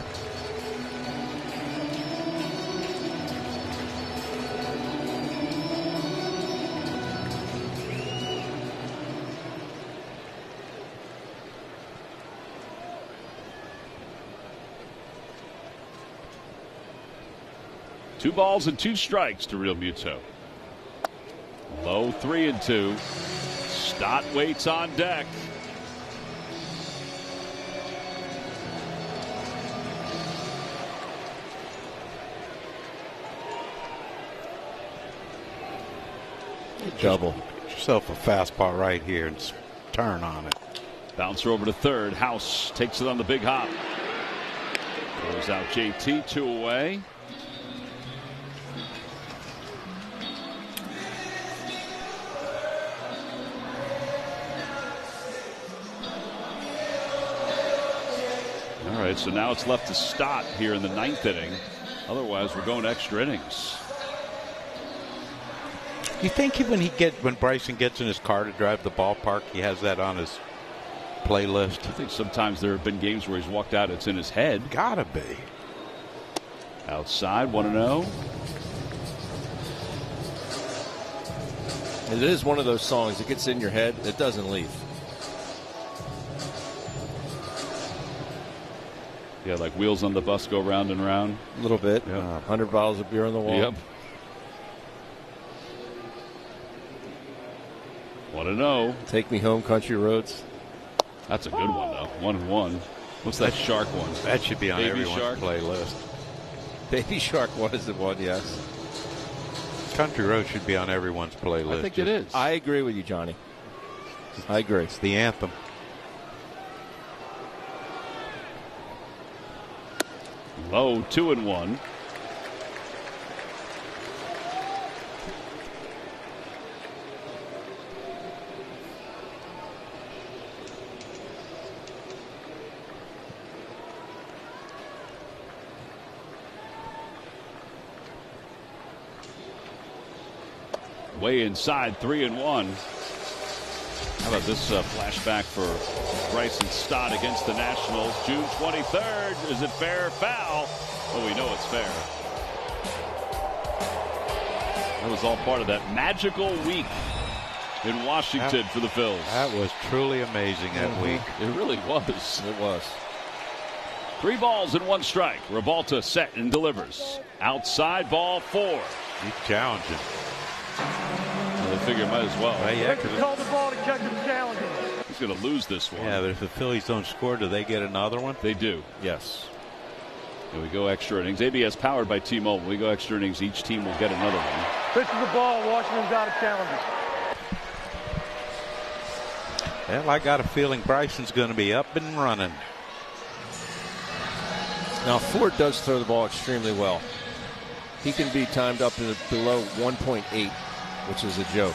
Two balls and 2 strikes to Realmuto. Low 3-2. Stott waits on deck. Double. Get yourself a fastball right here and turn on it. Bouncer over to third. House takes it on the big hop. Throws out JT, 2 away. All right, so now it's left to Stott here in the 9th inning. Otherwise, we're going extra innings. You think when Bryson gets in his car to drive the ballpark, he has that on his playlist? I think sometimes there have been games where he's walked out, it's in his head. Gotta be. Outside, 1-0. It is one of those songs that gets in your head, it doesn't leave. Yeah, like wheels on the bus go round and round. A little bit. Yep. 100 bottles of beer on the wall. Yep. 1-0. Take me home, country roads. That's a good one, though. 1-1. What's that shark one? That should be on Baby everyone's Shark? playlist. Baby Shark one is the one, yes. Country Road should be on everyone's playlist. I think it is. I agree with you, Johnny. I agree. It's the anthem. Low 2-1. Way inside, 3-1. How about this flashback for Bryson Stott against the Nationals? June 23rd. Is it fair or foul? Oh, we know it's fair. That was all part of that magical week in Washington for the Phils. That was truly amazing that week. It really was. It was. 3 balls and 1 strike. Revolta set and delivers. Outside, ball 4. He's challenging. They figure might as well. Yeah, Call the ball to catch him challenging. He's going to lose this one. yeah, but if the Phillies don't score, do they get another one? They do. Yes. And we go extra innings. ABS powered by T-Mobile. We go extra innings. Each team will get another one. Pitches the ball. Washington's out of challenges. Well, I got a feeling Bryson's going to be up and running. Now, Ford does throw the ball extremely well. He can be timed up to below 1.8, which is a joke.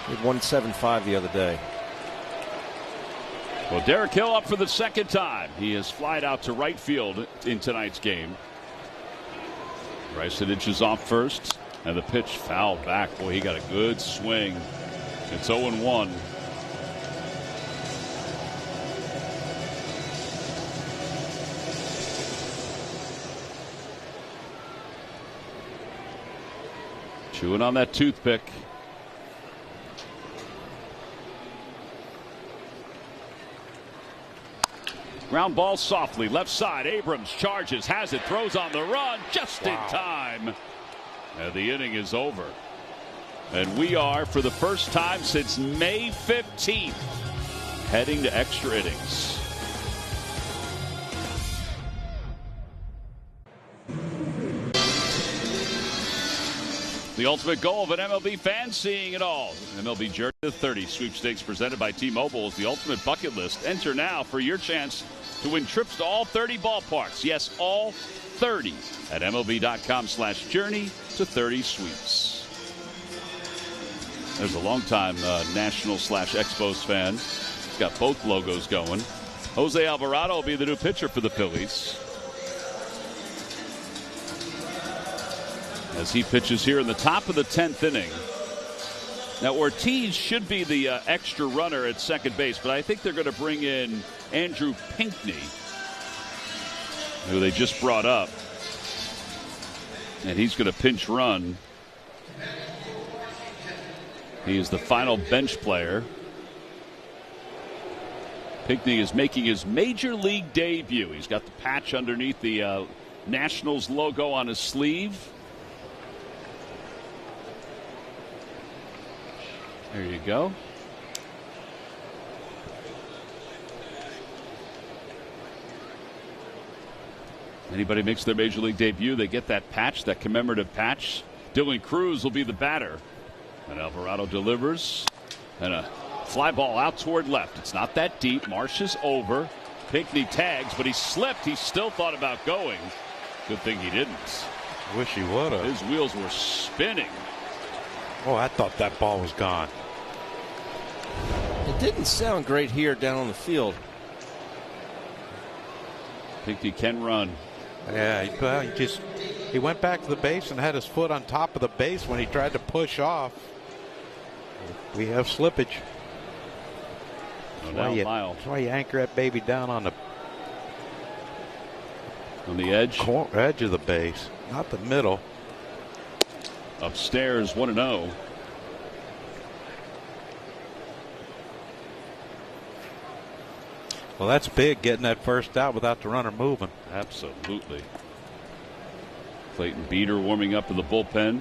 He had 1.75 the other day. Well, Derek Hill up for the second time. He has flied out to right field in tonight's game. Bryson inches off first, and the pitch fouled back. Boy, he got a good swing. It's 0-1. Chewing on that toothpick. Ground ball softly, left side. Abrams charges, has it, throws on the run, just in time. And the inning is over. And we are, for the first time since May 15th, heading to extra innings. The ultimate goal of an MLB fan, seeing it all. MLB Journey to 30 sweepstakes presented by T-Mobile is the ultimate bucket list. Enter now for your chance to win trips to all 30 ballparks. Yes, all 30 at MLB.com/journey to 30 sweeps. There's a longtime National/Expos fan. He's got both logos going. Jose Alvarado will be the new pitcher for the Phillies, as he pitches here in the top of the 10th inning. Now, Ortiz should be the extra runner at second base, but I think they're going to bring in Andrew Pinckney, who they just brought up, and he's going to pinch run. He is the final bench player. Pinckney is making his major league debut. He's got the patch underneath the Nationals logo on his sleeve. There you go. Anybody makes their major league debut, they get that patch, that commemorative patch. Dylan Cruz will be the batter. And Alvarado delivers. And a fly ball out toward left. It's not that deep. Marsh is over. Pinckney tags, but he slipped. He still thought about going. Good thing he didn't. I wish he would have. His wheels were spinning. Oh, I thought that ball was gone. It didn't sound great here down on the field. Pinckney can run. Yeah, he went back to the base and had his foot on top of the base when he tried to push off. We have slippage. That's why you anchor that baby down on the edge? Edge of the base, not the middle. Upstairs, 1-0. Well, that's big, getting that first out without the runner moving. Absolutely. Clayton Beater warming up in the bullpen.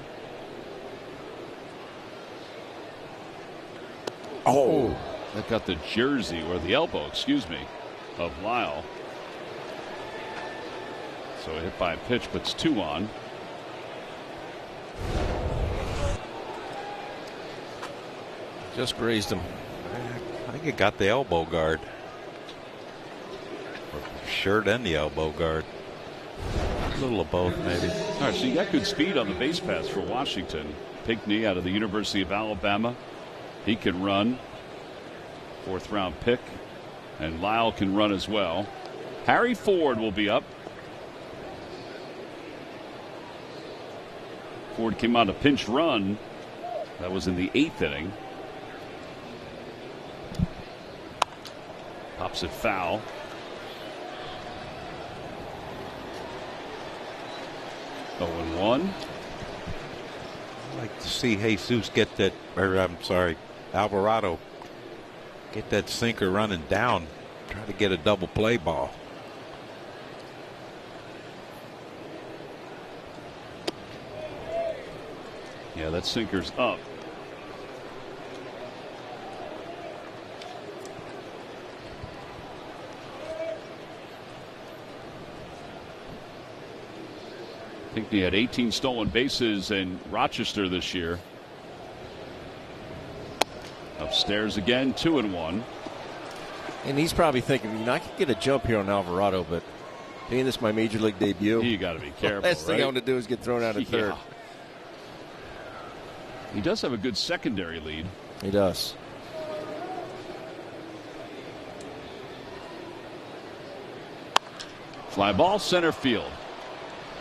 Oh, that got the jersey, or the elbow, excuse me, of Lyle. So hit by a pitch, puts 2 on. Just grazed him. I think it got the elbow guard. Or shirt and the elbow guard. A little of both, maybe. All right, so you got good speed on the base pass for Washington. Pinckney out of the University of Alabama. He can run. 4th round pick. And Lyle can run as well. Harry Ford will be up. Ford came on a pinch run. That was in the 8th inning. Pops it foul. Oh, 0-1. I'd like to see Jesus get that, or I'm sorry, Alvarado get that sinker running down. Try to get a double play ball. Yeah, that sinker's up. I think he had 18 stolen bases in Rochester this year. Upstairs again, 2-1. And he's probably thinking, I could get a jump here on Alvarado, but being this my major league debut, You got to be careful. last thing I want to do is get thrown out at third. He does have a good secondary lead. He does. Fly ball center field.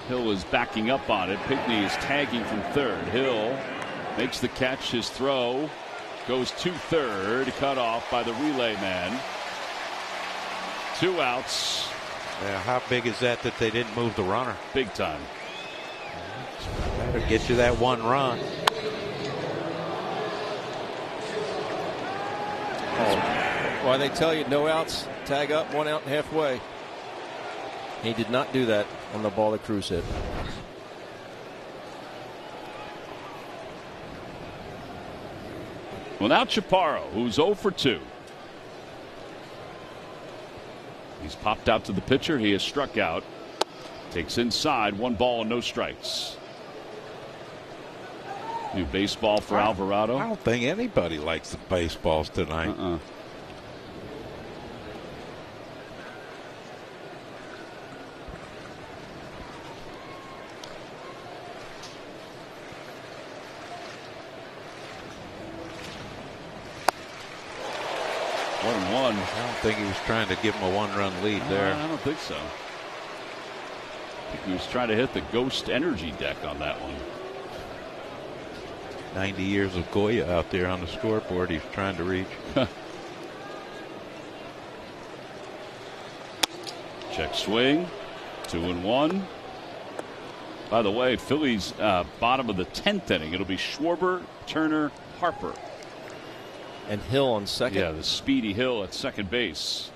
Hill is backing up on it. Pinckney is tagging from third. Hill makes the catch. His throw goes to third. Cut off by the relay man. 2 outs. Yeah, how big is that they didn't move the runner? Big time. That'll get you that 1 run. Why they tell you no outs, tag up, 1 out halfway. He did not do that on the ball that Cruz hit. Well, now Chaparro, who's 0 for 2. He's popped out to the pitcher. He has struck out. Takes inside. 1 ball and no strikes. New baseball for Alvarado. I don't think anybody likes the baseballs tonight. I don't think he was trying to give him a 1-run lead there. I don't think so. I think he was trying to hit the Ghost Energy deck on that one. 90 years of Goya out there on the scoreboard he's trying to reach. Check swing. 2-1. By the way, Phillies bottom of the 10th inning. It'll be Schwarber, Turner, Harper. And Hill on second. Yeah, the speedy Hill at second base.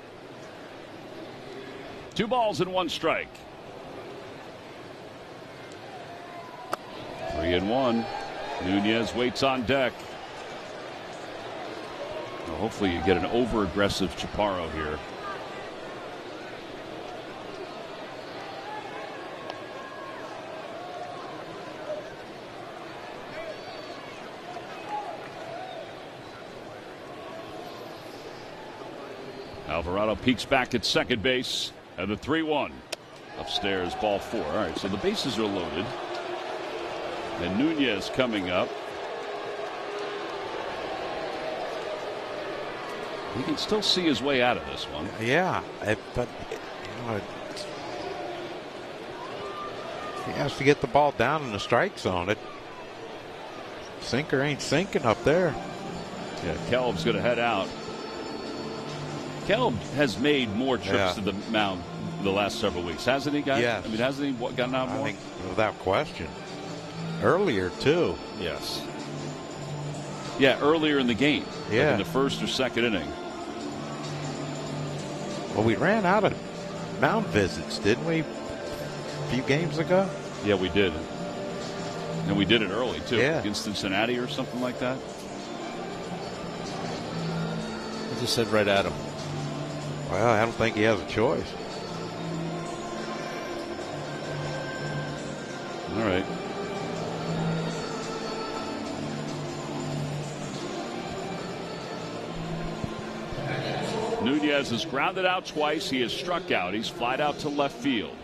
2 balls and 1 strike. 3-1. Nunez waits on deck. Well, hopefully you get an over-aggressive Chaparro here. Alvarado peeks back at second base, and the 3-1. Upstairs, ball 4. All right, so the bases are loaded. And Nunez coming up. He can still see his way out of this one. Yeah, but he has to get the ball down in the strike zone. It sinker ain't sinking up there. Yeah, Kelb's going to head out. Kelb has made more trips to the mound the last several weeks, hasn't he, guys? Yes. I mean, hasn't he gotten out more? I think without question. Earlier, too. Yes. Yeah, earlier in the game. Yeah. Like in the first or second inning. Well, we ran out of mound visits, didn't we, a few games ago? Yeah, we did. And we did it early, too. Yeah. Against Cincinnati or something like that. I just said right at him. Well, I don't think he has a choice. All right. Nunez has grounded out twice. He has struck out. He's flied out to left field.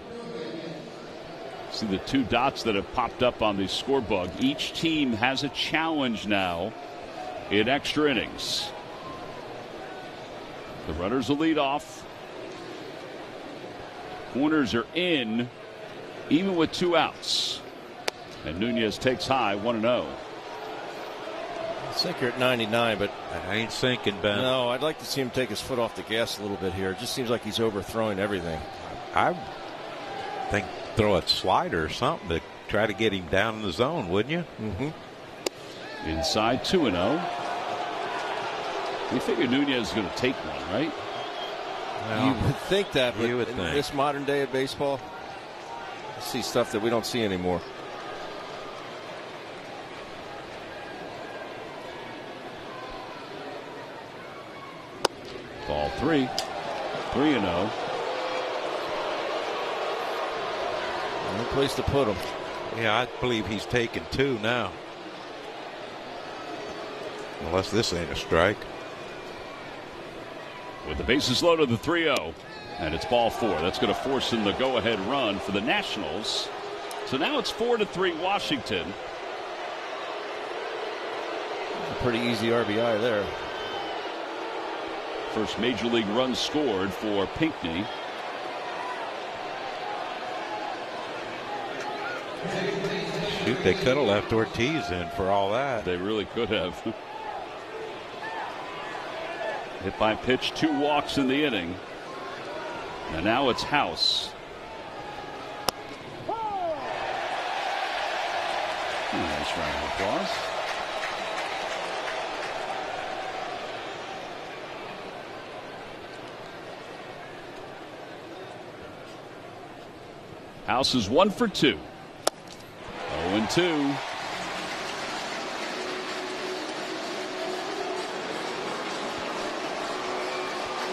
See the two dots that have popped up on the scorebook. Each team has a challenge now in extra innings. The runners will lead off. Corners are in, even with 2 outs. And Nunez takes high, 1-0. I think you're at 99, but I ain't sinking, Ben. No, I'd like to see him take his foot off the gas a little bit here. It just seems like he's overthrowing everything. I think throw a slider or something to try to get him down in the zone, wouldn't you? Mm-hmm. Inside 2-0. You figure Nunez is going to take one, right? Well, you would think that, but you would in think. this modern day of baseball, I see stuff that we don't see anymore. Ball 3. 3-0. No place to put him. Yeah, I believe he's taken 2 now. Unless this ain't a strike. With the bases loaded, the 3-0. And it's ball 4. That's going to force in the go-ahead run for the Nationals. So now it's 4-3 Washington. A pretty easy RBI there. First major league run scored for Pinckney. Shoot, they could have left Ortiz in for all that. They really could have. Hit by pitch, 2 walks in the inning. And now it's House. Nice round of applause. House is 1 for 2. 0-2.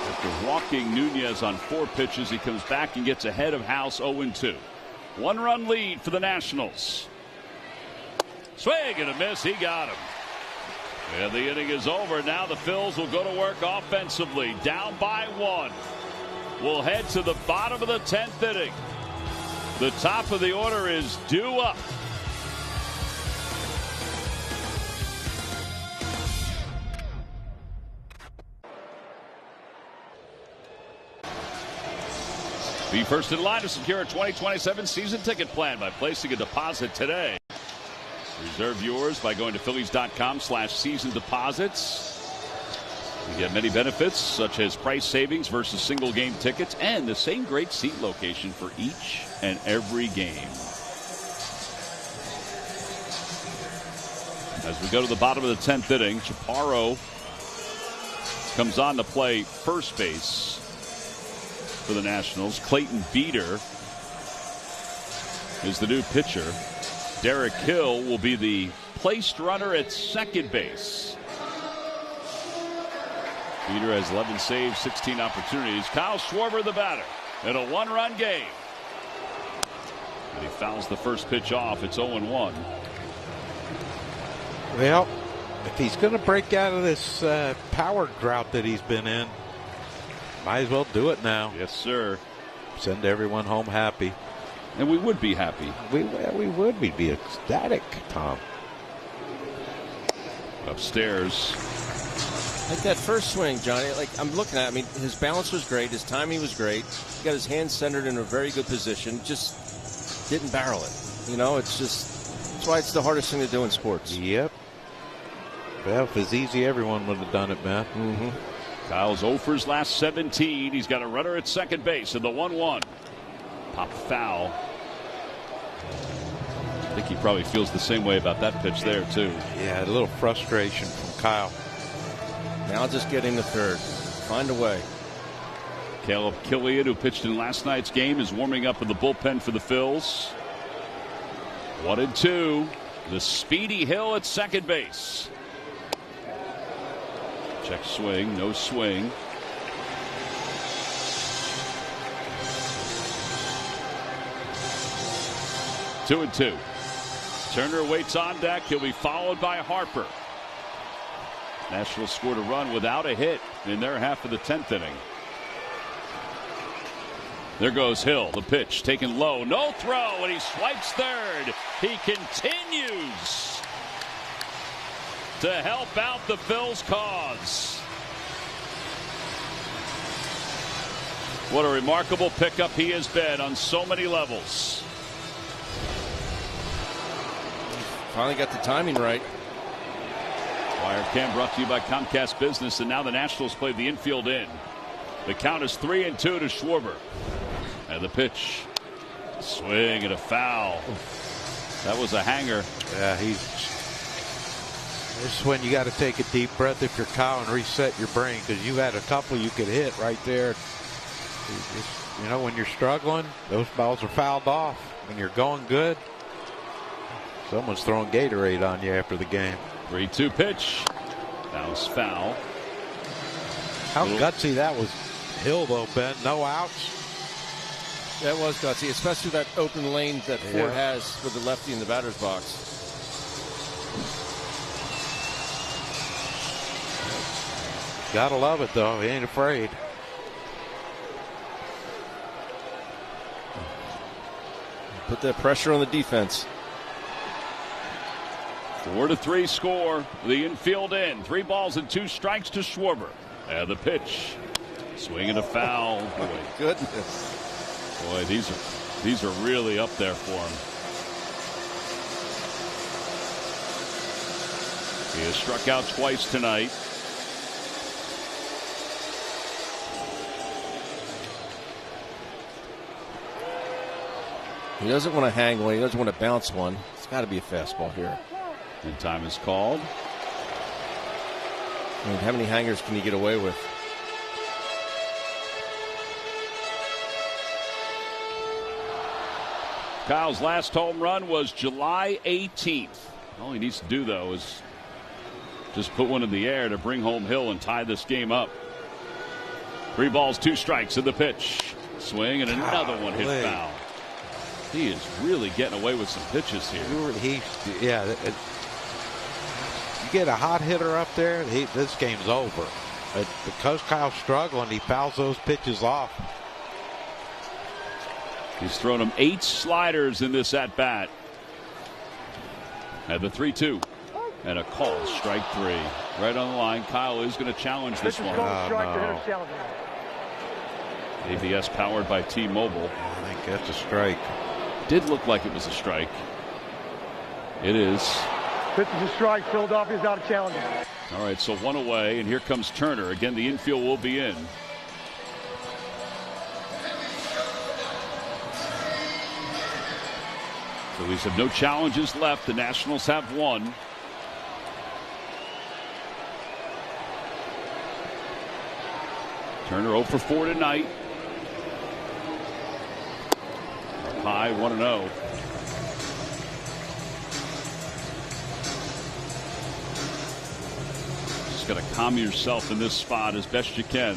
After walking Nunez on 4 pitches, he comes back and gets ahead of House 0-2. 1-run lead for the Nationals. Swing and a miss. He got him. And the inning is over. Now the Phils will go to work offensively. Down by 1. We'll head to the bottom of the 10th inning. The top of the order is due up. Be first in line to secure a 2027 season ticket plan by placing a deposit today. Reserve yours by going to Phillies.com/season deposits. You get many benefits such as price savings versus single game tickets and the same great seat location for each and every game. As we go to the bottom of the 10th inning, Chaparro comes on to play first base for the Nationals. Clayton Beater is the new pitcher. Derek Hill will be the placed runner at second base. Beater has 11 saves, 16 opportunities. Kyle Schwarber the batter in a 1-run game. And he fouls the first pitch off. It's 0-1. Well, if he's going to break out of this power drought that he's been in, might as well do it now. Yes, sir. Send everyone home happy. And we would be happy. We would. We'd be ecstatic, Tom. Upstairs. Like that first swing, Johnny, like I'm looking at it, I mean, his balance was great. His timing was great. He got his hands centered in a very good position. Just didn't barrel it. You know, it's just, that's why it's the hardest thing to do in sports. Yep. Well, if it's easy, everyone would have done it, man. Mm-hmm. Kyle's 0 for his last 17. He's got a runner at second base in the 1-1. Pop foul. I think he probably feels the same way about that pitch there, too. Yeah, a little frustration from Kyle. Now just get him to third. Find a way. Caleb Killian, who pitched in last night's game, is warming up in the bullpen for the Phils. 1-2. The speedy Hill at second base. Check swing, no swing. Two and two. Turner waits on deck. He'll be followed by Harper. Nationals scored a run without a hit in their half of the 10th inning. There goes Hill. The pitch taken low. No throw, and he swipes third. He continues to help out the Phils' cause. What a remarkable pickup he has been on so many levels. Finally got the timing right. Wire Cam brought to you by Comcast Business, and now the Nationals play the infield in. The count is 3-2 to Schwarber. And the pitch. Swing and a foul. That was a hanger. Yeah, this is when you got to take a deep breath if you're Kyle and reset your brain, because you had a couple you could hit right there. You know, when you're struggling, those balls are fouled off. When you're going good, someone's throwing Gatorade on you after the game. 3-2 pitch. Bounce foul. How gutsy that was. Hill, though, Ben. No outs. That was gutsy, especially that open lane that Ford has with the lefty in the batter's box. Gotta love it, though. He ain't afraid. Put that pressure on the defense. 4-3 score. The infield in. 3 balls and 2 strikes to Schwarber. And the pitch. Swing and a foul. Oh, my goodness. Boy, these are really up there for him. He has struck out twice tonight. He doesn't want to hang one. He doesn't want to bounce one. It's got to be a fastball here. And time is called. I mean, how many hangers can you get away with? Kyle's last home run was July 18th. All he needs to do, though, is just put one in the air to bring home Hill and tie this game up. 3 balls, 2 strikes in the pitch. Swing and another one hit foul. He is really getting away with some pitches here. You get a hot hitter up there, this game's over. Because Kyle's struggling, he fouls those pitches off. He's thrown him 8 sliders in this at bat. At the 3-2. And a call, strike 3. Right on the line. Kyle is going to challenge this one. ABS powered by T-Mobile. I think that's a strike. Did look like it was a strike. It is. This is a strike. Philadelphia's out of challenge. All right, so 1 away, and here comes Turner. Again, the infield will be in. Phillies have no challenges left. The Nationals have 1. Turner 0 for 4 tonight. High 1-0. Just got to calm yourself in this spot as best you can.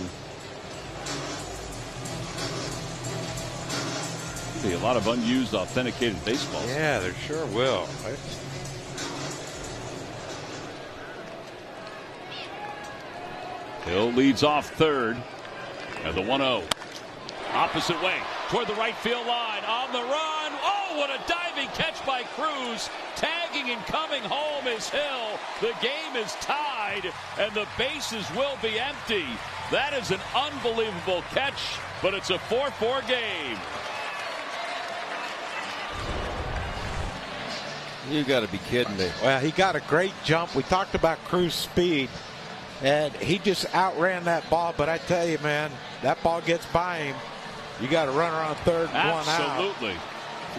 Be a lot of unused authenticated baseballs. Yeah, there sure will. Hill leads off third. And the 1-0. Opposite way toward the right field line. On the run. Oh, what a diving catch by Cruz. Tagging and coming home is Hill. The game is tied, and the bases will be empty. That is an unbelievable catch, but it's a 4-4 game. You got to be kidding me. Well, he got a great jump. We talked about Cruz's speed, and he just outran that ball. But I tell you, man, that ball gets by him. You got to run around third, 1 out. Absolutely.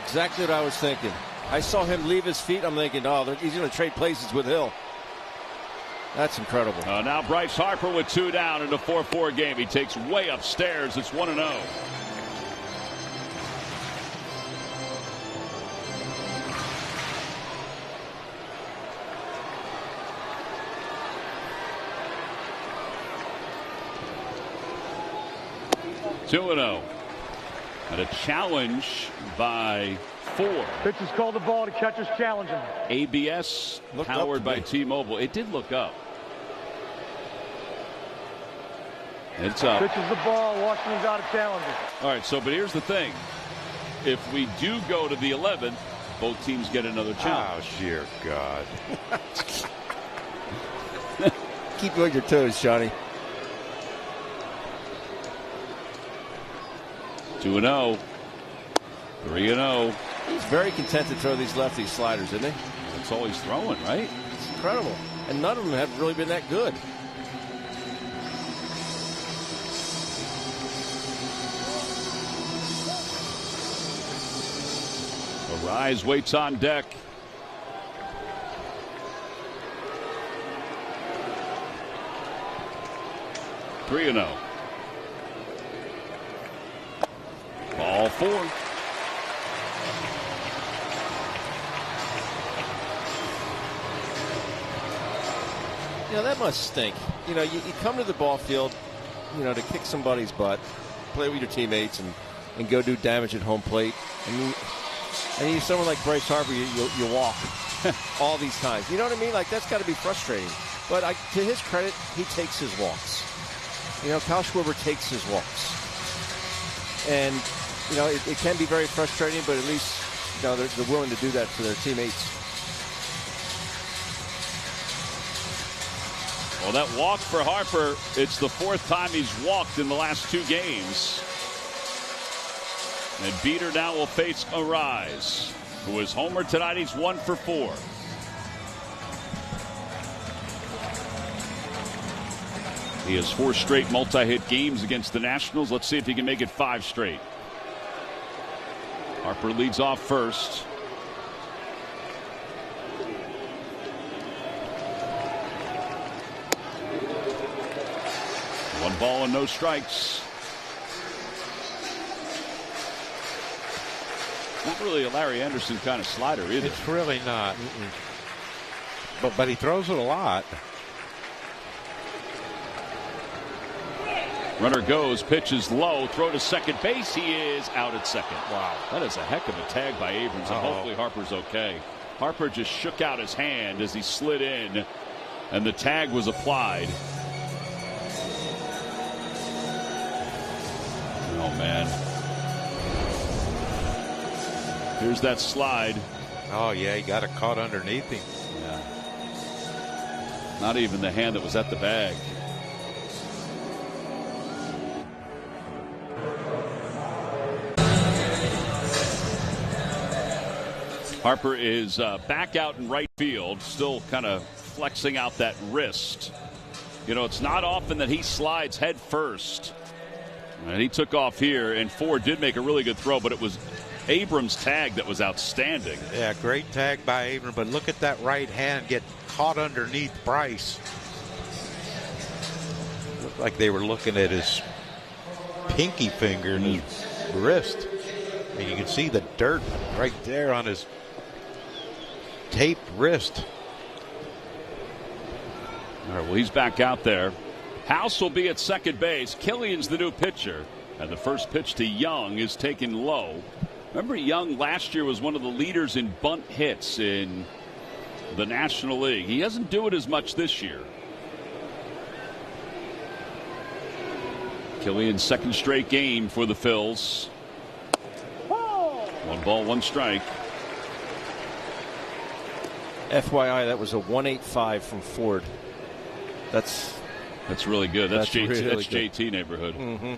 Exactly what I was thinking. I saw him leave his feet. I'm thinking, oh, he's going to trade places with Hill. That's incredible. Now Bryce Harper with 2 down in a 4-4 game. He takes way upstairs. It's 1-0. (2-0) and a challenge by Ford. Pitch is called the ball. The catcher's challenging. ABS powered by T-Mobile. It did look up. It's up. Pitches the ball. Washington's out of challenges. All right, so but here's the thing. If we do go to the 11th, both teams get another challenge. Oh, dear God. Keep you on your toes, Johnny. 2-0. 3-0. He's very content to throw these lefty sliders, isn't he? That's all he's throwing, right? It's incredible. And none of them have really been that good. Arise waits on deck. Three and 0. Ball 4. You know, that must stink. You know, you come to the ball field, you know, to kick somebody's butt, play with your teammates, and go do damage at home plate. And you someone like Bryce Harper, you walk all these times. You know what I mean? Like, that's got to be frustrating. But to his credit, he takes his walks. You know, Kyle Schwarber takes his walks. And, you know, it can be very frustrating, but at least, you know, they're willing to do that for their teammates. Well, that walk for Harper, it's the 4th time he's walked in the last 2 games. And Beater now will face Arise, who is homer tonight. He's 1 for 4. He has 4 straight multi-hit games against the Nationals. Let's see if he can make it 5 straight. Harper leads off first. One ball and no strikes. Not really a Larry Anderson kind of slider either. It's really not. But he throws it a lot. Runner goes, pitch is low, throw to second base. He is out at second. Wow. That is a heck of a tag by Abrams, and hopefully Harper's okay. Harper just shook out his hand as he slid in, and the tag was applied. Oh, man. Here's that slide. Oh, yeah, he got it caught underneath him. Yeah. Not even the hand that was at the bag. Harper is back out in right field, still kind of flexing out that wrist. You know, it's not often that he slides head first. And he took off here, and Ford did make a really good throw, but it was Abrams' tag that was outstanding. Yeah, great tag by Abrams, but look at that right hand get caught underneath Bryce. Looked like they were looking at his pinky finger and his wrist. I mean, you can see the dirt right there on his taped wrist. All right, well, he's back out there. House will be at second base. Killian's the new pitcher. And the first pitch to Young is taken low. Remember, Young last year was one of the leaders in bunt hits in the National League. He doesn't do it as much this year. Killian's second straight game for the Phils. 1 ball, 1 strike. FYI, that was a 185 from Ford. That's really good. That's really JT neighborhood. Mm-hmm.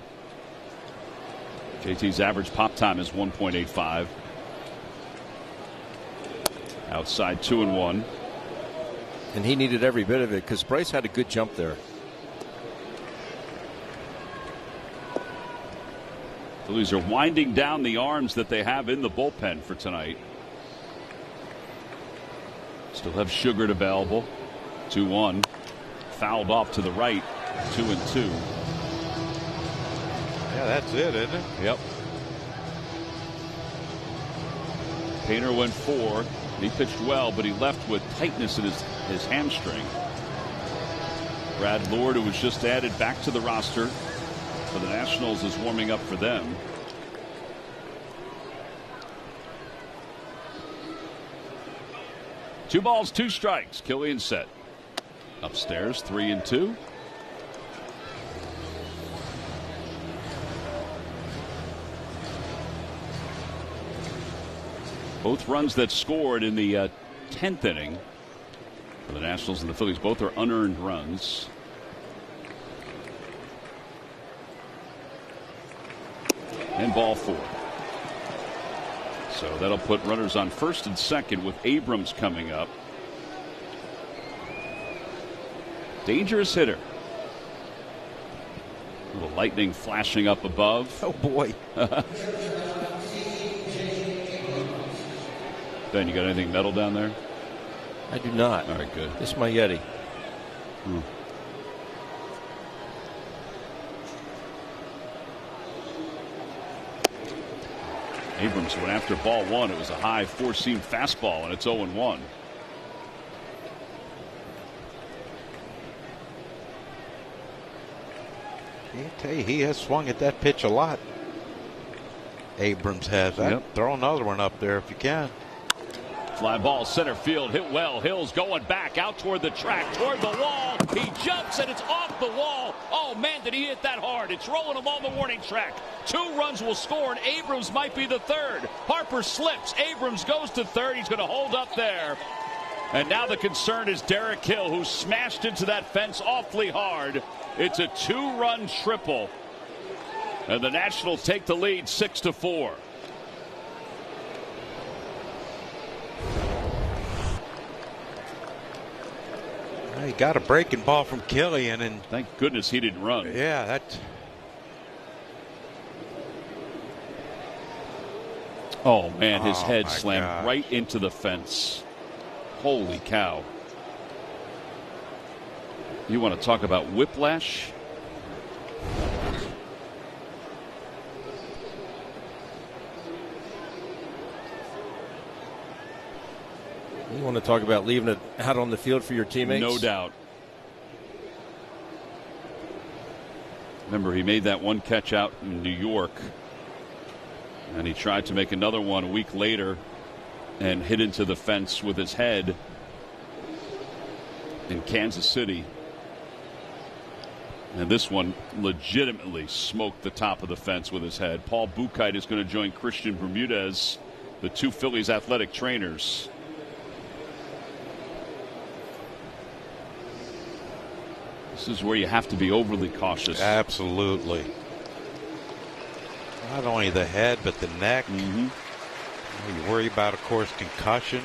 JT's average pop time is 1.85. Outside 2-1. And he needed every bit of it because Bryce had a good jump there. Phillies are winding down the arms that they have in the bullpen for tonight. Still have Sugar available. 2-1. Fouled off to the right. 2-2. Yeah, that's it, isn't it? Yep. Painter went 4. He pitched well, but he left with tightness in his hamstring. Brad Lord, who was just added back to the roster for the Nationals, is warming up for them. Two balls, 2 strikes. Killian set. Upstairs, 3-2. Both runs that scored in the 10th inning for the Nationals and the Phillies, both are unearned runs. And ball 4. So that'll put runners on first and second with Abrams coming up. Dangerous hitter. A little lightning flashing up above. Oh, boy. Ben, you got anything metal down there? I do not. All right, good. This is my Yeti. Abrams went after ball 1. It was a high four-seam fastball, and it's 0-1. I tell you, he has swung at that pitch a lot. Abrams has. Yep. Throw another one up there if you can. Fly ball center field, hit well. Hill's going back out toward the track, toward the wall. He jumps and it's off the wall. Oh man, did he hit that hard? It's rolling along the warning track. 2 runs will score, and Abrams might be the third. Harper slips. Abrams goes to third. He's going to hold up there. And now the concern is Derek Hill, who smashed into that fence awfully hard. It's a 2-run triple. And the Nationals take the lead 6-4. He got a breaking ball from Killian, and thank goodness he didn't run. Yeah, that. Oh man, his head my slammed gosh. right into the fence. Holy cow. You want to talk about whiplash? You want to talk about leaving it out on the field for your teammates? No doubt. Remember, he made that one catch out in New York, and he tried to make another one a week later and hit into the fence with his head in Kansas City. And this one legitimately smoked the top of the fence with his head. Paul Buchheit is going to join Christian Bermudez, the 2 Phillies athletic trainers. This is where you have to be overly cautious. Absolutely. Not only the head, but the neck. Mm-hmm. You worry about, of course, concussion.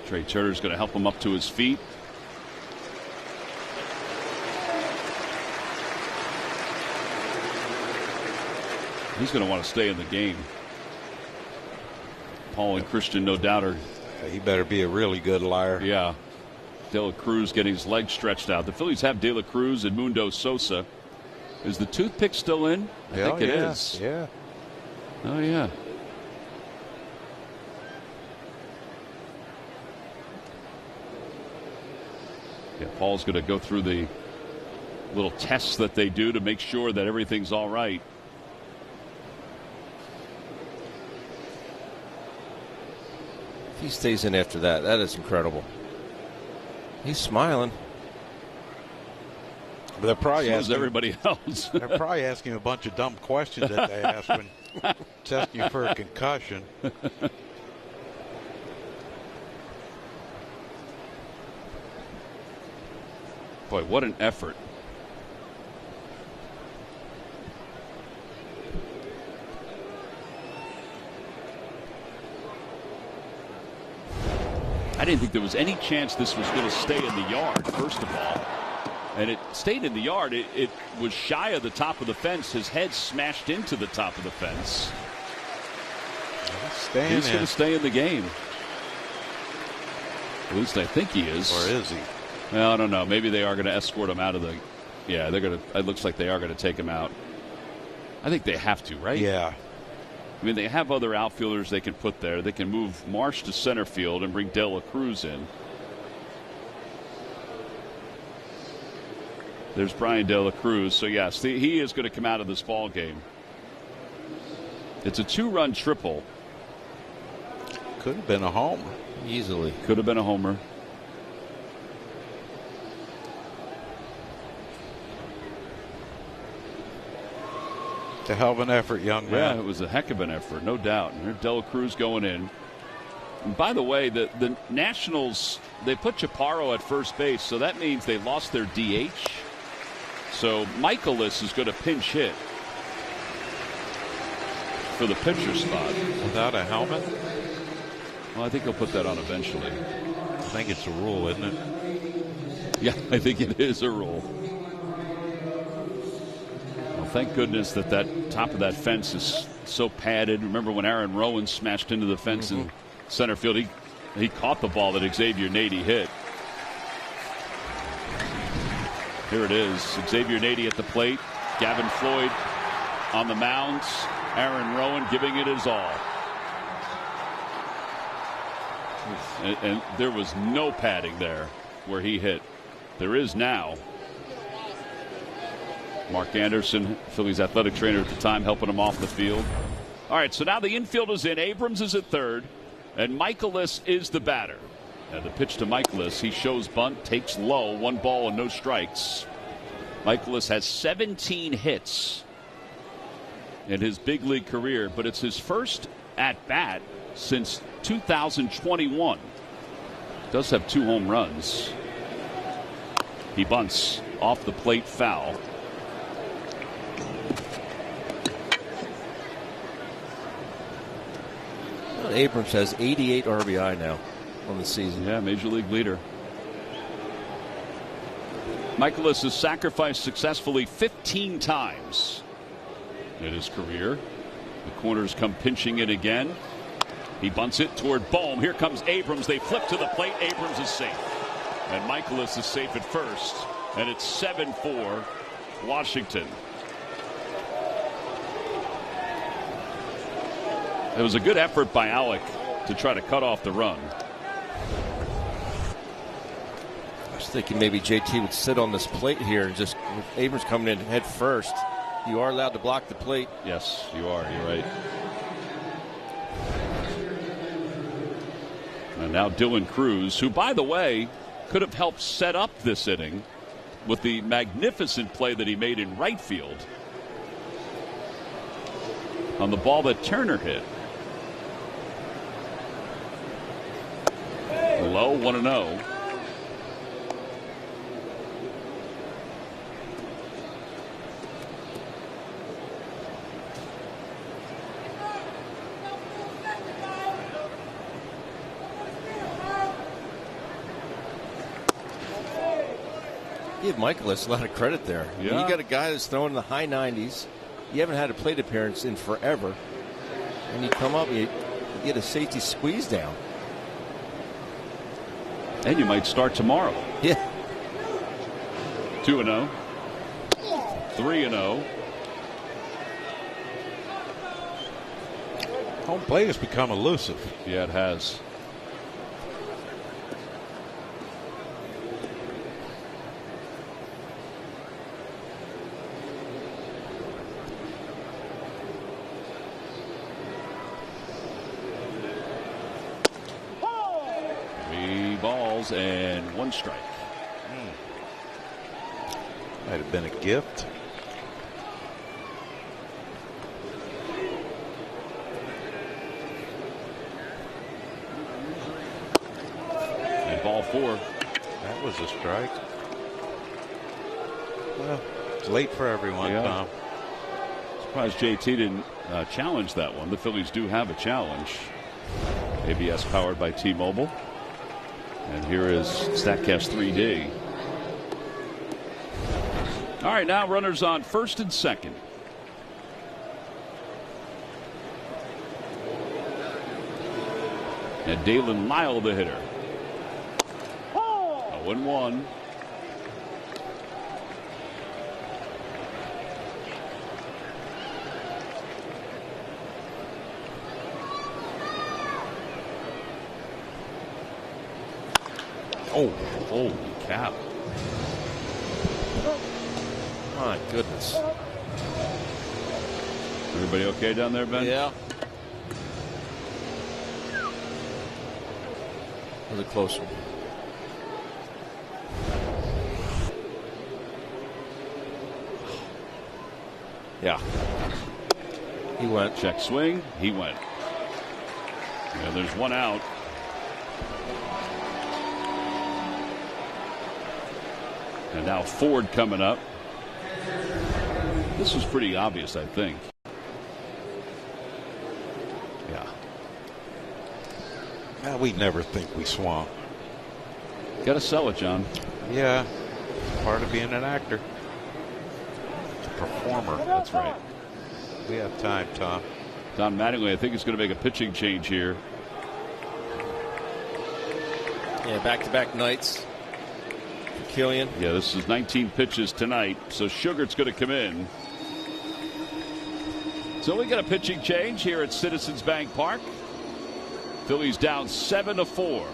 Trey Turner's going to help him up to his feet. He's going to want to stay in the game. Paul and Christian, no doubt, are. He better be a really good liar. Yeah. De La Cruz getting his legs stretched out. The Phillies have De La Cruz and Mundo Sosa. Is the toothpick still in? I think it is. Yeah. Oh, yeah. Yeah, Paul's going to go through the little tests that they do to make sure that everything's all right. If he stays in after that, that is incredible. He's smiling. But they're probably asking everybody else. They're probably asking a bunch of dumb questions that they ask when testing you for a concussion. Boy, what an effort. I didn't think there was any chance this was going to stay in the yard, first of all. And it stayed in the yard. It was shy of the top of the fence. His head smashed into the top of the fence. He's going to stay in the game. At least I think he is. Or is he? Well, I don't know. Maybe they are going to escort him out of the. Yeah, they're going to. It looks like they are going to take him out. I think they have to, right? Yeah. I mean, they have other outfielders they can put there. They can move Marsh to center field and bring De La Cruz in. There's Brian De La Cruz. So, yes, he is going to come out of this ball game. It's a 2-run triple. Could have been a homer. Easily. Could have been a homer. It's a hell of an effort, young man. Yeah, it was a heck of an effort, no doubt. And there's Dela Cruz going in. And by the way, the Nationals, they put Chaparro at first base, so that means they lost their DH. So Michaelis is going to pinch hit for the pitcher spot. Without a helmet? Well, I think he'll put that on eventually. I think it's a rule, isn't it? Yeah, I think it is a rule. Well, thank goodness that top of that fence is so padded. Remember when Aaron Rowan smashed into the fence in center field? He caught the ball that Xavier Nady hit. Here it is. Xavier Nady at the plate. Gavin Floyd on the mound. Aaron Rowan giving it his all. And there was no padding there where he hit. There is now. Mark Anderson, Phillies athletic trainer at the time, helping him off the field. All right, so now the infield is in. Abrams is at third, and Michaelis is the batter. And the pitch to Michaelis, he shows bunt, takes low, 1 ball and no strikes. Michaelis has 17 hits in his big league career, but it's his first at-bat since 2021. Does have 2 home runs. He bunts off the plate, foul. Abrams has 88 RBI now on the season. Yeah, major league leader. Michaelis has sacrificed successfully 15 times in his career. The corners come pinching it again. He bunts it toward Bohm. Here comes Abrams. They flip to the plate. Abrams is safe. And Michaelis is safe at first. And it's 7-4 Washington. It was a good effort by Alec to try to cut off the run. I was thinking maybe JT would sit on this plate here and just, with Abrams coming in head first, you are allowed to block the plate. Yes, you are. You're right. And now Dylan Cruz, who, by the way, could have helped set up this inning with the magnificent play that he made in right field on the ball that Turner hit. Low, 1-0. Give Michaelis a lot of credit there. Yeah. I mean, you got a guy that's throwing in the high 90s. You haven't had a plate appearance in forever. And you come up, you get a safety squeeze down. And you might start tomorrow. Yeah. 2-0. 3-0. Home plate has become elusive. Yeah, it has. And 1 strike. Might have been a gift. And ball 4. That was a strike. Well, it's late for everyone, yeah. Tom. Surprised JT didn't challenge that one. The Phillies do have a challenge. ABS powered by T-Mobile. And here is StatCast 3D. All right, now runners on first and second. And Dalen Lyle, the hitter. 0-1. Oh, holy cow. My goodness. Everybody okay down there, Ben? Yeah. was a close one. Yeah. He went. Check swing. He went. Yeah, there's one out. And now Ford coming up. This was pretty obvious, I think. Yeah. We never think we swung. Got to sell it, John. Yeah. Part of being an actor. Performer. That's right. We have time, Tom. Don Mattingly, I think, is going to make a pitching change here. Yeah, back-to-back nights. Killian. Yeah, this is 19 pitches tonight, so Sugart's going to come in. So we got a pitching change here at Citizens Bank Park. Phillies down 7-4.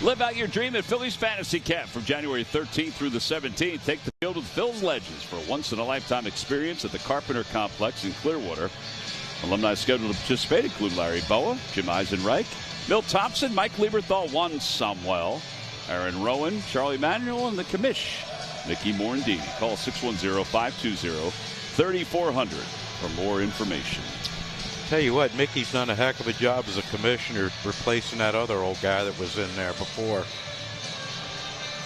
Live out your dream at Phillies Fantasy Camp from January 13th through the 17th. Take the field with Phil's Legends for a once-in-a-lifetime experience at the Carpenter Complex in Clearwater. Alumni scheduled to participate include Larry Boa, Jim Eisenreich, Milt Thompson, Mike Lieberthal, Juan Samuel, Aaron Rowan, Charlie Manuel, and the commish, Mickey Morandini. Call 610-520-3400 for more information. Tell you what, Mickey's done a heck of a job as a commissioner replacing that other old guy that was in there before.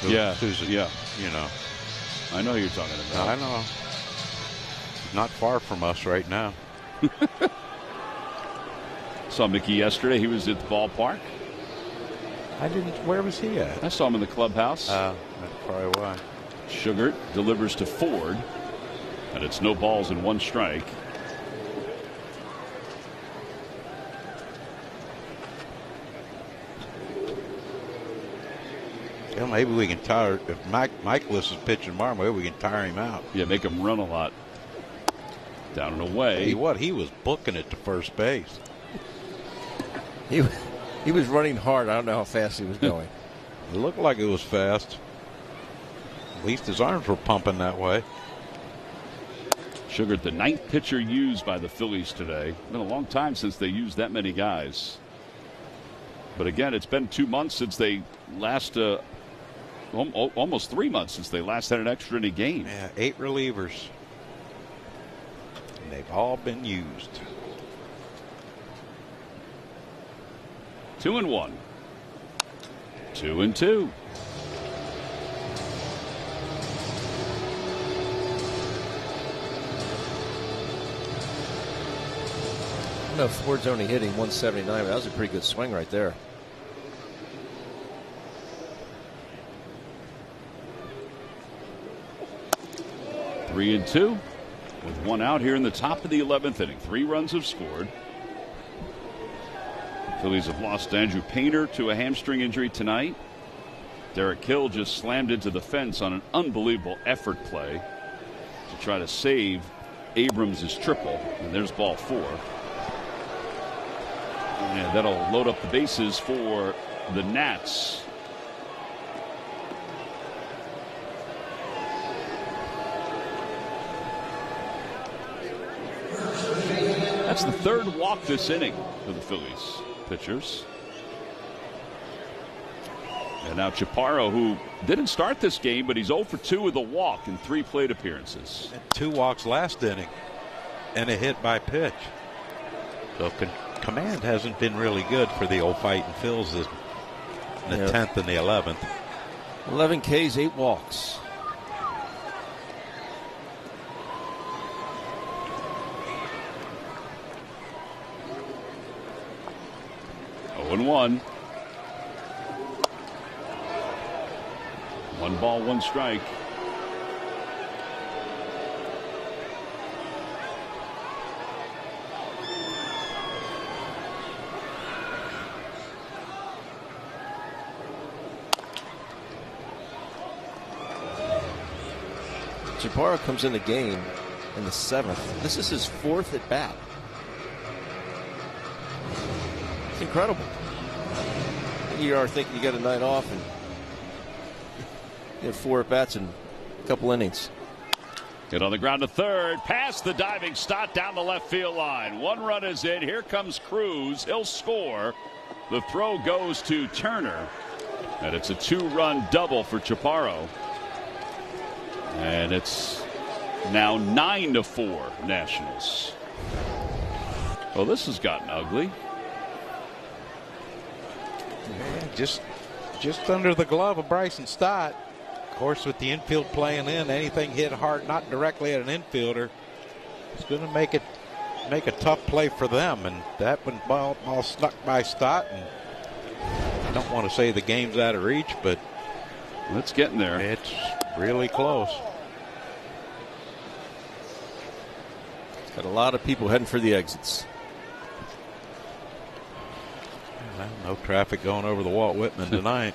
Yeah. You know. I know who you're talking about. I know. Not far from us right now. Saw Mickey yesterday. He was at the ballpark. Where was he at? I saw him in the clubhouse. That's probably why. Sugart delivers to Ford, and it's no balls and one strike. Yeah, maybe we can tire. If Michaelis is pitching tomorrow, maybe we can tire him out. Yeah, make him run a lot. Down and away. Tell you what, he was booking it to first base. He was running hard. I don't know how fast he was going. It looked like it was fast. At least his arms were pumping that way. Sugart, the 9th pitcher used by the Phillies today. It's been a long time since they used that many guys. But again, it's been 2 months since they last, almost 3 months since they last had an extra inning game. Yeah, 8 relievers. And they've all been used. 2-1. 2-2. I know Ford's only hitting 179, but that was a pretty good swing right there. Three and two, with one out here in the top of the 11th inning. 3 runs have scored. Phillies have lost Andrew Painter to a hamstring injury tonight. Derek Hill just slammed into the fence on an unbelievable effort play to try to save Abrams' triple. And there's ball 4. And that'll load up the bases for the Nats. That's the 3rd walk this inning for the Phillies pitchers. And now Chaparro, who didn't start this game, but he's 0 for 2 with a walk in 3 plate appearances. And 2 walks last inning and a hit by pitch. So command hasn't been really good for the old fighting Phils in the 10th and the 11th. 11 Ks, 8 walks. And 1. 1 ball, 1 strike. Chaparro comes in the game in the 7th. This is his 4th at bat. It's incredible. you are thinking you got a night off, and you have 4 at-bats in a couple innings. Hit on the ground to third, past the diving Stott down the left field line. 1 run is in. Here comes Cruz. He'll score. The throw goes to Turner, and it's a 2-run double for Chaparro. And it's now 9-4 Nationals. Well, this has gotten ugly. Yeah, just under the glove of Bryson Stott. Of course, with the infield playing in, anything hit hard, not directly at an infielder, it's going to make a tough play for them. And that one ball snuck by Stott. And I don't want to say the game's out of reach, but it's getting there. It's really close. Got a lot of people heading for the exits. Well, no traffic going over the Walt Whitman tonight.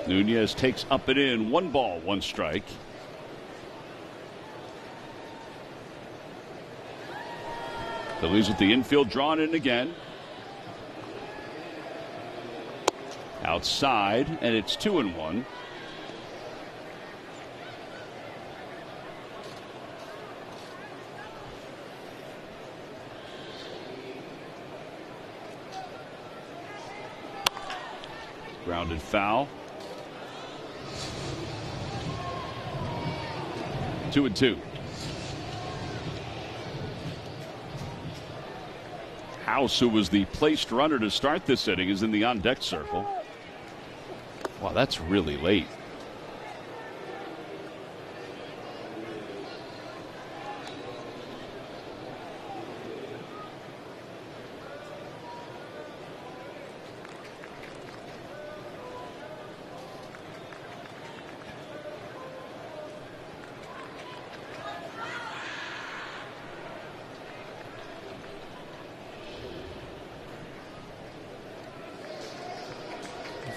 Nunez takes up and in. 1 ball, 1 strike. Phillies with the infield drawn in again. Outside, and it's 2-1. Grounded foul. 2-2. House, who was the placed runner to start this inning, is in the on-deck circle. Wow, that's really late.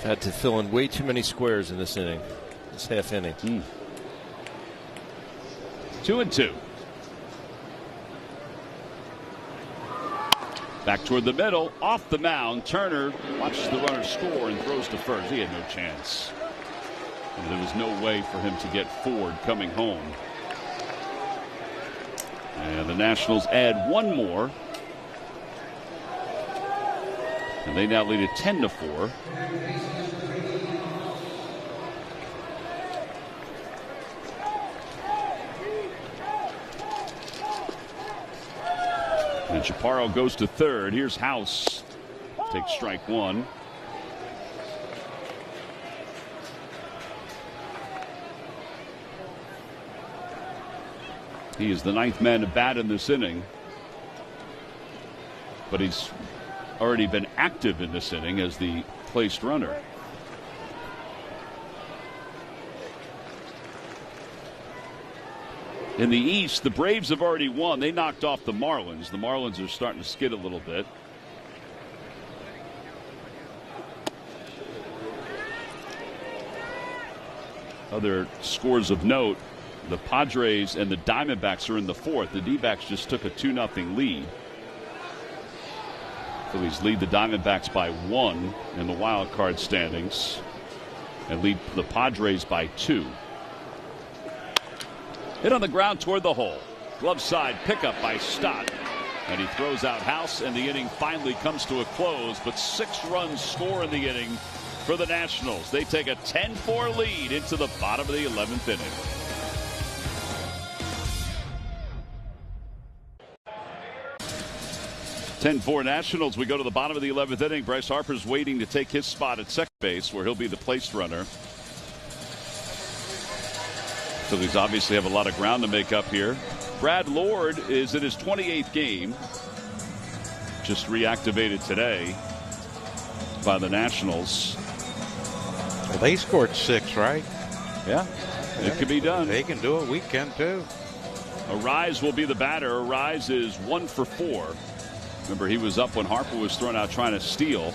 Had to fill in way too many squares in this inning, this half inning. 2-2. Back toward the middle, off the mound. Turner watches the runner score and throws to first. He had no chance. And there was no way for him to get Ford coming home. And the Nationals add 1 more. And they now lead it 10-4. And Chaparro goes to third. Here's House. Takes strike 1. He is the 9th man to bat in this inning. But he's already been active in this inning as the placed runner. In the East, the Braves have already won. They knocked off the Marlins. The Marlins are starting to skid a little bit. Other scores of note, the Padres and the Diamondbacks are in the 4th. The D-backs just took a 2-0 lead. Phillies lead the Diamondbacks by 1 in the wild card standings and lead the Padres by 2. Hit on the ground toward the hole. Glove side pickup by Stott. And he throws out House, and the inning finally comes to a close. But 6 runs score in the inning for the Nationals. They take a 10-4 lead into the bottom of the 11th inning. (10-4) Nationals. We go to the bottom of the 11th inning. Bryce Harper's waiting to take his spot at second base, where he'll be the placed runner. Phillies obviously have a lot of ground to make up here. Brad Lord is in his 28th game. Just reactivated today by the Nationals. Well, they scored 6, right? Yeah, it can be done. They can do it. We can too. Arise will be the batter. Arise is 1 for 4. Remember, he was up when Harper was thrown out trying to steal.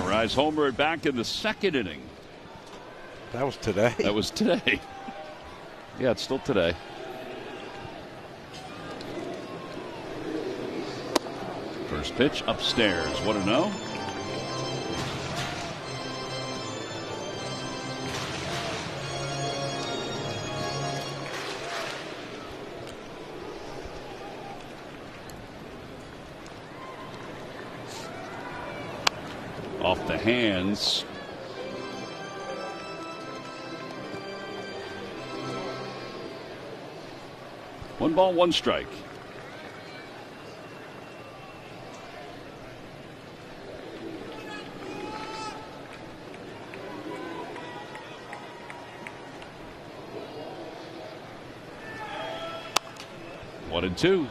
Arise homered back in the second inning. That was today. That was today. Yeah, it's still today. First pitch upstairs. 1-0. Off the hands. One ball, one strike. One and two.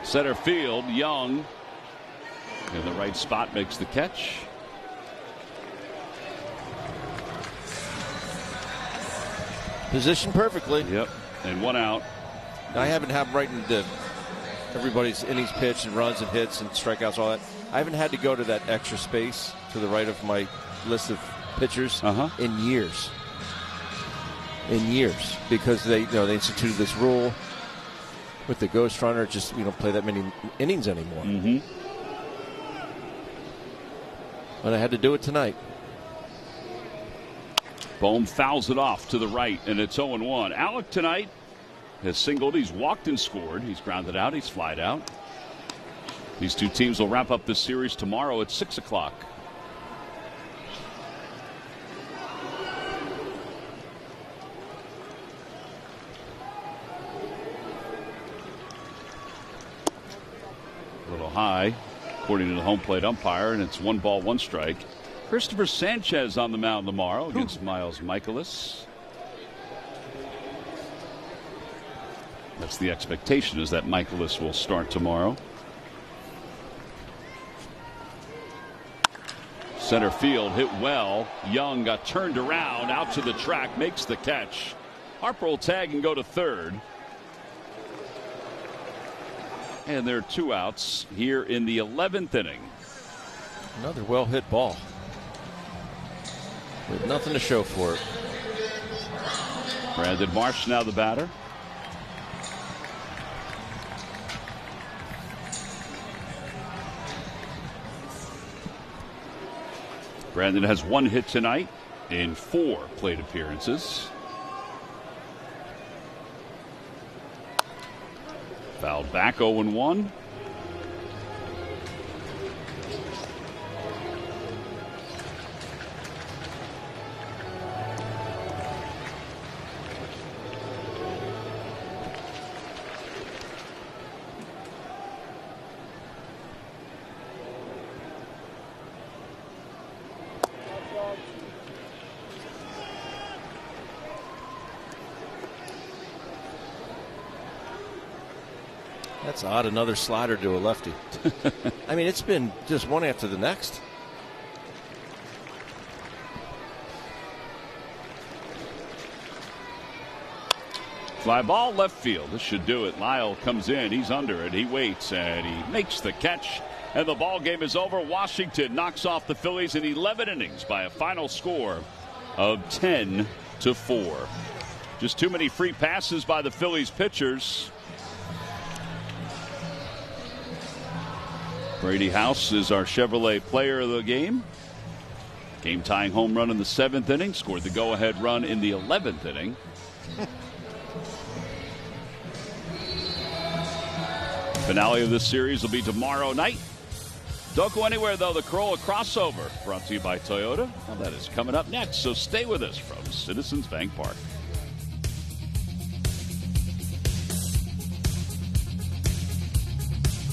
Center field, Young in the right spot makes the catch. Positioned perfectly. Yep, and one out. I haven't had right into everybody's innings pitched and runs and hits and strikeouts, all that. I haven't had to go to that extra space to the right of my list of pitchers in years. In years, because they instituted this rule with the ghost runner. Just we don't play that many innings anymore. Mm-hmm. But I had to do it tonight. Bohm fouls it off to the right, and it's 0-1. Alec tonight has singled. He's walked and scored. He's grounded out. He's flied out. These two teams will wrap up this series tomorrow at 6 o'clock. A little high, according to the home plate umpire, and it's 1 ball, 1 strike. Christopher Sanchez on the mound tomorrow against Miles Michaelis. That's the expectation, is that Michaelis will start tomorrow. Center field hit well. Young got turned around out to the track, makes the catch. Harper will tag and go to third. And there are 2 outs here in the 11th inning. Another well hit ball with nothing to show for it. Brandon Marsh now the batter. Brandon has 1 hit tonight in 4 plate appearances. Fouled back, 0-1. That's odd, another slider to a lefty. I mean, it's been just one after the next. Fly ball left field. This should do it. Lyle comes in. He's under it. He waits and he makes the catch. And the ball game is over. Washington knocks off the Phillies in 11 innings by a final score of 10-4. Just too many free passes by the Phillies pitchers. Brady House is our Chevrolet player of the game. Game-tying home run in the 7th inning. Scored the go-ahead run in the 11th inning. Finale of this series will be tomorrow night. Don't go anywhere, though. The Corolla crossover brought to you by Toyota. Well, that is coming up next, so stay with us from Citizens Bank Park.